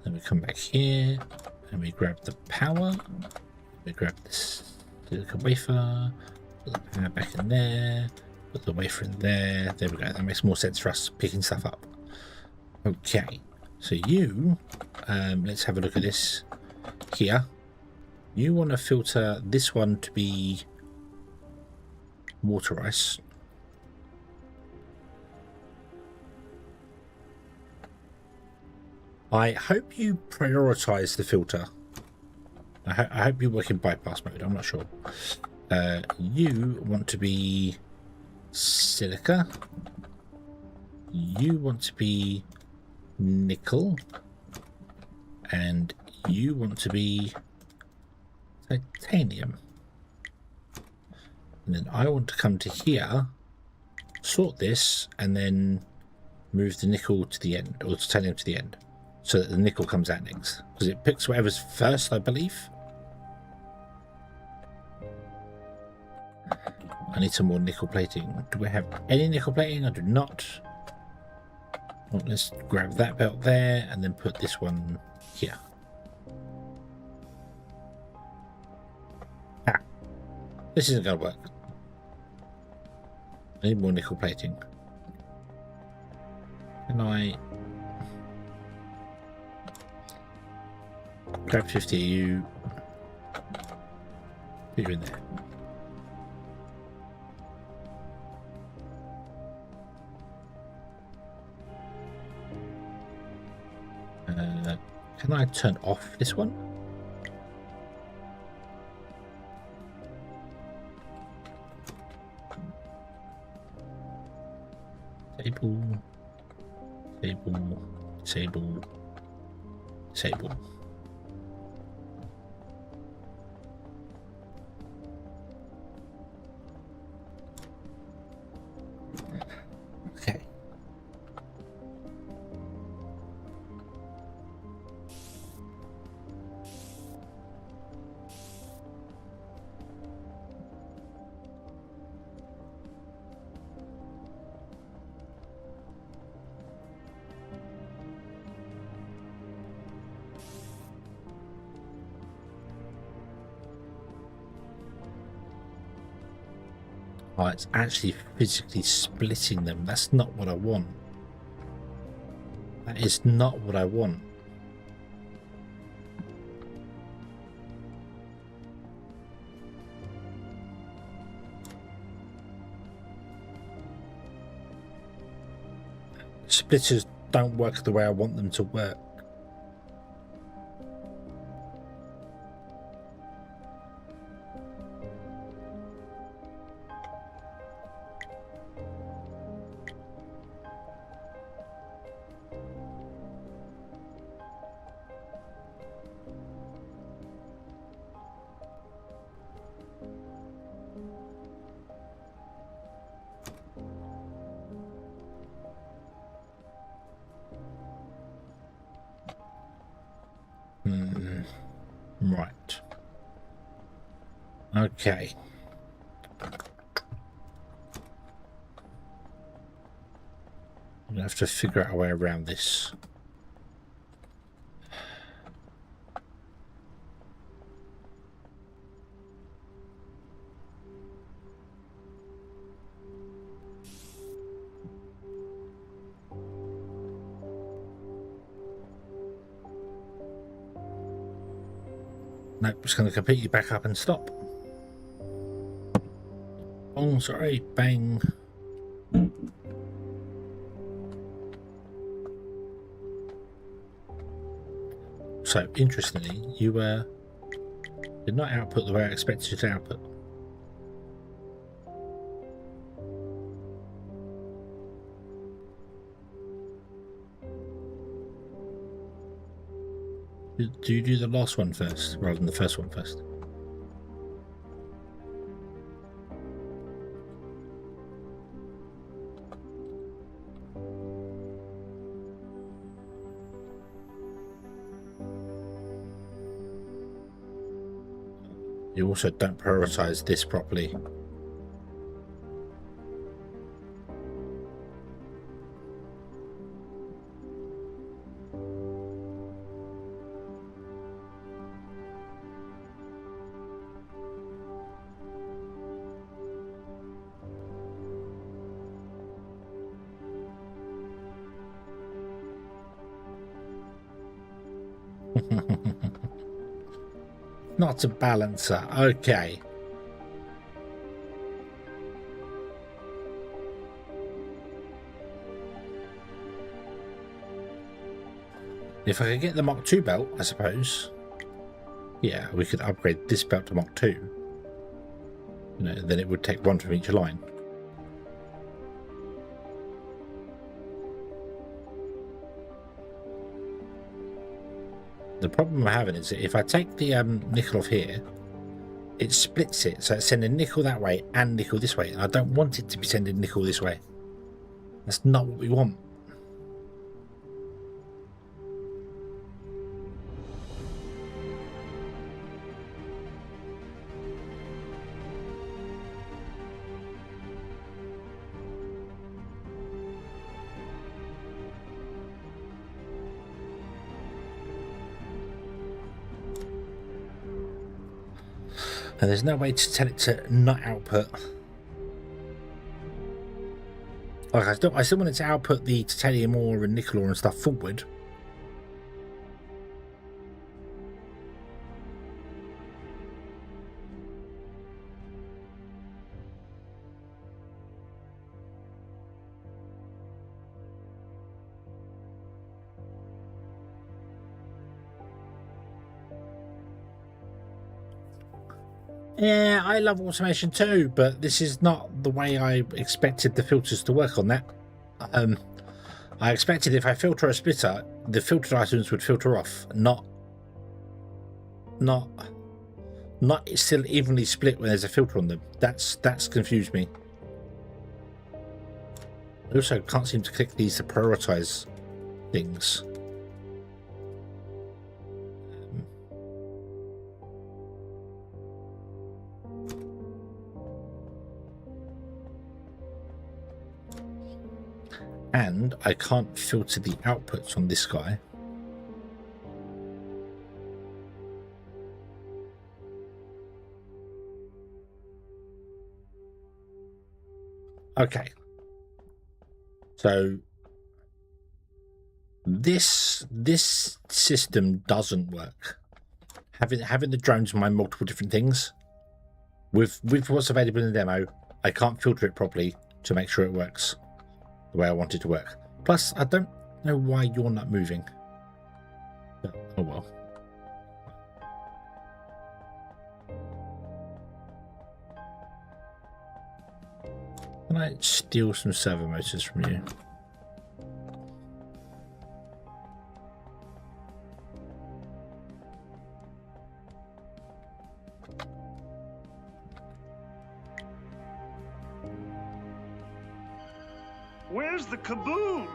Then we come back here and we grab the power. We grab this silica wafer. Put the power back in there. Put the wafer in there. There we go. That makes more sense for us picking stuff up. Okay. So you, let's have a look at this here. You want to filter this one to be water ice. I hope you prioritize the filter. I hope you work in bypass mode. I'm not sure. You want to be silica. You want to be nickel, and you want to be titanium. And then I want to come to here, sort this, and then move the nickel to the end, or titanium to the end, so that the nickel comes out next, because it picks whatever's first, I believe. I need some more nickel plating. Do we have any nickel plating? I do not. Well, let's grab that belt there and then put this one here. Ah, this isn't going to work. I need more nickel plating. Can I grab 50 of you? Put you in there. Can I turn off this one? Disable, disable, disable, disable. Okay. Oh, it's actually physically splitting them. That's not what I want. That is not what I want. splitters don't work the way I want them to work. Right. Okay. I'm gonna have to figure out a way around this. Nope, it's going to completely back up and stop. Oh, sorry, bang. So, interestingly, you did not output the way I expected you to output. Do you do the last one first rather than the first one first? You also don't prioritize this properly. Not a balancer, okay. If I could get the Mach 2 belt, I suppose. Yeah, we could upgrade this belt to Mach 2. You know, then it would take one from each line. The problem I'm having is that if I take the nickel off here, it splits it, so it's sending nickel that way and nickel this way, and I don't want it to be sending nickel this way. That's not what we want. And there's no way to tell it to not output. Like I still want it to output the titanium ore and nickel ore and stuff forward. Yeah, I love automation too, but this is not the way I expected the filters to work on that. I expected if I filter a splitter, the filtered items would filter off, not still evenly split when there's a filter on them. That's confused me. I also can't seem to click these to prioritize things. And I can't filter the outputs on this guy. Okay. So this system doesn't work. Having the drones mind multiple different things. With what's available in the demo, I can't filter it properly to make sure it works the way I want it to work. Plus, I don't know why you're not moving. But, oh well. Can I steal some servo motors from you? Where's the kaboom?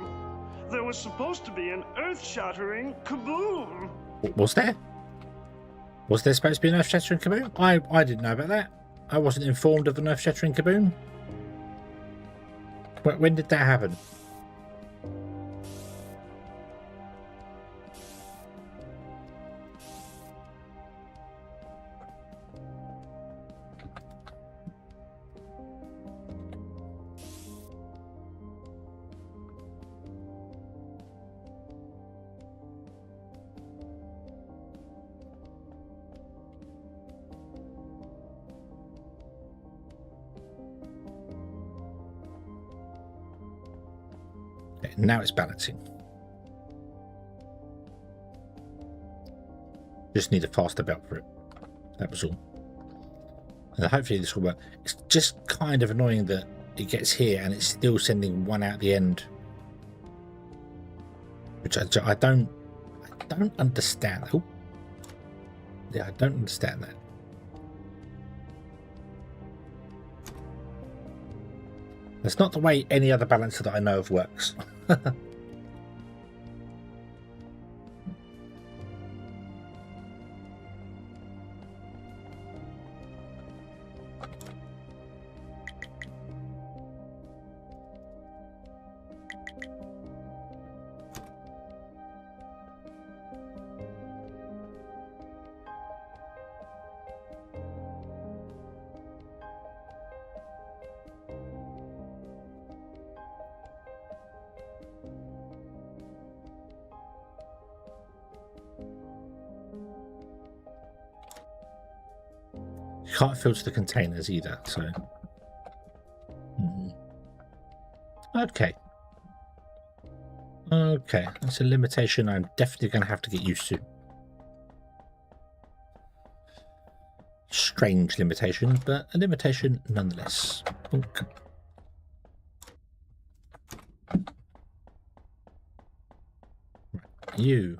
There was supposed to be an earth-shattering kaboom. Was there? Was there supposed to be an earth-shattering kaboom? I didn't know about that. I wasn't informed of an earth-shattering kaboom. When did that happen? Okay, now it's balancing. Just need a faster belt for it. That was all. And hopefully this will work. It's just kind of annoying that it gets here and it's still sending one out the end, which I don't understand. Oh, yeah, I don't understand that. That's not the way any other balancer that I know of works. You can't filter the containers either, so... Okay. Okay, that's a limitation I'm definitely going to have to get used to. Strange limitation, but a limitation nonetheless. Oink. Right, you.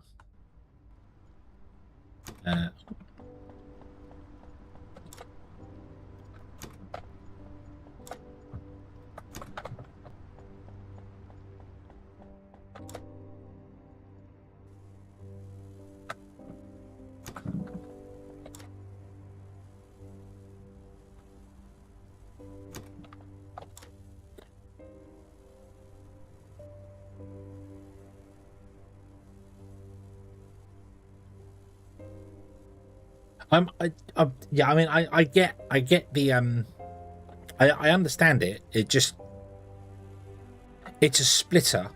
Yeah, I mean, I get the I understand it. It's a splitter,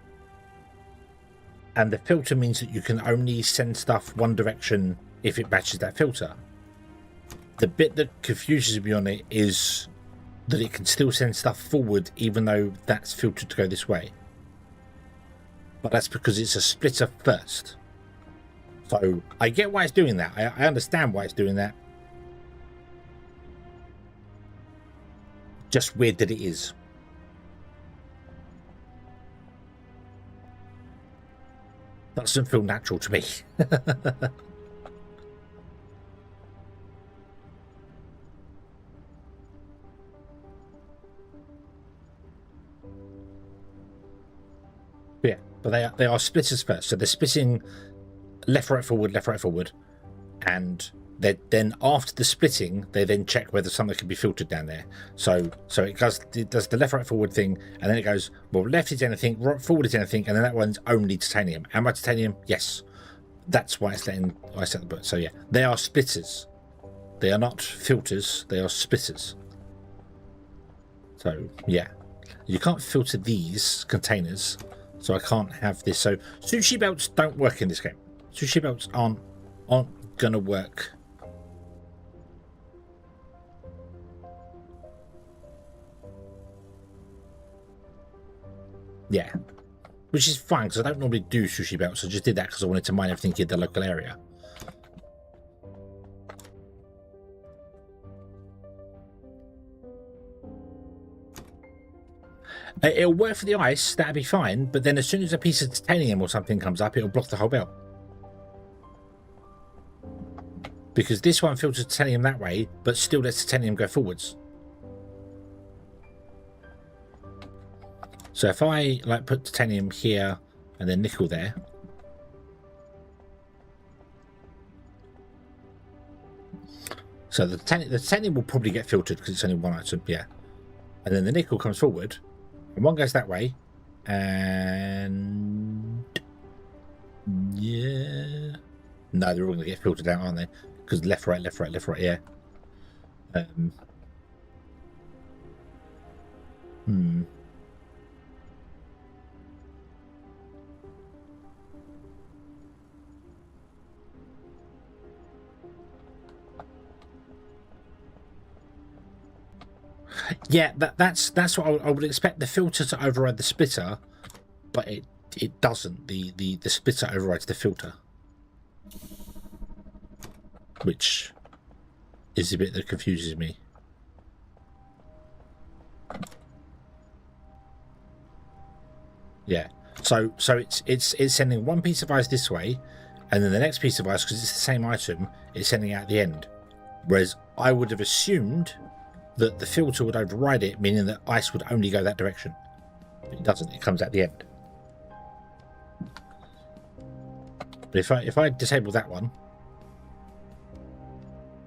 and the filter means that you can only send stuff one direction if it matches that filter. The bit that confuses me on it is that it can still send stuff forward even though that's filtered to go this way. But that's because it's a splitter first. So I get why it's doing that. I understand why it's doing that. Just weird that it is. That doesn't feel natural to me. Yeah, but they are splitters first. So they're splitting left, right, forward, and then after the splitting, they then check whether something can be filtered down there. So it does the left, right, forward thing, and then it goes, well, left is anything, right, forward is anything, and then that one's only titanium. Am I titanium? Yes. That's why it's letting I set the button. So yeah, they are splitters. They are not filters. They are splitters. So yeah, you can't filter these containers, so I can't have this. So sushi belts don't work in this game. Sushi belts aren't gonna work. Yeah. which is fine because I don't normally do sushi belts. I just did that because I wanted to mine everything in the local area. It'll work for the ice, that'd be fine, but then as soon as a piece of titanium or something comes up, it'll block the whole belt. Because this one filters titanium that way, but still lets titanium go forwards. So if I like put titanium here and then nickel there, so the titanium will probably get filtered because it's only one item, yeah. And then the nickel comes forward, and one goes that way, and yeah, no, they're all going to get filtered out, aren't they? Because left, right, left, right, left, right, yeah. Yeah, that's what I would expect the filter to override the splitter, but it doesn't. The splitter overrides the filter, which is the bit that confuses me. Yeah, so it's sending one piece of ice this way, and then the next piece of ice, because it's the same item, it's sending out the end. Whereas I would have assumed that the filter would override it, meaning that ice would only go that direction. But it doesn't, it comes at the end. But if I disable that one,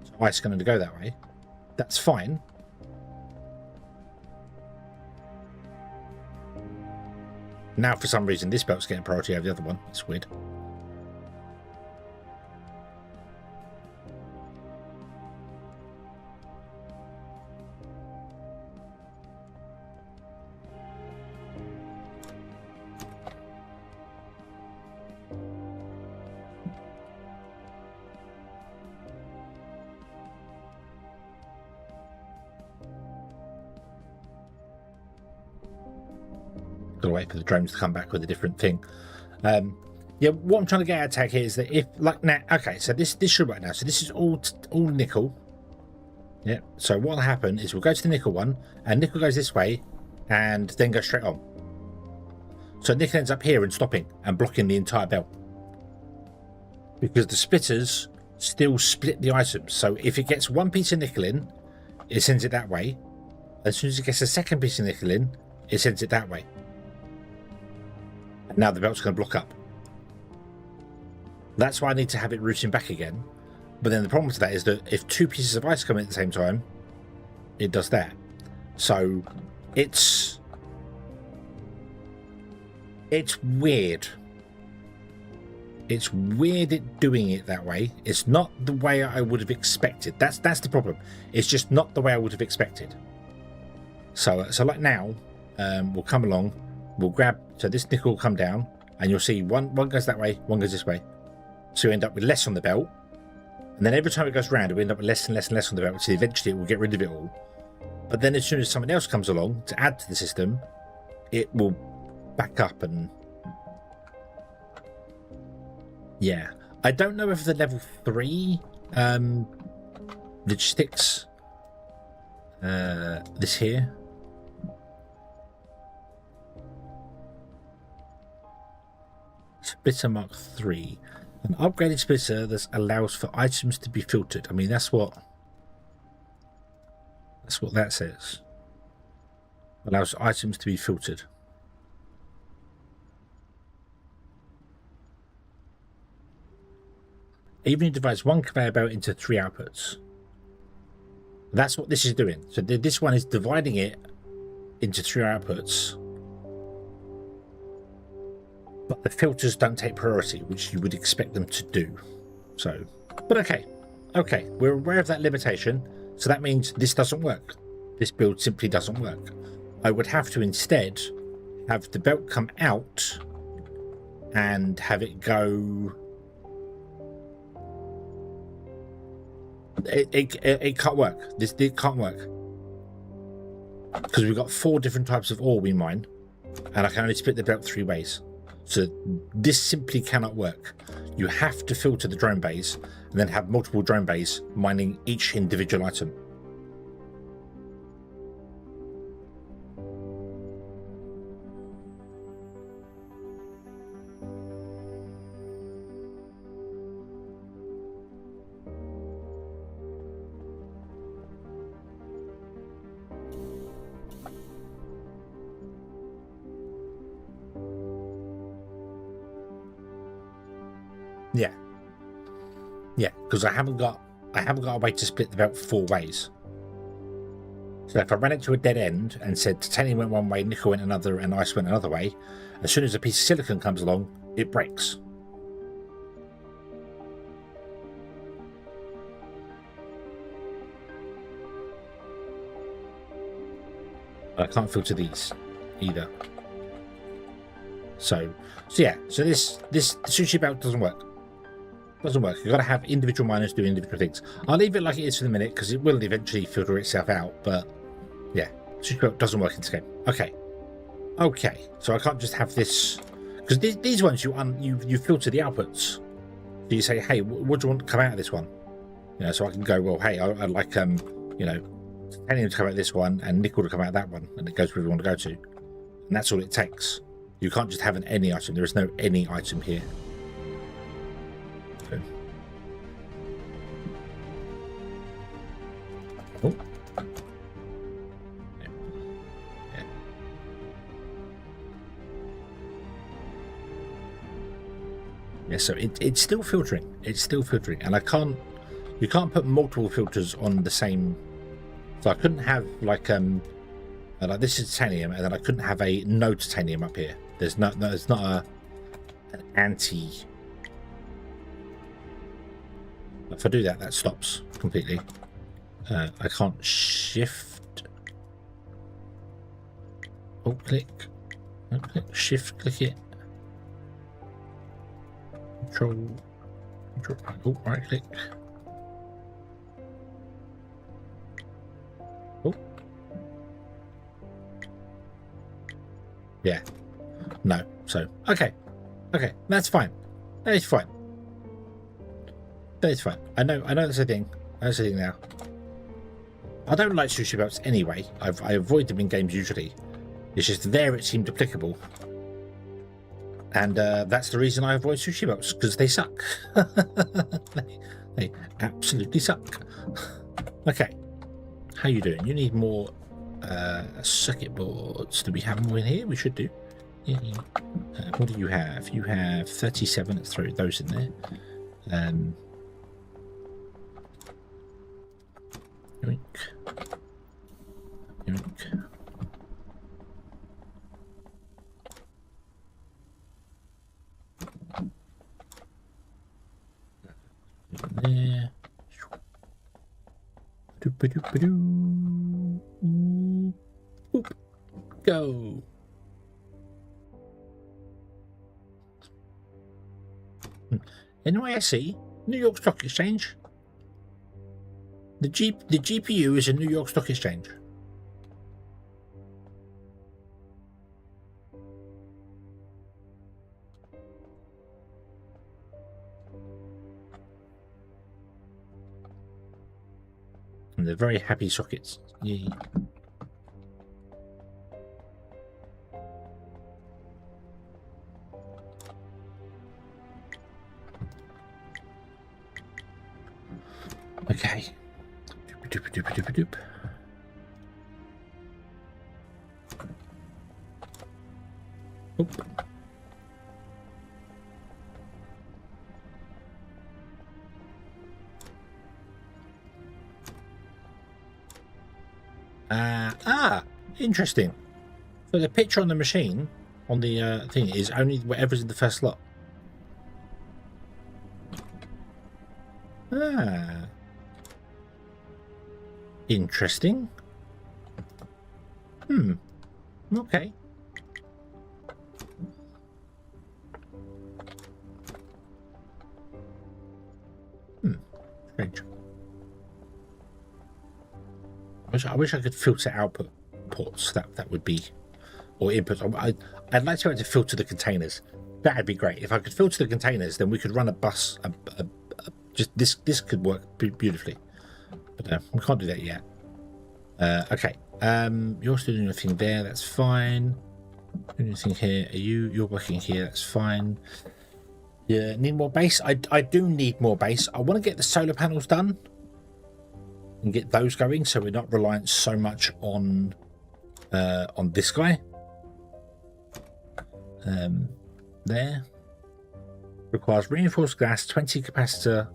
so ice is going to go that way, that's fine. Now for some reason this belt's getting priority over the other one. It's weird. Gotta wait for the drones to come back with a different thing. Yeah, what I'm trying to get at, Tag, here is that if, like, now, okay, so this should work now. So this is all nickel. Yeah, so what'll happen is we'll go to the nickel one, and nickel goes this way, and then goes straight on. So nickel ends up here and stopping and blocking the entire belt. Because the splitters still split the items. So if it gets one piece of nickel in, it sends it that way. As soon as it gets a second piece of nickel in, it sends it that way. And now the belt's going to block up. That's why I need to have it routing back again. But then the problem with that is that if two pieces of ice come in at the same time, it does that. So it's weird. It's weird it doing it that way. It's not the way I would have expected. That's the problem. It's just not the way I would have expected. So like now, we'll come along, we'll grab, so this nickel will come down, and you'll see one goes that way, one goes this way. So you end up with less on the belt, and then every time it goes round, it will end up with less and less and less on the belt, so eventually it will get rid of it all. But then as soon as someone else comes along to add to the system, it will back up and... yeah. I don't know if the level 3 logistics, this here, Splitter Mark 3. An upgraded splitter that allows for items to be filtered. I mean, that's what that says. Allows items to be filtered. Even divides one conveyor belt into 3 outputs. That's what this is doing. So this one is dividing it into 3 outputs. But the filters don't take priority, which you would expect them to do. So, but okay, we're aware of that limitation. So that means this doesn't work. This build simply doesn't work. I would have to instead have the belt come out and have it go. It can't work. It can't work because we've got 4 different types of ore we mine, and I can only split the belt 3 ways. So this simply cannot work. You have to filter the drone bays and then have multiple drone bays mining each individual item. Yeah, because I haven't got a way to split the belt 4 ways. So if I ran it to a dead end and said titanium went one way, nickel went another, and ice went another way, as soon as a piece of silicon comes along, it breaks. I can't filter these either. So yeah, so this sushi belt doesn't work. Doesn't work. You've got to have individual miners do individual things. I'll leave it like it is for the minute because it will eventually filter itself out. But yeah, sushi belt doesn't work in this game. Okay. So I can't just have this because these ones you filter the outputs. So you say, hey, what do you want to come out of this one? You know, so I can go, well, hey, I'd like titanium to come out of this one and nickel to come out of that one, and it goes where we want to go to. And that's all it takes. You can't just have an any item. There is no any item here. Okay. Oh. Yeah. Yeah, so it's still filtering. It's still filtering. And you can't put multiple filters on the same. So I couldn't have like this is titanium, and then I couldn't have a no titanium up here. There's not an anti. If I do that, that stops completely. I can't shift. Click, shift, click it. Control, right click. Yeah. No. So okay, that's fine. That is fine. I know that's a thing. That's a thing now. I don't like sushi belts anyway. I avoid them in games usually. It's just there it seemed applicable, and that's the reason I avoid sushi belts, because they suck. they absolutely suck. Okay, how you doing? You need more circuit boards. Do we have more in here? We should do. Yeah. What do you have? You have 37. Let's throw those in there. Oink. There. Boop. Go. NYSE, New York Stock Exchange. The GPU is a New York Stock Exchange. And they're very happy sockets. Yeah. Okay. Doop. Oop. Interesting. So the picture on the machine, on the thing, is only whatever's in the first slot. Interesting. Okay. Strange. I wish I could filter output ports. That would be, or inputs. I'd like to be able to filter the containers. That'd be great. If I could filter the containers, then we could run a bus. Just this could work beautifully. But we can't do that yet. Okay. You're still doing anything there. That's fine. Doing anything here? You're working here. That's fine. Yeah. Need more base. I do need more base. I want to get the solar panels done and get those going, so we're not reliant so much on this guy. There requires reinforced glass, 20 capacitor,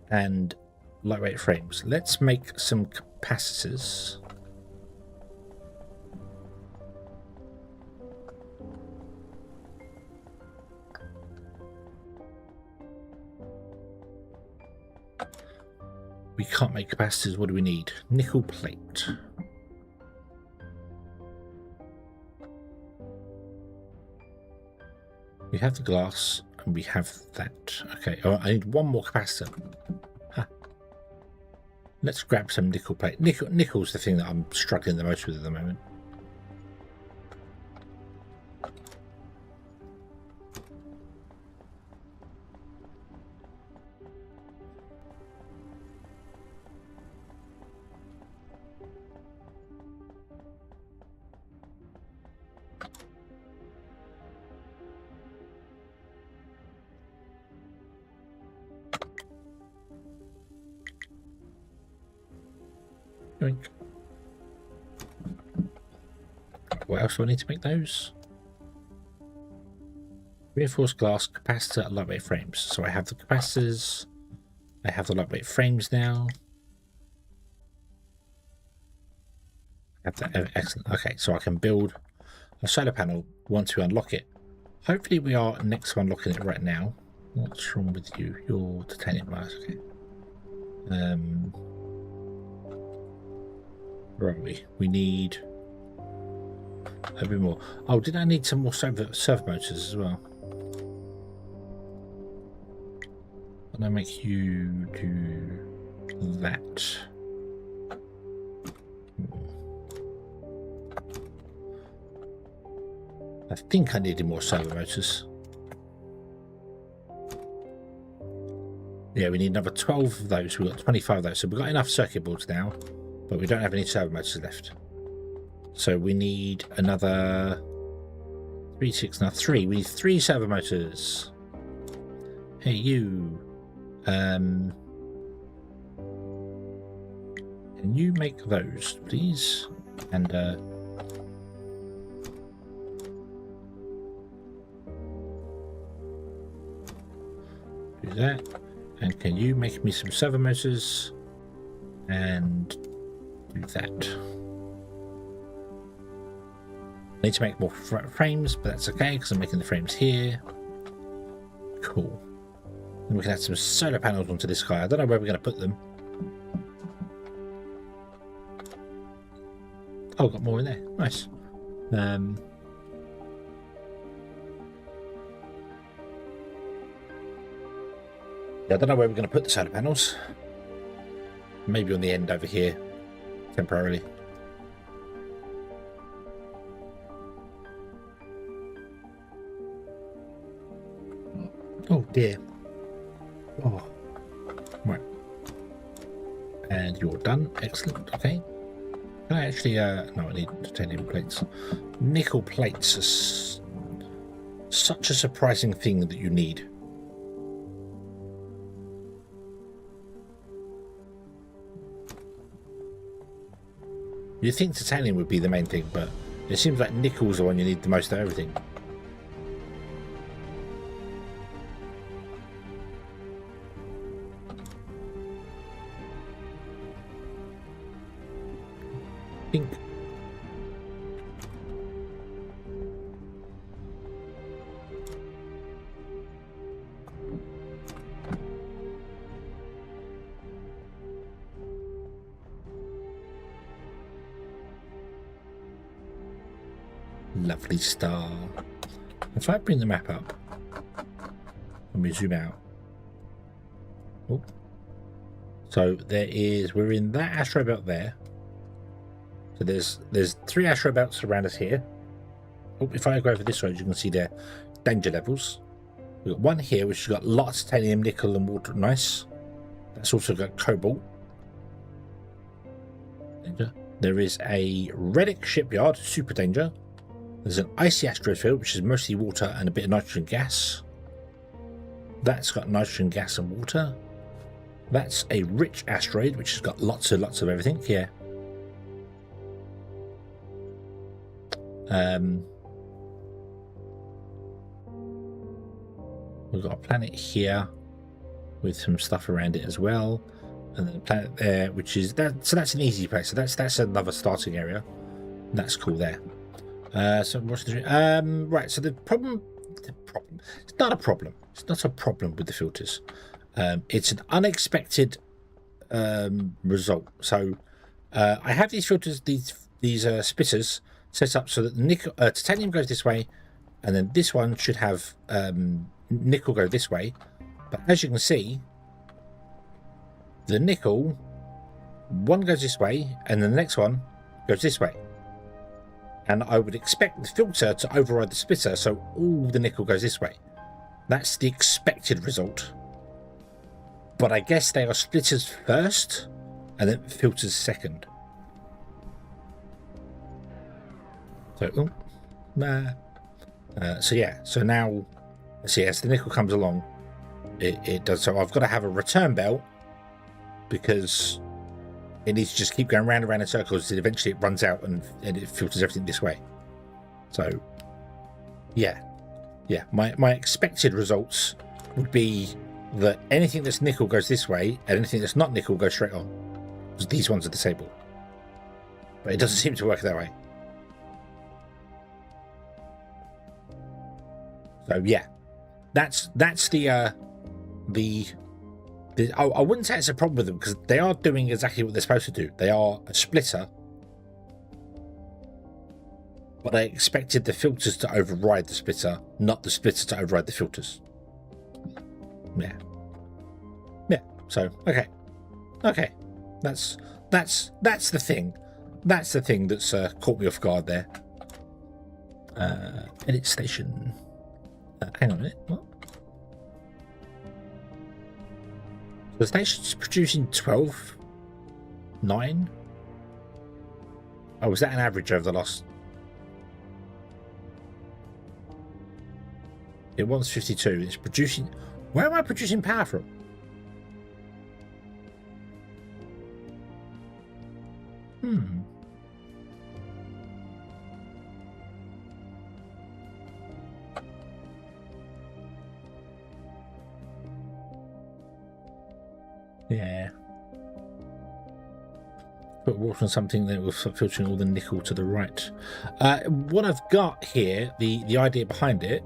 and lightweight frames. Let's make some capacitors. We can't make capacitors. What do we need? Nickel plate. We have the glass, and we have that. Okay, oh, I need one more capacitor. Huh. Let's grab some nickel plate. Nickel's the thing that I'm struggling the most with at the moment. Oink. What else do I need to make those? Reinforced glass, capacitor, and lightweight frames. So I have the capacitors. I have the lightweight frames now. I have that. Excellent. Okay, so I can build a solar panel once we unlock it. Hopefully we are next to unlocking it right now. What's wrong with you? You're titanium wires. Okay. Where are we? We need a bit more. Oh, did I need some more servo motors as well? And I make you do that. I think I needed more servo motors. Yeah, we need another 12 of those. We've got 25 of those. So we've got enough circuit boards now, but we don't have any servo motors left. So we need another 3, 6, now 3. We need 3 servo motors. Hey, you. Can you make those, please? And do that. And can you make me some servo motors and do that? I need to make more frames, but that's okay because I'm making the frames here. Cool. And we can add some solar panels onto this guy. I don't know where we're going to put them. Oh, got more in there. Nice. Yeah, I don't know where we're going to put the solar panels. Maybe on the end over here, temporarily. Oh dear. Oh. Right. And you're done. Excellent. Okay. Can I actually, no, I need titanium plates. Nickel plates are such a surprising thing that you need. You'd think titanium would be the main thing, but it seems like nickel's the one you need the most of everything. Pink. Lovely star. If I bring the map up and we zoom out, oh, so there is, we're in that asteroid belt there. So there's 3 asteroid belts around us here. Oh, if I go over this road, you can see there danger levels. We've got one here which has got lots of titanium, nickel, and water. Nice. That's also got cobalt. Danger. There is a relic shipyard, super danger. There's an icy asteroid field, which is mostly water and a bit of nitrogen gas. That's got nitrogen gas and water. That's a rich asteroid, which has got lots of everything. Yeah. We've got a planet here with some stuff around it as well, and then a planet there, which is that. So that's an easy place. So that's another starting area. That's cool there. So what's the right? So the problem. It's not a problem. It's not a problem with the filters. It's an unexpected result. So I have these filters, these splitters set up so that nickel, titanium goes this way, and then this one should have nickel go this way. But as you can see, the nickel one goes this way, and the next one goes this way. And I would expect the filter to override the splitter, so all the nickel goes this way. That's the expected result. But I guess they are splitters first, and then filters second. So, so yeah, so now, see, as the nickel comes along, it does. So I've got to have a return belt, because it needs to just keep going round and round in circles until eventually it runs out and it filters everything this way. So, yeah. My expected results would be that anything that's nickel goes this way, and anything that's not nickel goes straight on, because these ones are disabled. But it doesn't seem to work that way. So yeah, that's the I wouldn't say it's a problem with them, because they are doing exactly what they're supposed to do. They are a splitter, but I expected the filters to override the splitter, not the splitter to override the filters. Yeah. So okay. That's the thing. That's the thing that's caught me off guard there. Edit station. Hang on a minute. What? The station's producing 12, 9. Oh, was that an average over the last? It wants 52. It's producing. Where am I producing power from? Yeah. Put water on something that will start filtering all the nickel to the right. What I've got here, the idea behind it,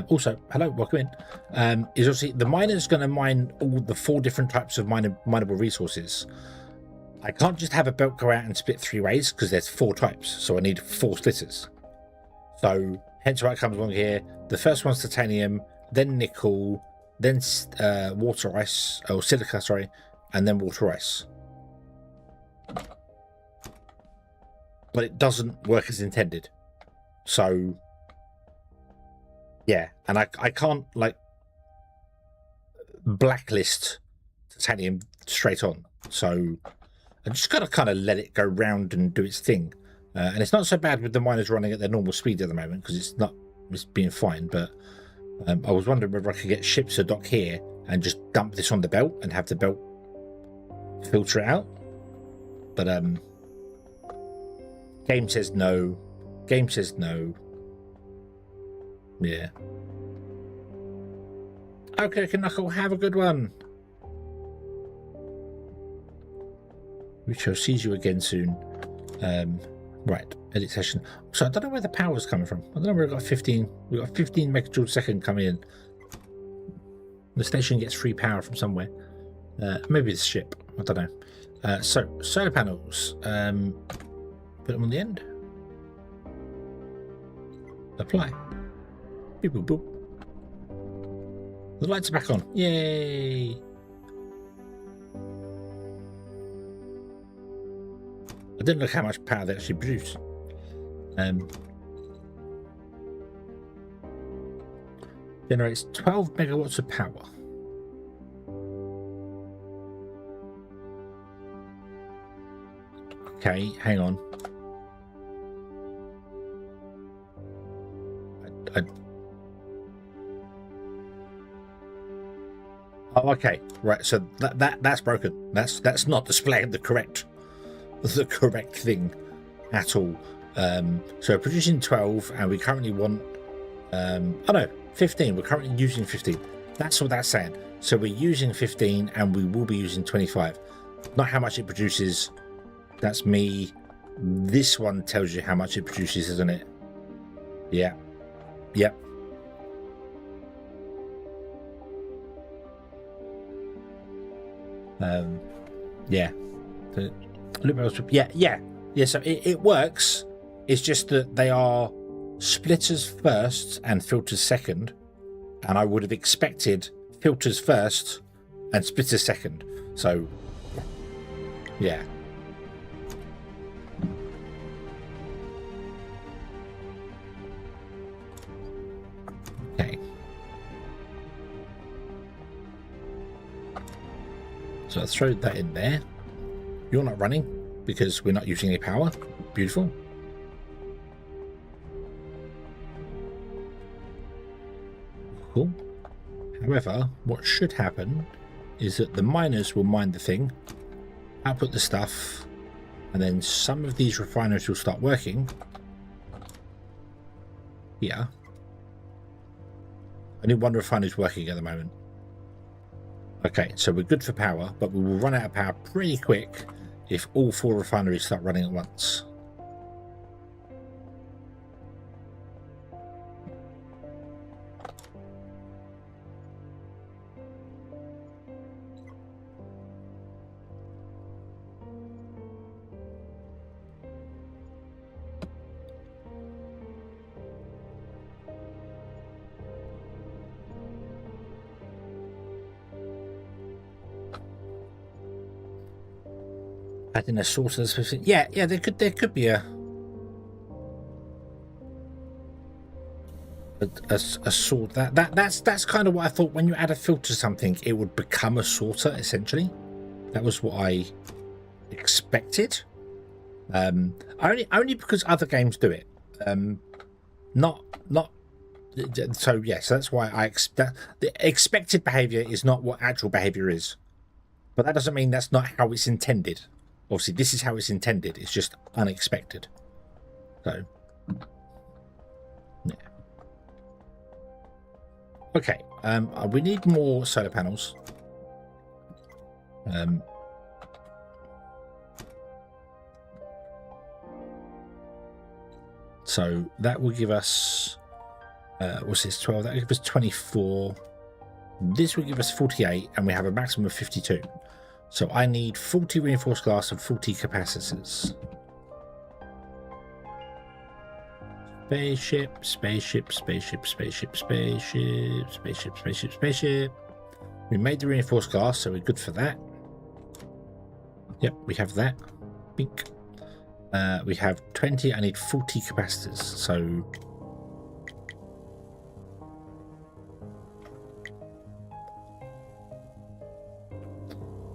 also, hello, welcome in, is obviously the miner's going to mine all the 4 different types of mineable resources. I can't just have a belt go out and split 3 ways, because there's 4 types, so I need 4 splitters. So hence why it comes along here. The first one's titanium, then nickel, then water ice, or silica, sorry, and then water ice. But it doesn't work as intended. So yeah, and I can't like blacklist titanium straight on. So I just gotta kind of let it go round and do its thing. And it's not so bad with the miners running at their normal speed at the moment, because it's being fine, but I was wondering whether I could get ships to dock here and just dump this on the belt and have the belt filter it out. But game says no. Game says no. Yeah. Okay, Knuckle, have a good one. We shall see you again soon. Right, edit session. So I don't know where the power's coming from. I don't know where we got 15. We got 15 megajoules a second coming in. The station gets free power from somewhere. Maybe the ship. I don't know. So solar panels. Put them on the end. Apply. Beep boop boop. The lights are back on. Yay! I didn't look how much power they actually produce. Generates 12 megawatts of power. Okay, hang on. Oh, okay, right. So that's broken. That's not displaying the correct thing at all. So producing 12, and we currently want 15. We're currently using 15. That's what that's saying. So we're using 15, and we will be using 25. Not how much it produces. That's me. This one tells you how much it produces, isn't it? Yeah. Yep. Yeah. Yeah. So it works. It's just that they are splitters first and filters second, and I would have expected filters first and splitters second. So, yeah. Okay. So I'll throw that in there. You're not running because we're not using any power. Beautiful. Cool. However, what should happen is that the miners will mine the thing, output the stuff, and then some of these refineries will start working. Yeah. Only one refinery is working at the moment. Okay, so we're good for power, but we will run out of power pretty quick if all 4 refineries start running at once. Adding a source of this. Yeah, there could be a sort that's kind of what I thought. When you add a filter to something, it would become a sorter essentially. That was what I expected. Only because other games do it. Not so yeah. So that's why I expect the expected behavior is not what actual behavior is, but that doesn't mean that's not how it's intended. Obviously, this is how it's intended. It's just unexpected. So, yeah. Okay. We need more solar panels. So that will give us. What's this? 12. That will give us 24. This will give us 48, and we have a maximum of 52. So I need 40 reinforced glass and 40 capacitors. Spaceship. We made the reinforced glass, so we're good for that. Yep, we have that. Bink. We have 20. I need 40 capacitors. So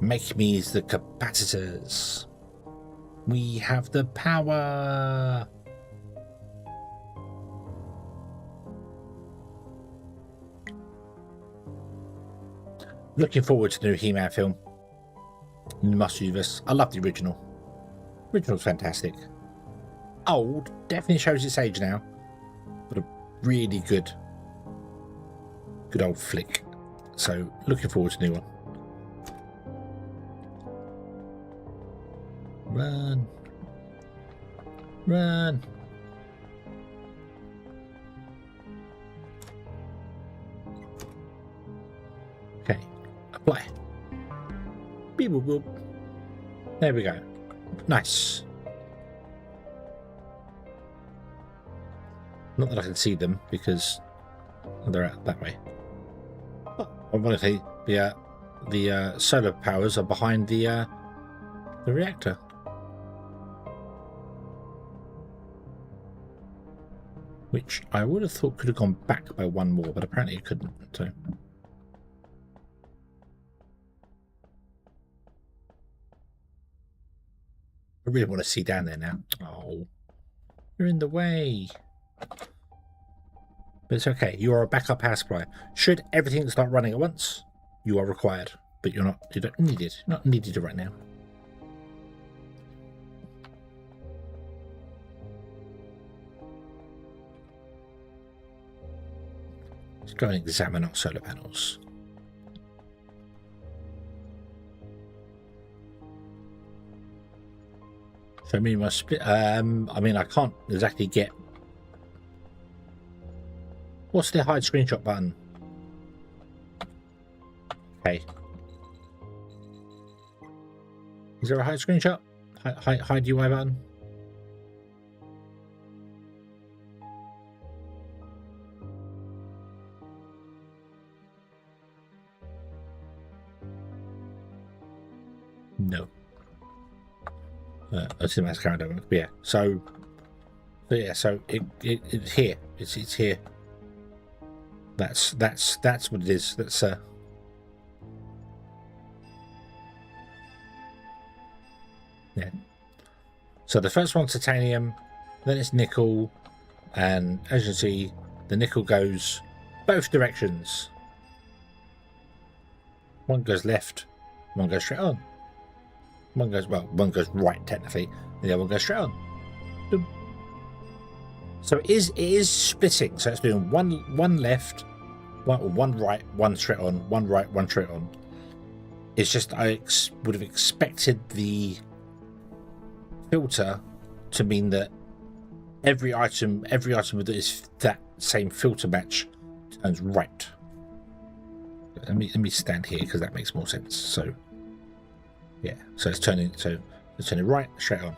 make me the capacitors. We have the power. Looking forward to the new He-Man film. Must-Universe. I love the original. Original's fantastic. Old, definitely shows its age now, but a really good old flick. So looking forward to the new one. Run. Okay, apply. Beep boop boop. There we go. Nice. Not that I can see them because they're out that way. Oh, ironically, the solar powers are behind the reactor. which I would have thought could have gone back by one more, but apparently it couldn't. So I really want to see down there now. Oh, you're in the way. But it's okay. You are a backup power supply. Should everything start running at once, you are required, but you're not. You don't need it. Not needed right now. Let's go and examine our solar panels. Show me my split. I mean, I can't exactly get. What's the hide screenshot button? Okay. Is there a hide screenshot? Hide UI button? No. I see my camera don't work. But yeah. So it's here. It's here. That's what it is. That's yeah. So the first one's titanium, then it's nickel, and as you can see, the nickel goes both directions. One goes left, one goes straight on. One goes right technically, and the other one goes straight on. Boom. So it is splitting. So it's doing one left, one right, one straight on, one right, one straight on. It's just I would have expected the filter to mean that every item with that same filter match turns right. Let me stand here because that makes more sense. So yeah, so it's turning right, straight on.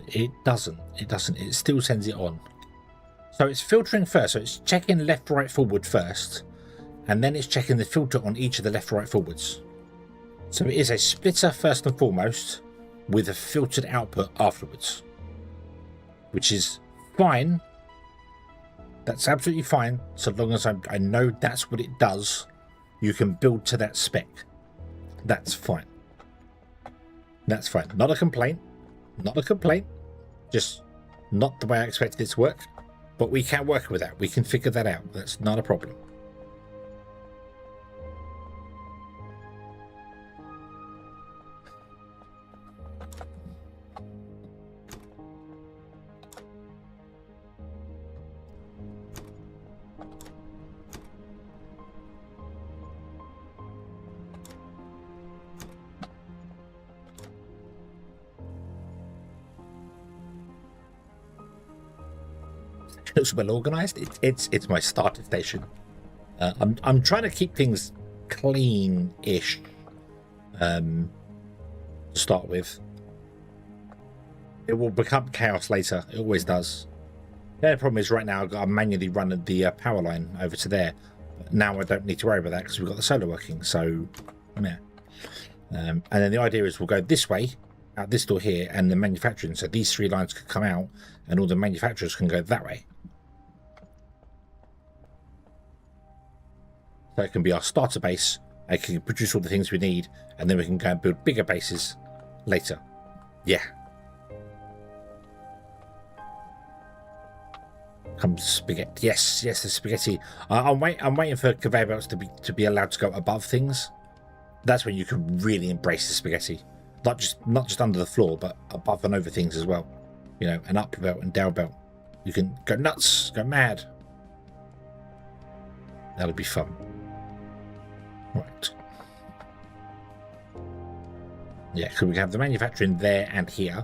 It doesn't. It still sends it on. So it's filtering first. So it's checking left, right, forward first, and then it's checking the filter on each of the left, right, forwards. So it is a splitter first and foremost, with a filtered output afterwards, which is fine. That's absolutely fine, so long as I know that's what it does. You can build to that spec. That's fine. That's fine. Not a complaint. Not a complaint. Just not the way I expected it to work. But we can work with that. We can figure that out. That's not a problem. It's well organized. It's my starter station. I'm trying to keep things clean-ish to start with. It will become chaos later. It always does. The only problem is right now I'm manually running the power line over to there. But now I don't need to worry about that because we've got the solar working. So yeah. And then the idea is we'll go this way out this door here and the manufacturing. So these three lines could come out and all the manufacturers can go that way. So it can be our starter base. I can produce all the things we need, and then we can go and build bigger bases later. Yeah. Comes spaghetti. Yes, the spaghetti. I'm waiting for conveyor belts to be allowed to go above things. That's when you can really embrace the spaghetti. Not just under the floor, but above and over things as well. You know, an up belt and down belt. You can go nuts, go mad. That'll be fun. Right. Yeah, because we can have the manufacturing there and here.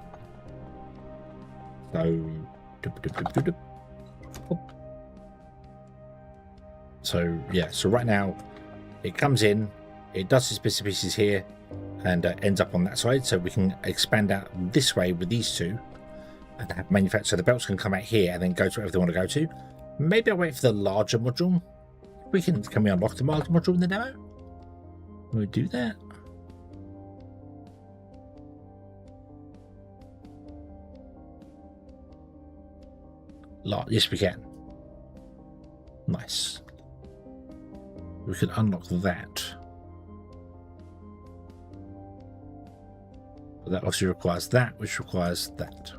So yeah, so right now it comes in, it does its bits and pieces here, and ends up on that side. So we can expand out this way with these two, and have manufacture. So the belts can come out here and then go to wherever they want to go to. Maybe I'll wait for the larger module. Can we unlock the larger module in the demo? Can we do that? Lot. Yes, we can. Nice. We can unlock that. But that obviously requires that, which requires that.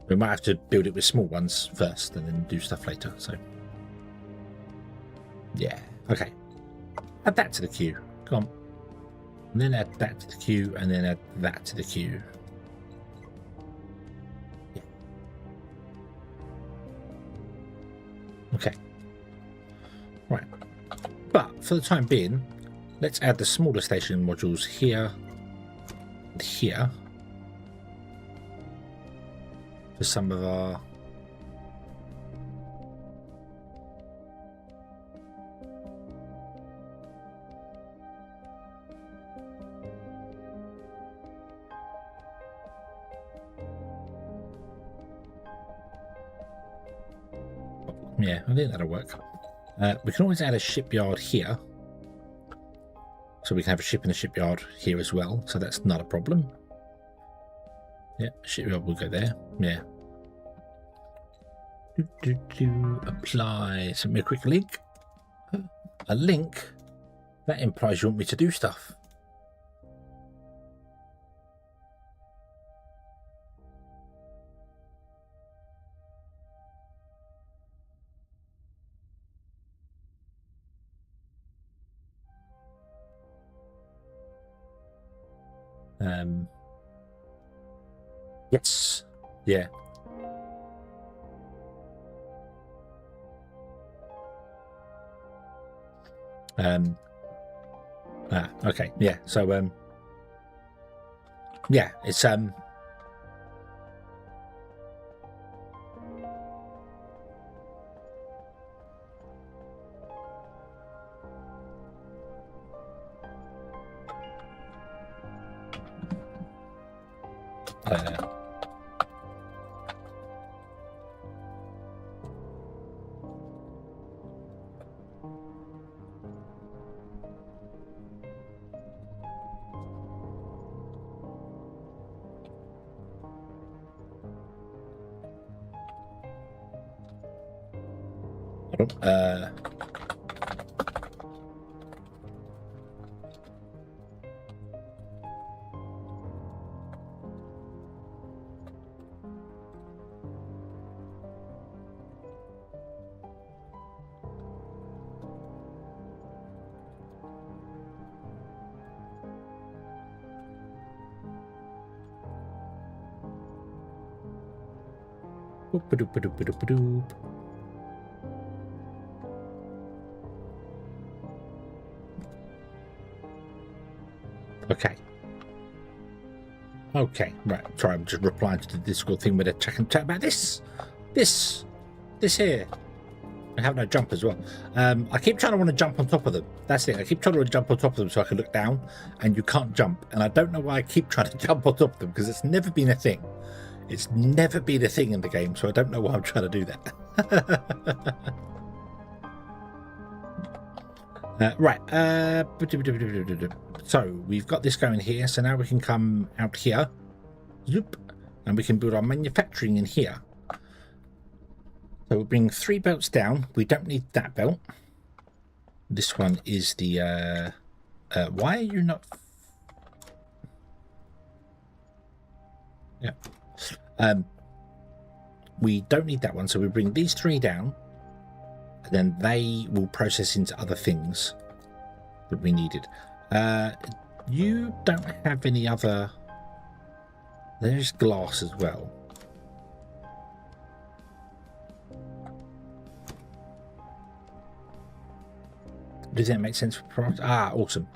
We might have to build it with small ones first and then do stuff later, so. Yeah, okay. Add that to the queue. Come on. And then add that to the queue, and then add that to the queue. Yeah. Okay. Right. But for the time being, let's add the smaller station modules here and here for some of our yeah, I think that'll work. We can always add a shipyard here. So we can have a ship in a shipyard here as well. So that's not a problem. Yeah, shipyard will go there. Yeah. Apply. Send me a quick link. A link? That implies you want me to do stuff. Yes. Yeah. Okay. Yeah. So yeah, it's okay. Okay, right. Sorry, I'm just replying to the Discord thing with a check and chat about this here. I have no jump as well. I keep trying to want to jump on top of them. That's it. I keep trying to jump on top of them so I can look down, and you can't jump. And I don't know why I keep trying to jump on top of them, because it's never been a thing. It's never been a thing in the game, so I don't know why I'm trying to do that. Right. So we've got this going here. So now we can come out here. Zoop. And we can build our manufacturing in here. So we'll bring 3 belts down. We don't need that belt. This one is the... why are you not... Yeah. We don't need that one, so we bring these 3 down, and then they will process into other things that we needed. You don't have any other... There's glass as well. Does that make sense for product? Ah, awesome.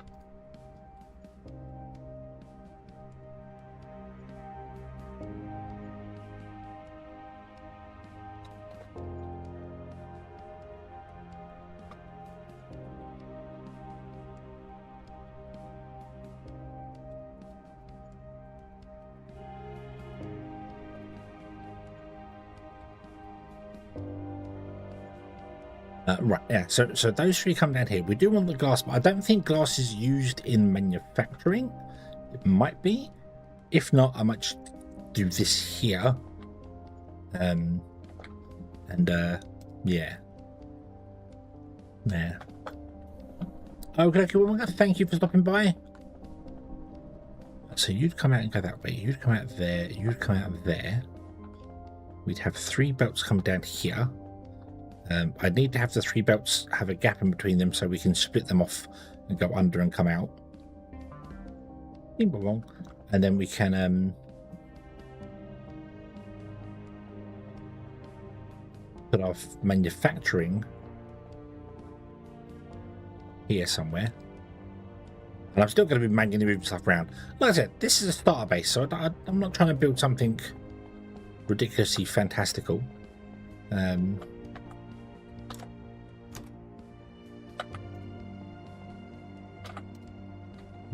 Right, yeah, so those 3 come down here. We do want the glass, but I don't think glass is used in manufacturing. It might be. If not, I might do this here. Yeah. There. Okay, well, thank you for stopping by. So you'd come out and go that way. You'd come out there. You'd come out there. We'd have 3 belts come down here. I'd need to have the 3 belts have a gap in between them so we can split them off and go under and come out. And then we can put our manufacturing here somewhere. And I'm still going to be manually moving stuff around. Like I said, this is a starter base, so I'm not trying to build something ridiculously fantastical.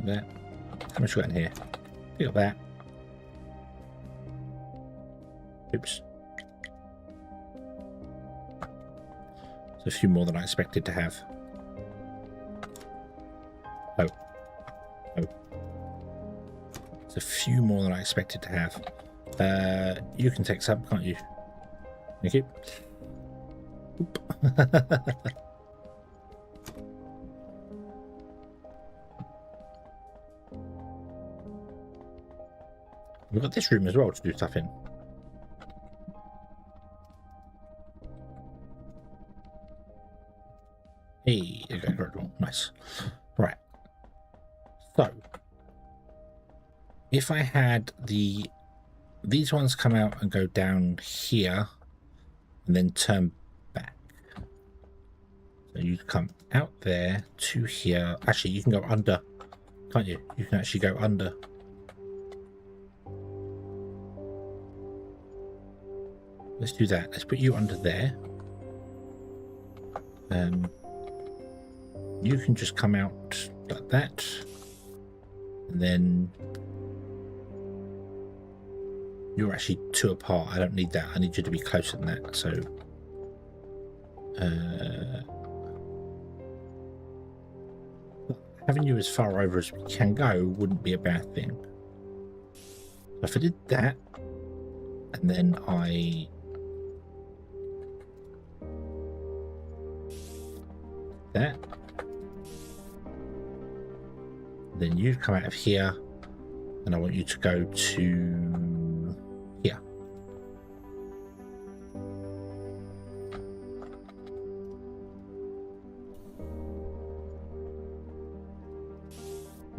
There. How much we got in here? We got that. Oops. It's a few more than I expected to have. Oh. It's a few more than I expected to have. You can take some, can't you? Thank you. Oop. We've got this room as well to do stuff in. Hey, okay, correct. Nice. Right. So, if I had these ones come out and go down here, and then turn back. So you come out there to here. Actually, you can go under, can't you? You can actually go under. Let's do that. Let's put you under there. You can just come out like that. And then you're actually 2 apart. I don't need that. I need you to be closer than that. So having you as far over as we can go wouldn't be a bad thing. So if I did that, and then that, then you come out of here, and I want you to go to here.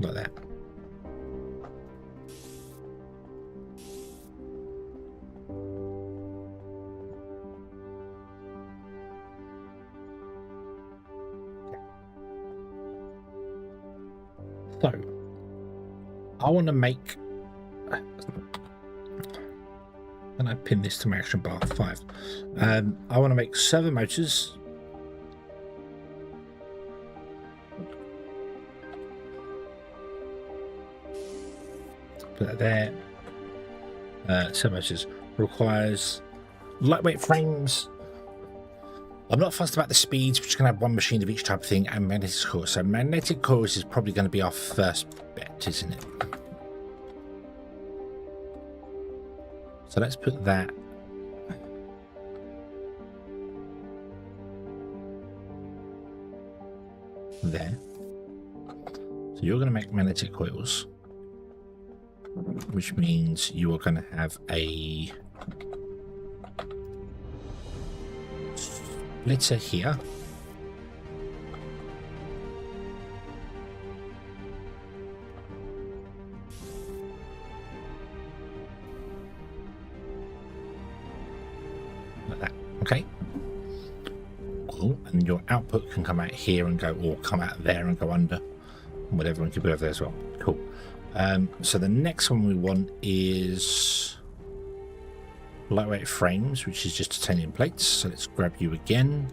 Like that. So, I want to make, and I pin this to my action bar 5. I want to make servo motors. Put that there. Servo motors requires lightweight frames. I'm not fussed about the speeds, we're just going to have one machine of each type of thing, and magnetic cores. So magnetic cores is probably going to be our first bet, isn't it? So let's put that there. So you're going to make magnetic coils, which means you are going to have a splitter here. Like that. Okay. Cool. And your output can come out here and go, or come out there and go under, whatever, and keep it over there as well. Cool. So the next one we want is lightweight frames, which is just titanium plates. So let's grab you again,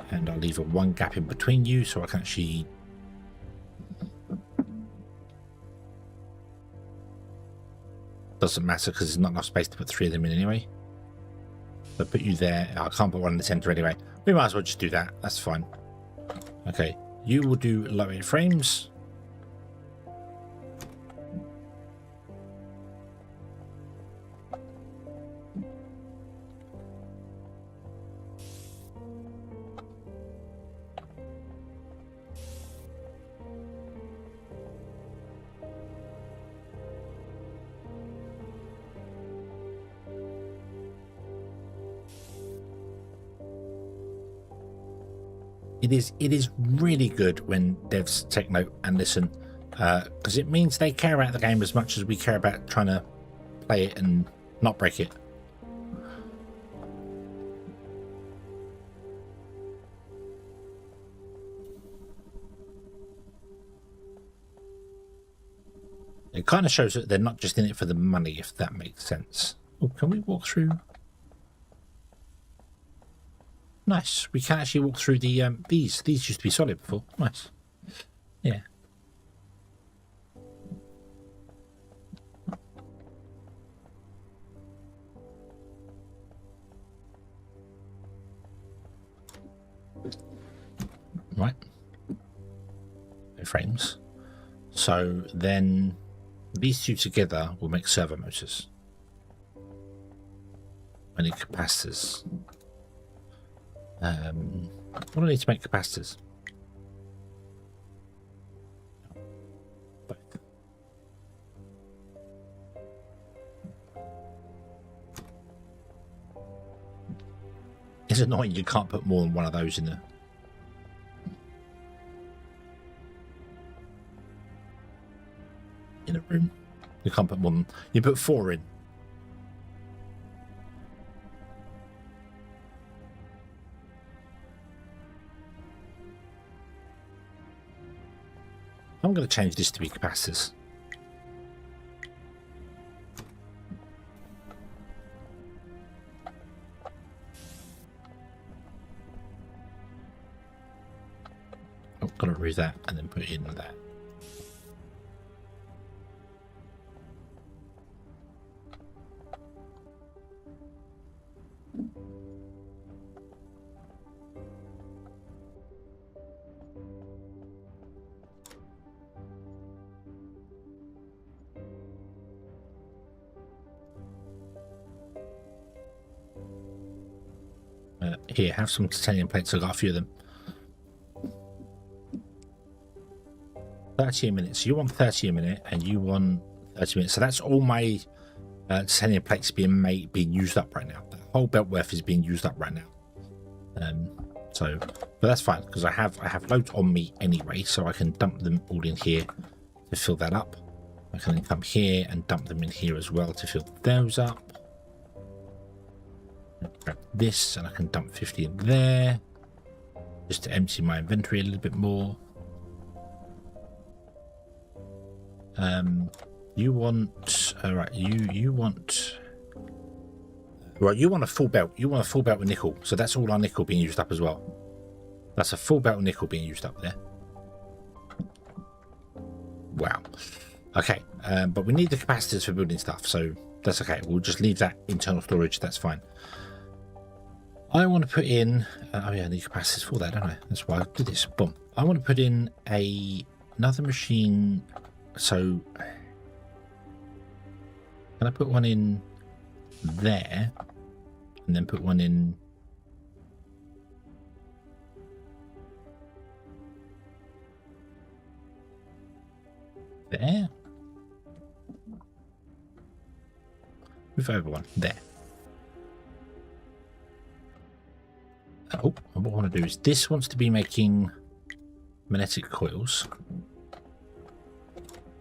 and I'll leave a 1 gap in between you so I can actually doesn't matter because there's not enough space to put 3 of them in anyway. So put you there. I can't put one in the center anyway. We might as well just do that. That's fine. Okay, you will do lightweight frames. It is really good when devs take note and listen, because it means they care about the game as much as we care about trying to play it and not break it. It kind of shows that they're not just in it for the money, if that makes sense. Oh, can we walk through? Nice. We can actually walk through the these. These used to be solid before. Nice. Yeah. Right. No frames. So then these two together will make servo motors. I need capacitors. What do I need to make capacitors? Both. It's annoying you can't put more than one of those in there. In a room. You can't put more than... You put 4 in. I'm going to change this to be capacitors. I've got to remove that and then put in that. Here, have some titanium plates. I've got a few of them. 30 a minute. So you want 30 a minute and you want 30 minutes. So that's all my titanium plates being used up right now. The whole belt worth is being used up right now. But that's fine because I have loads on me anyway, so I can dump them all in here to fill that up. I can then come here and dump them in here as well to fill those up. Grab this and I can dump 50 in there just to empty my inventory a little bit more. You want right, you want a full belt. You want a full belt with nickel, so that's all our nickel being used up as well. That's a full belt of nickel being used up there. Wow. Okay, but we need the capacitors for building stuff, so that's okay. We'll just leave that internal storage. That's fine. I want to put in... oh yeah, I need capacitors for that, don't I? That's why I did this. Boom. I want to put in another machine. So... Can I put one in there? And then put one in... there? Move over one. There. Oh, what I want to do is this wants to be making magnetic coils.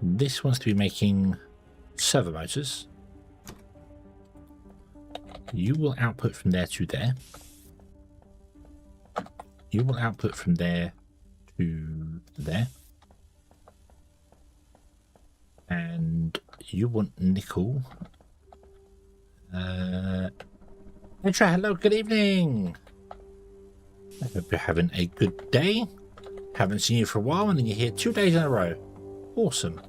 This wants to be making servo motors. You will output from there to there. You will output from there to there. And you want nickel. Petra, hello, good evening. I hope you're having a good day. Haven't seen you for a while, and then you're here 2 days in a row. Awesome.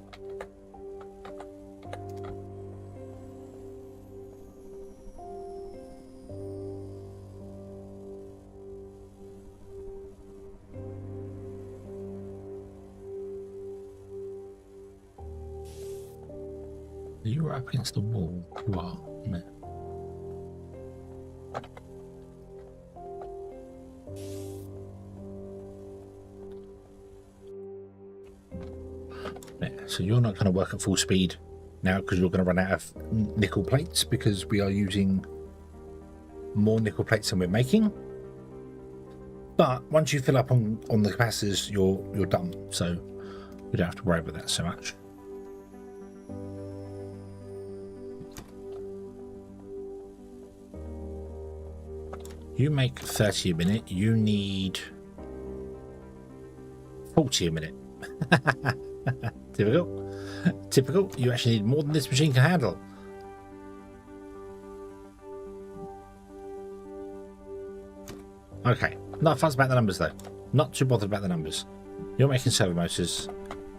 You are up against the wall. You are. No. So you're not going to work at full speed now because you're going to run out of nickel plates because we are using more nickel plates than we're making. But once you fill up on the capacitors, you're done. So we don't have to worry about that so much. You make 30 a minute. You need 40 a minute. Typical. Typical. You actually need more than this machine can handle. Okay. Not fussed about the numbers though. Not too bothered about the numbers. You're making servo motors.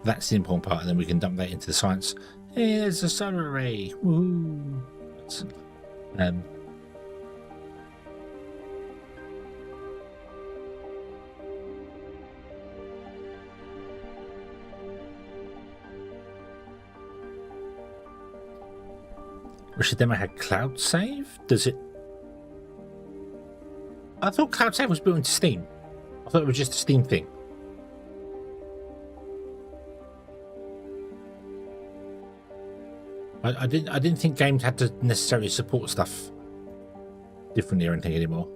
That's the important part, and then we can dump that into the science. Hey, there's a solar array. Woohoo. Should demo had cloud save? Does it? I thought cloud save was built into Steam. I thought it was just a Steam thing. I didn't think games had to necessarily support stuff differently or anything anymore.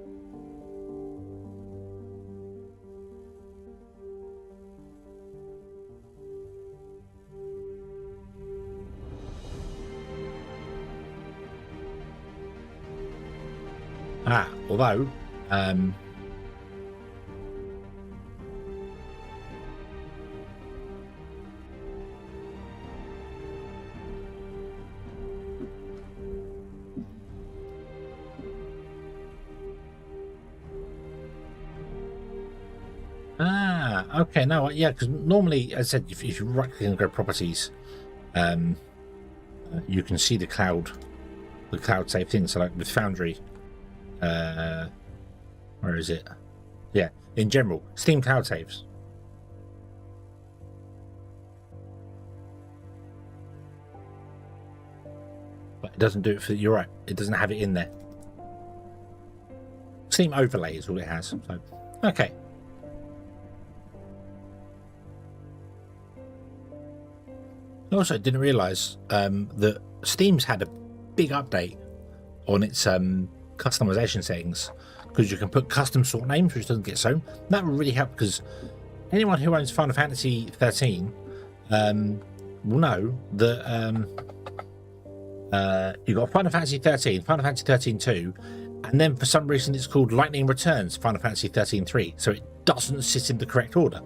Although, okay, no, yeah, because normally, as I said, if you right click and go properties, you can see the cloud save thing. So like with Foundry, where is it? Yeah, in general, Steam cloud saves. But it doesn't do it for, you're right, it doesn't have it in there. Steam overlay is all it has. So, okay. I also didn't realise that Steam's had a big update on its customization settings, because you can put custom sort names, which doesn't get shown. That will really help, because anyone who owns Final Fantasy 13 will know that you've got Final Fantasy 13, Final Fantasy 13 2, and then for some reason it's called Lightning Returns Final Fantasy 13 3, so it doesn't sit in the correct order.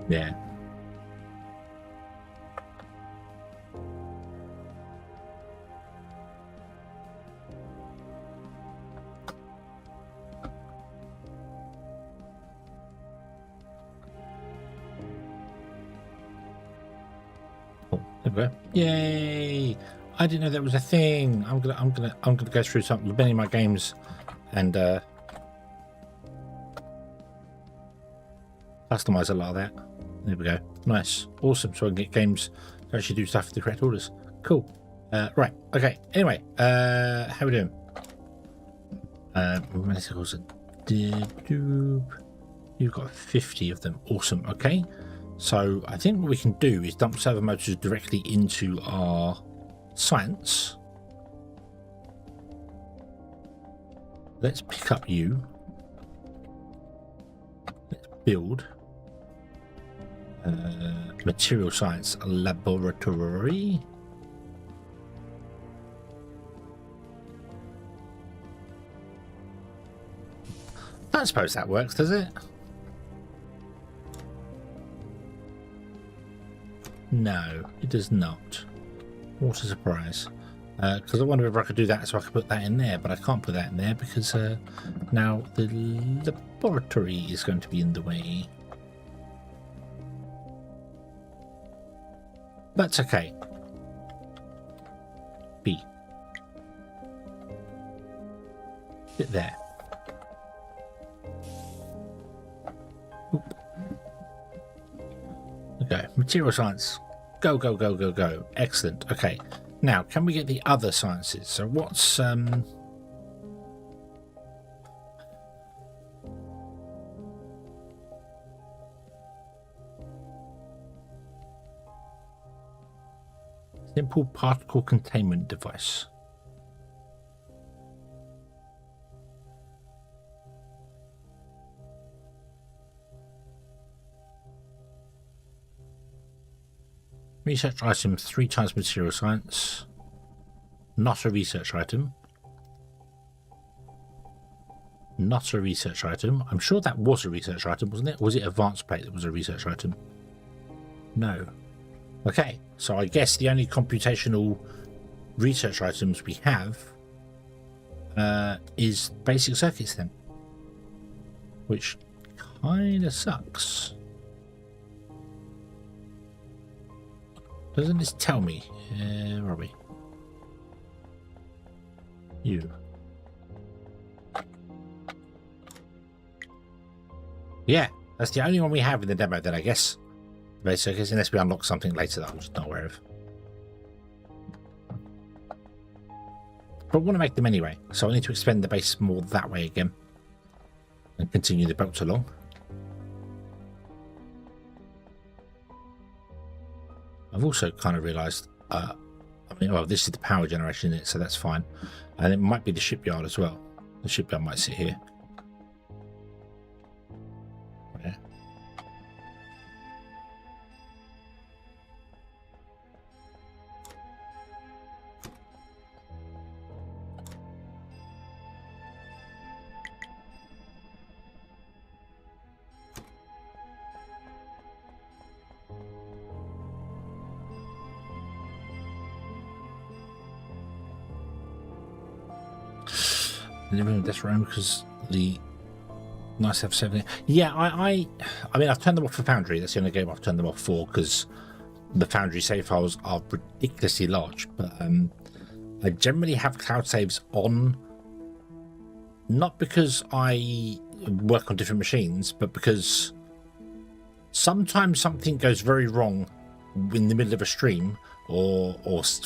Yeah. Oh, there we go. Yay! I didn't know that was a thing. I'm gonna go through many of my games and customize a lot of that. There we go. Nice. Awesome. So I can get games to actually do stuff in the correct orders. Cool. Right. Okay. Anyway, how we doing? You've got 50 of them. Awesome. Okay. So I think what we can do is dump servo motors directly into our science. Let's pick up you. Let's build material science laboratory. I don't suppose that works, does it? No, it does not. What a surprise. Because I wonder if I could do that so I could put that in there, but I can't put that in there because now the laboratory is going to be in the way. That's okay. B. Sit there. Oop. Okay, material science. Go, go, go, go, go. Excellent. Okay. Now, can we get the other sciences? So what's simple particle containment device? Research item 3 times material science. Not a research item. Not a research item. I'm sure that was a research item, wasn't it? Or was it advanced plate that was a research item? No. Okay, so I guess the only computational research items we have is basic circuits then. Which kind of sucks. Doesn't this tell me? Where are we? You. Yeah, that's the only one we have in the demo then, I guess. Basically, unless we unlock something later that I'm just not aware of. But I want to make them anyway, so I need to expand the base more that way again. And continue the belt along. I've also kind of realised, I mean, well, this is the power generation in it, so that's fine. And it might be the shipyard as well. The shipyard might sit here. Yeah. Living in this room because the nice to have 7. Yeah, I mean, I've turned them off for Foundry. That's the only game I've turned them off for because the Foundry save files are ridiculously large. But I generally have cloud saves on, not because I work on different machines, but because sometimes something goes very wrong in the middle of a stream or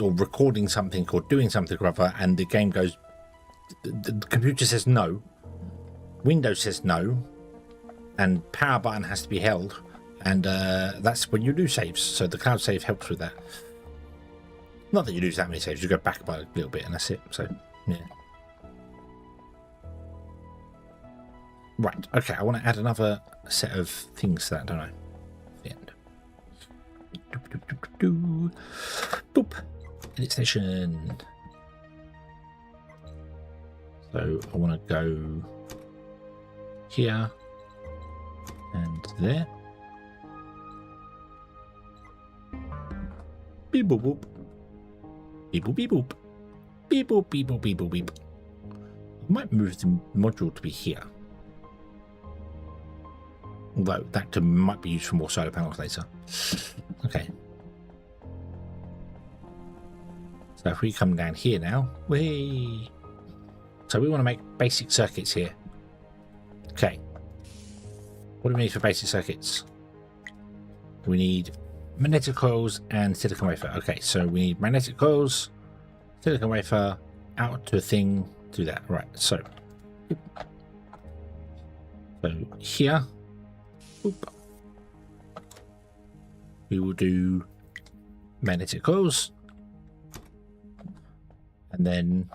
recording something or doing something or other, and the game goes. The computer says no, Windows says no, and power button has to be held, and that's when you lose saves. So the cloud save helps with that. Not that you lose that many saves, you go back by a little bit and that's it. So yeah. Right, okay, I want to add another set of things to that, don't I? At the end. Boop. Edit station. So I want to go here and there. Beep boop boop. Beep boop beep boop. Beep boop beep boop beep boop beep. I might move the module to be here. Although that might be used for more solar panels later. Okay. So if we come down here now, whee! So we want to make basic circuits here. Okay. What do we need for basic circuits? We need magnetic coils and silicon wafer. Okay, so we need magnetic coils, silicon wafer, out to a thing, do that. Right, so here, we will do magnetic coils, and then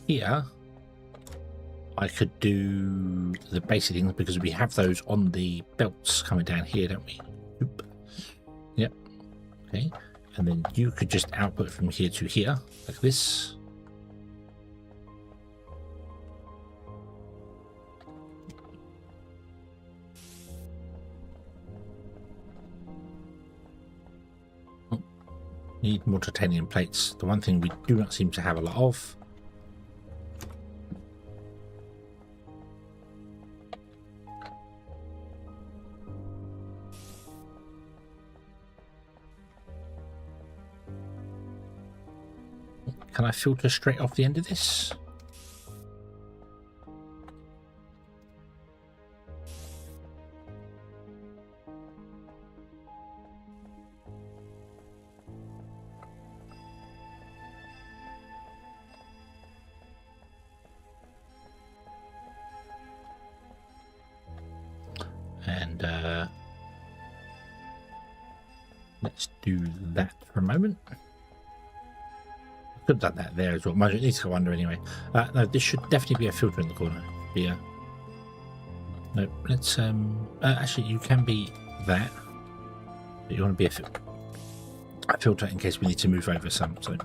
here I could do the basic things because we have those on the belts coming down here, don't we? Oop. Yep. Okay. And then you could just output from here to here, like this. Oh, need more titanium plates. The one thing we do not seem to have a lot of. Can I filter straight off the end of this? And let's do that for a moment. Could have done that there as well. It needs to go under anyway. No, this should definitely be a filter in the corner. Yeah. No, let's actually you can be that. But you want to be a filter in case we need to move over some. So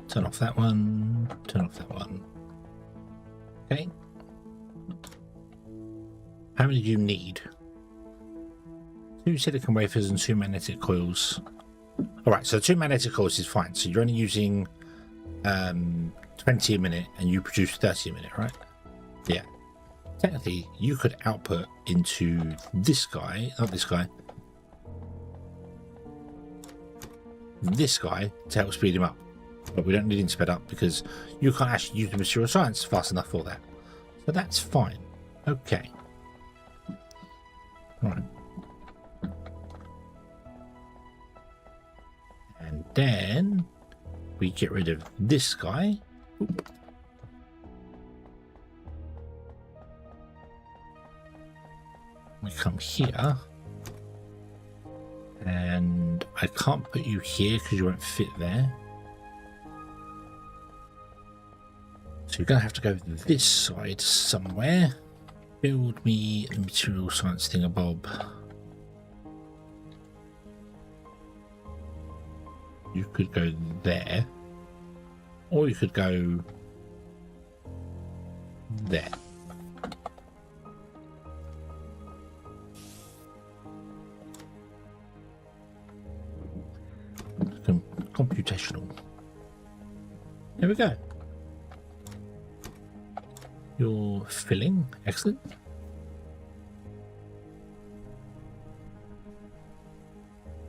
turn off that one. Turn off that one. Okay. How many do you need? 2 silicon wafers and 2 magnetic coils. Alright, so 2 magnetic coils is fine. So you're only using 20 a minute and you produce 30 a minute, right? Yeah. Technically, you could output into this guy, not this guy, this guy to help speed him up. But we don't need him sped up because you can't actually use the material science fast enough for that. So that's fine. Okay. Right. And then we get rid of this guy. Oop. We come here. And I can't put you here because you won't fit there. So you're going to have to go this side somewhere. Build me the material science thingamabob. You could go there, or you could go there. Computational. There we go. You're filling. Excellent.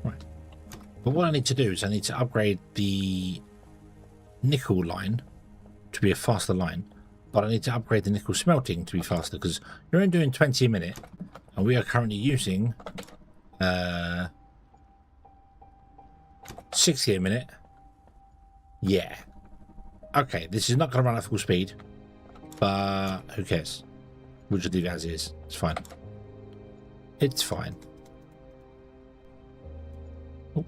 Right. But what I need to do is I need to upgrade the nickel line to be a faster line. But I need to upgrade the nickel smelting to be faster because you're only doing 20 a minute and we are currently using 60 a minute. Yeah. Okay, this is not going to run at full speed. But who cares? We'll just leave it as is. It's fine. It's fine. Oh.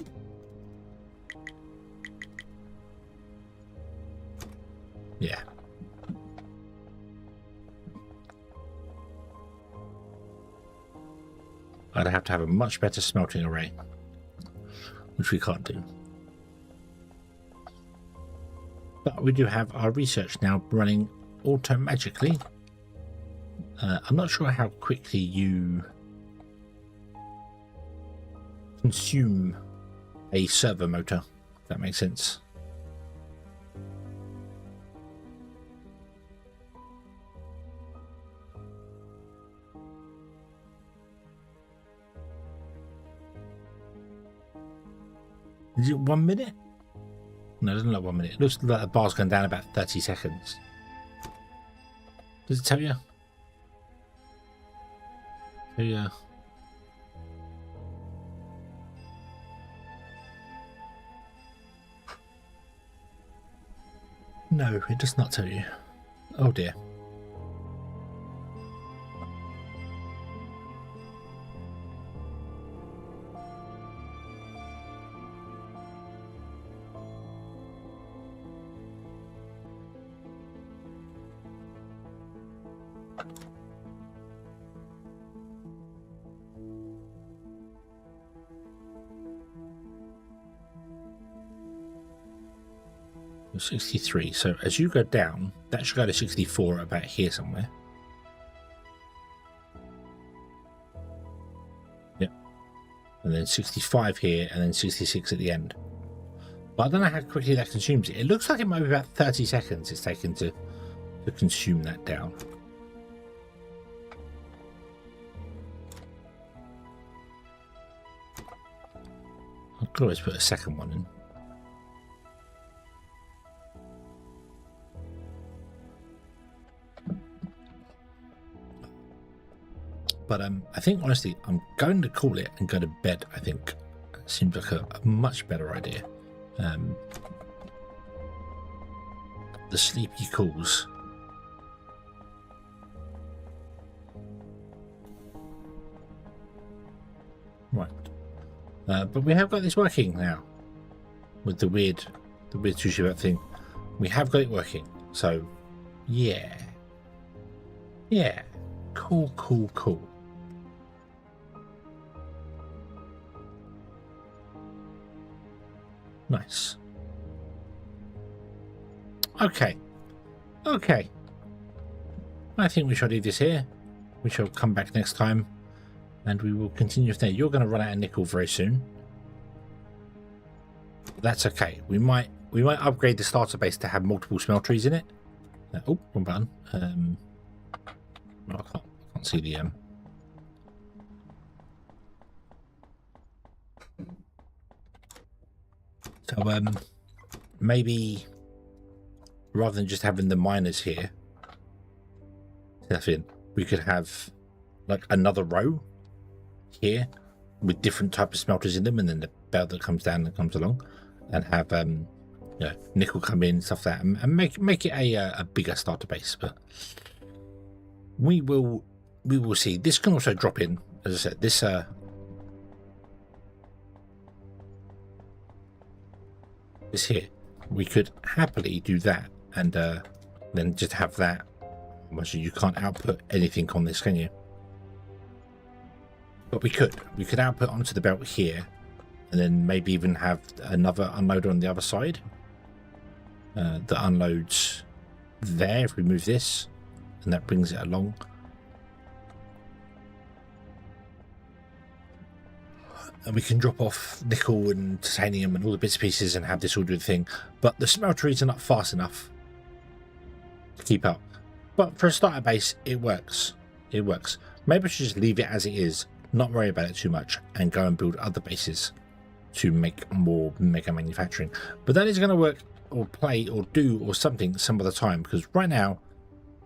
Yeah. I'd have to have a much better smelting array, which we can't do. But we do have our research now running auto-magically. I'm not sure how quickly you consume a servo motor, if that makes sense. Is it 1 minute? No, it doesn't look 1 minute. It looks like the bar's gone down about 30 seconds. Does it tell you? Yeah. No, it does not tell you. Oh dear. 63. So as you go down, that should go to 64 about here somewhere. Yep. And then 65 here, and then 66 at the end. But I don't know how quickly that consumes it. It looks like it might be about 30 seconds it's taken to consume that down. I could always put a second one in. But I think honestly, I'm going to call it and go to bed. I think it seems like a much better idea. The sleepy calls. Right. But we have got this working now with the weird sushi wrap thing. We have got it working. So yeah. Yeah. Cool, cool, cool. Nice. Okay. Okay. I think we shall leave this here. We shall come back next time and we will continue from there. You're going to run out of nickel very soon. That's okay. We might upgrade the starter base to have multiple smelteries in it. Oh, wrong button. No, I can't see the So maybe rather than just having the miners here, we could have like another row here with different types of smelters in them, and then the belt that comes down and comes along, and have you know, nickel come in, stuff like that, and make it a bigger starter base. But we will see. This can also drop in, as I said, this this here, we could happily do that, and then just have that. You can't output anything on this, can you? But we could output onto the belt here, and then maybe even have another unloader on the other side that unloads there if we move this, and that brings it along. And we can drop off nickel and titanium and all the bits and pieces and have this all do the thing. But the smelteries are not fast enough to keep up. But for a starter base, it works. It works. Maybe I should just leave it as it is, not worry about it too much, and go and build other bases to make more mega manufacturing. But that is going to work or play or do or something some other time, because right now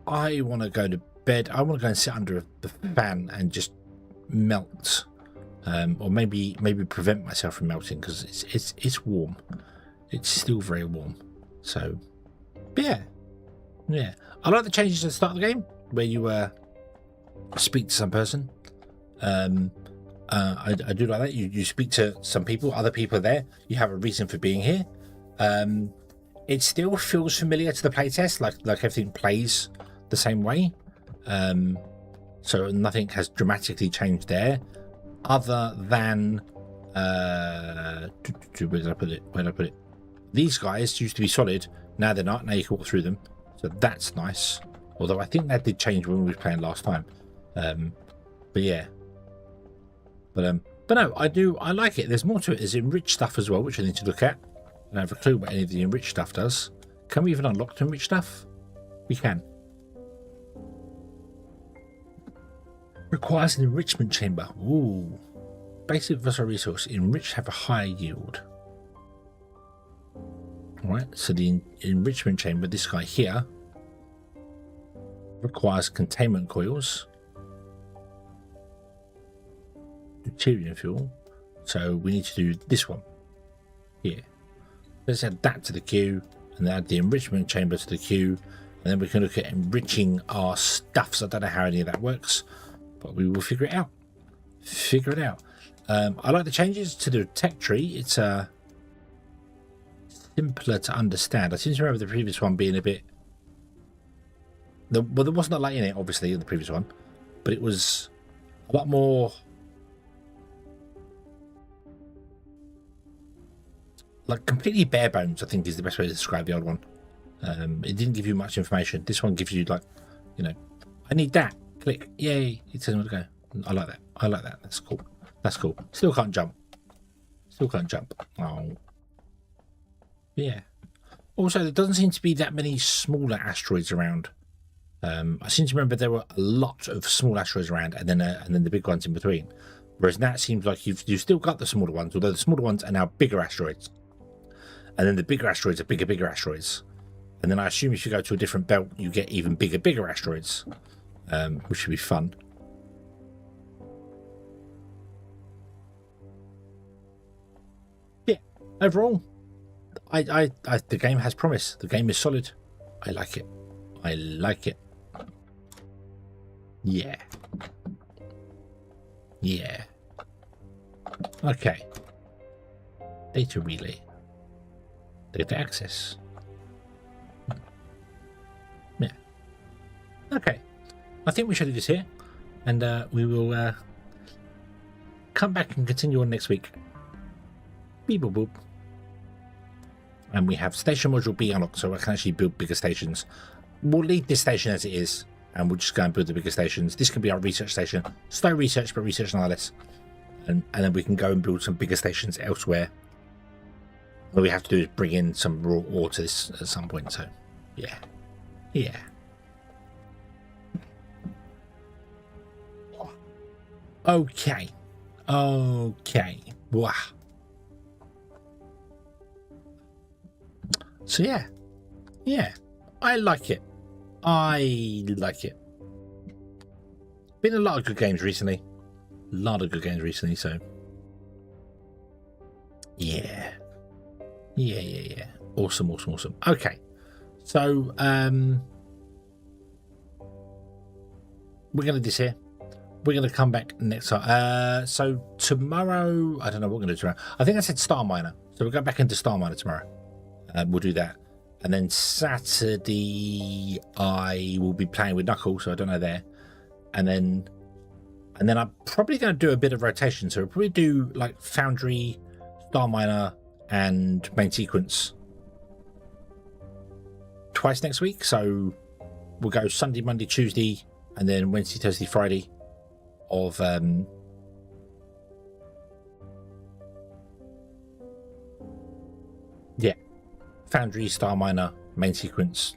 I want to go to bed. I want to go and sit under the fan and just melt. Or maybe prevent myself from melting, because it's warm. It's still very warm. So yeah. I like the changes at the start of the game where you speak to some person. I do like that. You speak to some people. Other people are there. You have a reason for being here. It still feels familiar to the playtest, like everything plays the same way. So nothing has dramatically changed there. Other than where did I put it? These guys used to be solid, now they're not. Now you can walk through them, so that's nice. Although I think that did change when we were playing last time. But yeah. But no, I like it. There's more to it. There's enriched stuff as well, which I need to look at. I don't have a clue what any of the enriched stuff does. Can we even unlock the enriched stuff? We can. Requires an enrichment chamber. Ooh. Basic vessel resource. Enriched have a higher yield. Alright, so the enrichment chamber, this guy here, requires containment coils. Deuterium fuel. So we need to do this one here. Let's add that to the queue, and then add the enrichment chamber to the queue, and then we can look at enriching our stuffs. I don't know how any of that works, but we will figure it out. I like the changes to the tech tree. It's simpler to understand. I seem to remember the previous one being a bit... Well, there wasn't a light in it, obviously, in the previous one, but it was a lot more... like completely bare bones, I think is the best way to describe the old one. It didn't give you much information. This one gives you like, you know, I need that. Click. Yay. It tells me where to go. I like that. I like that. That's cool. That's cool. Still can't jump. Still can't jump. Oh. Yeah. Also, there doesn't seem to be that many smaller asteroids around. I seem to remember there were a lot of small asteroids around, and then the big ones in between. Whereas now it seems like you've still got the smaller ones, although the smaller ones are now bigger asteroids. And then the bigger asteroids are bigger asteroids. And then I assume if you go to a different belt, you get even bigger asteroids, which should be fun. Yeah, overall, the game has promise. The game is solid. I like it. I like it. Yeah. Yeah. Okay. Data relay. Data access. Yeah. Okay. I think we should do this here. And we will come back and continue on next week. Beep boop boop. And we have station module B unlocked, so I can actually build bigger stations. We'll leave this station as it is, and we'll just go and build the bigger stations. This can be our research station. Slow research, but research nonetheless. And then we can go and build some bigger stations elsewhere. All we have to do is bring in some raw ore to this at some point. So, yeah. Yeah. Okay. Okay. Wow. So, yeah. Yeah. I like it. I like it. Been a lot of good games recently. A lot of good games recently, so. Yeah. Yeah. Awesome. Okay. So, we're going to do this here. We're going to come back next time. So, tomorrow, I don't know what we're going to do tomorrow. I think I said Star Miner. So, we'll go back into Star Miner tomorrow. We'll do that. And then Saturday, I will be playing with Knuckles, so I don't know there. And then I'm probably going to do a bit of rotation. So we'll probably do like Foundry, Star Miner, and Main Sequence twice next week. So we'll go Sunday, Monday, Tuesday, and then Wednesday, Thursday, Friday of Foundry, Star Miner, Main Sequence,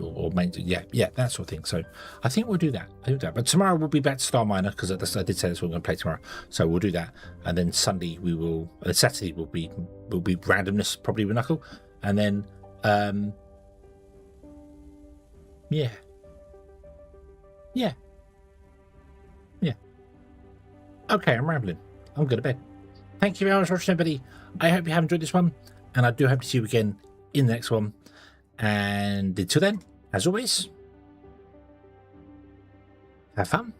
or main, yeah, that sort of thing. So I think we'll do that. But tomorrow we'll be back to Star Miner because I did say that's what we're going to play tomorrow. So we'll do that, and then Sunday Saturday will be randomness probably with Knuckle, and then yeah. Okay, I'm rambling. I'm going to bed. Thank you very much for watching, everybody. I hope you have enjoyed this one, and I do hope to see you again in the next one. And until then, as always, have fun.